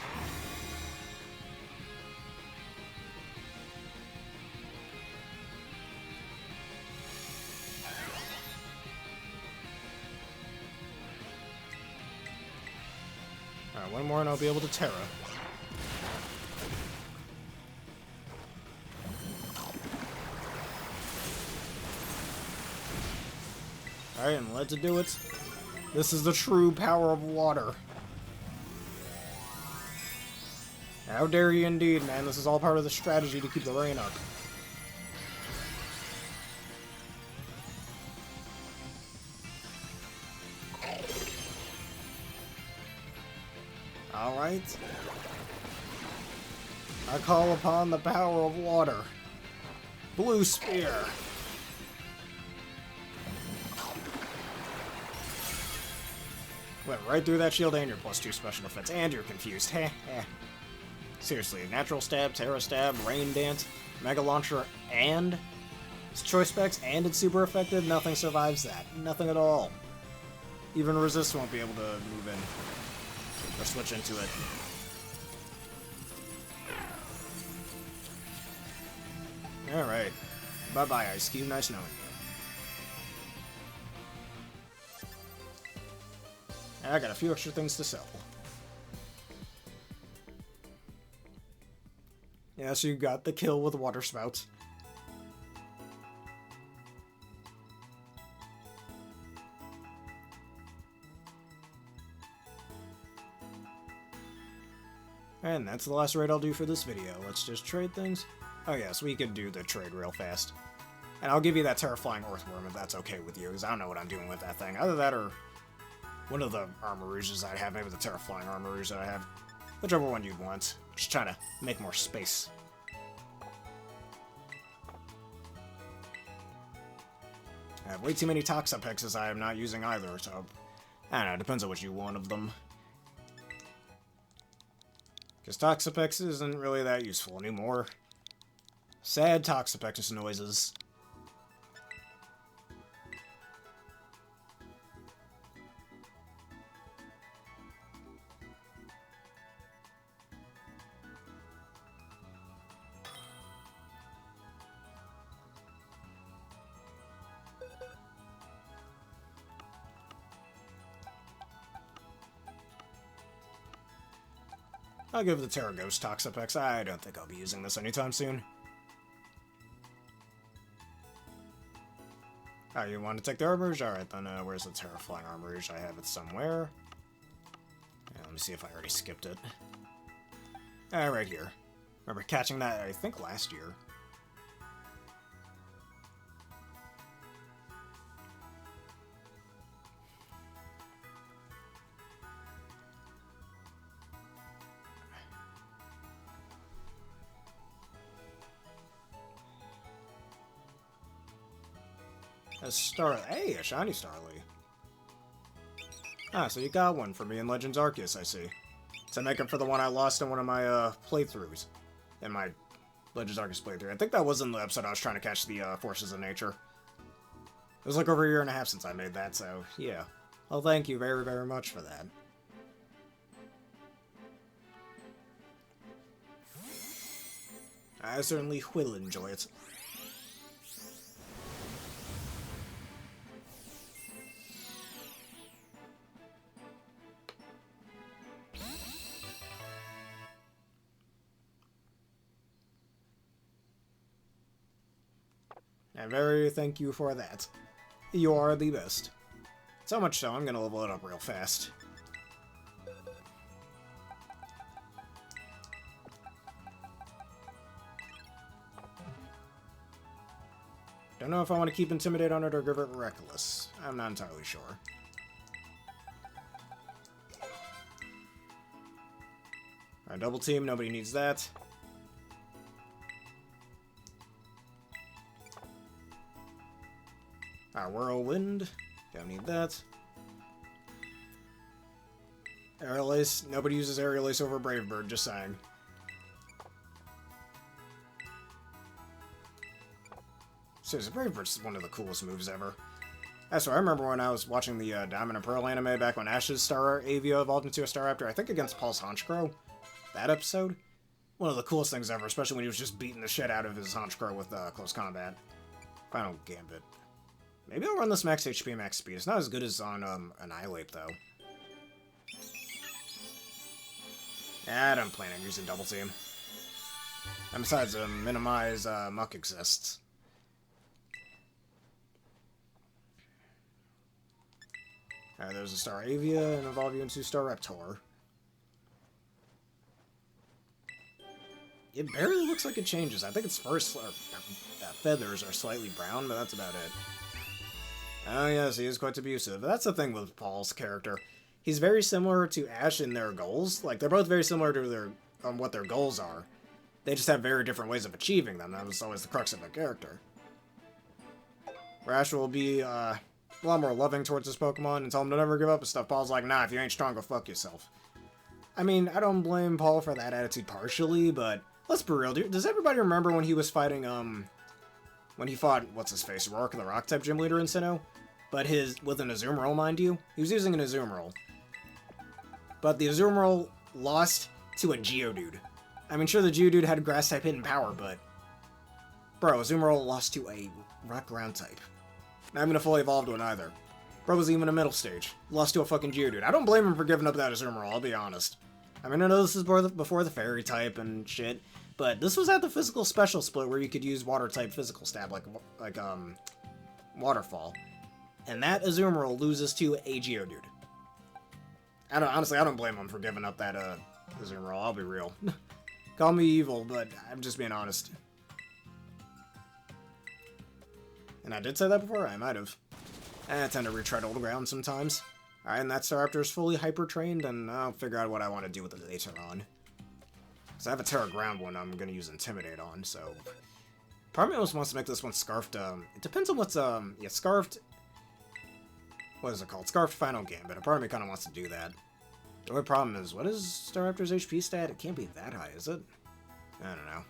Alright, one more and I'll be able to Tera. Alright, and let's do it. This is the true power of water. How dare you indeed, man. This is all part of the strategy to keep the rain up. Alright. I call upon the power of water. Blue Spear. Went right through that shield and your +2 special defense, and you're confused. Heh heh. Seriously, Natural Stab, Terra Stab, Rain Dance. Mega Launcher and its choice specs and it's super effective, nothing survives that. Nothing at all. Even Resist won't be able to move in or switch into it. Alright. Bye-bye, Eiscue. Nice knowing you. I got a few extra things to sell. Yeah, so you got the kill with water spouts. And that's the last raid I'll do for this video. Let's just trade things. Oh yes, we could do the trade real fast. And I'll give you that Terrifying Earthworm if that's okay with you, because I don't know what I'm doing with that thing. Either that or one of the Armorouges I have, maybe the Terrifying Armorouge that I have. Whichever one you'd want. Just trying to make more space. I have way too many Toxapexes I am not using either, so I don't know, it depends on what you want of them. Because Toxapex isn't really that useful anymore. Sad Toxapex noises. I'll give the Tera Ghost Toxapex. I don't think I'll be using this anytime soon. Oh, you want to take the Armorouge? Alright then, where's the Terrifying Armorouge? I have it somewhere. Yeah, let me see if I already skipped it. Right here. Remember catching that, I think, last year. Hey, a shiny Starly. Ah, so you got one for me in Legends Arceus, I see. To make up for the one I lost in one of my playthroughs. In my Legends Arceus playthrough. I think that was in the episode I was trying to catch the Forces of Nature. It was like over a year and a half since I made that, so yeah. Well, thank you very, very much for that. I certainly will enjoy it. And very thank you for that. You are the best. So much so, I'm gonna level it up real fast. Don't know if I want to keep Intimidate on it or give it Reckless. I'm not entirely sure. Alright, double team, nobody needs that. Whirlwind, don't need that. Aerial Ace, nobody uses Aerial Ace over Brave Bird, just saying. Seriously, Brave Bird's one of the coolest moves ever. That's what I remember when I was watching the Diamond and Pearl anime back when Ash's Star Avia evolved into a Staraptor, I think against Paul's Honchkrow. That episode. One of the coolest things ever, especially when he was just beating the shit out of his Honchkrow with close combat. Final Gambit. Maybe I'll run this max HP, max speed. It's not as good as on Annihilate, though. I don't plan on using Double Team. And besides, minimize Muck exists. Alright, there's a Star Avia, and evolve you into Star Raptor. It barely looks like it changes. I think its first feathers are slightly brown, but that's about it. Oh yes, he is quite abusive. That's the thing with Paul's character. He's very similar to Ash in their goals. Like, they're both very similar to their what their goals are. They just have very different ways of achieving them. That was always the crux of their character. Where Ash will be a lot more loving towards his Pokemon and tell him to never give up and stuff. Paul's like, nah, if you ain't strong, go fuck yourself. I mean, I don't blame Paul for that attitude partially, but let's be real, dude. Does everybody remember when he was fighting, when he fought, what's-his-face, Rourke, the Rock-type gym leader in Sinnoh? But with an Azumarill, mind you? He was using an Azumarill. But the Azumarill lost to a Geodude. I mean, sure, the Geodude had Grass-type hidden power, but... Bro, Azumarill lost to a Rock-Ground type. Not even a fully evolved one, either. Bro was even a middle stage. Lost to a fucking Geodude. I don't blame him for giving up that Azumarill, I'll be honest. I mean, I know this is before the Fairy type and shit, but this was at the physical special split where you could use Water-type physical stab, like Waterfall. And that Azumarill loses to a Geodude. Honestly, I don't blame him for giving up that, Azumarill, I'll be real. Call me evil, but I'm just being honest. And I did say that before? I might have. I tend to retread old ground sometimes. Alright, and that Staraptor is fully hyper-trained, and I'll figure out what I want to do with it later on. Because I have a Terra Ground one I'm going to use Intimidate on, so... Part of me almost wants to make this one Scarfed, it depends on what's, yeah, Scarfed... What is it called? Scarfed Final Game, but a part of me kind of wants to do that. The only problem is, what is Staraptor's HP stat? It can't be that high, is it? I don't know.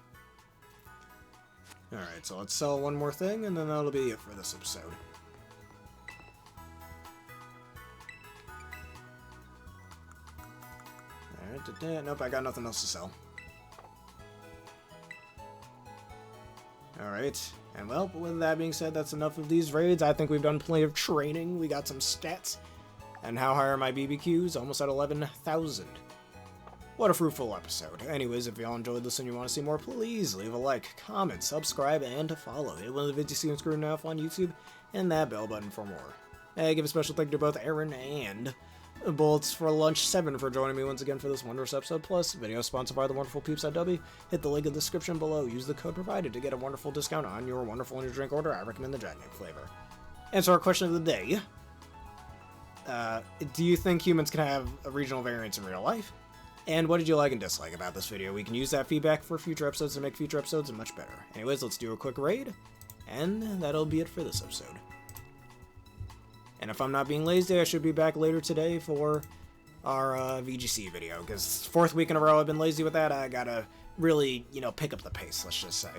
Alright, so let's sell one more thing, and then that'll be it for this episode. Alright, nope, I got nothing else to sell. Alright, and well, with that being said, that's enough of these raids. I think we've done plenty of training, we got some stats. And how high are my BBQs? Almost at 11,000. What a fruitful episode. Anyways, if y'all enjoyed this and you want to see more, please leave a like, comment, subscribe, and follow. Hit one of the videos you see on screen now on YouTube, and that bell button for more. Hey, give a special thank you to both Aaron and Bullets for Lunch 7 for joining me once again for this wondrous episode. Plus, video sponsored by the wonderful peeps at W. Hit the link in the description below. Use the code provided to get a wonderful discount on your wonderful energy drink order. I recommend the Dragon flavor. Answer our question of the day. Do you think humans can have a regional variance in real life? And what did you like and dislike about this video? We can use that feedback for future episodes to make future episodes much better. Anyways, let's do a quick raid, and that'll be it for this episode. And if I'm not being lazy, I should be back later today for our VGC video, because 4th week in a row I've been lazy with that. I gotta really, pick up the pace, let's just say.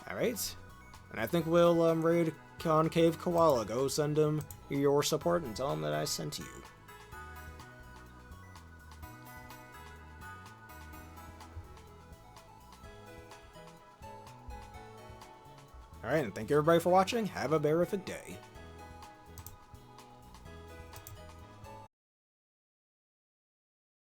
Alright, and I think we'll raid Concave Koala. Go send him your support and tell him that I sent you. Alright, and thank you everybody for watching. Have a berrific day.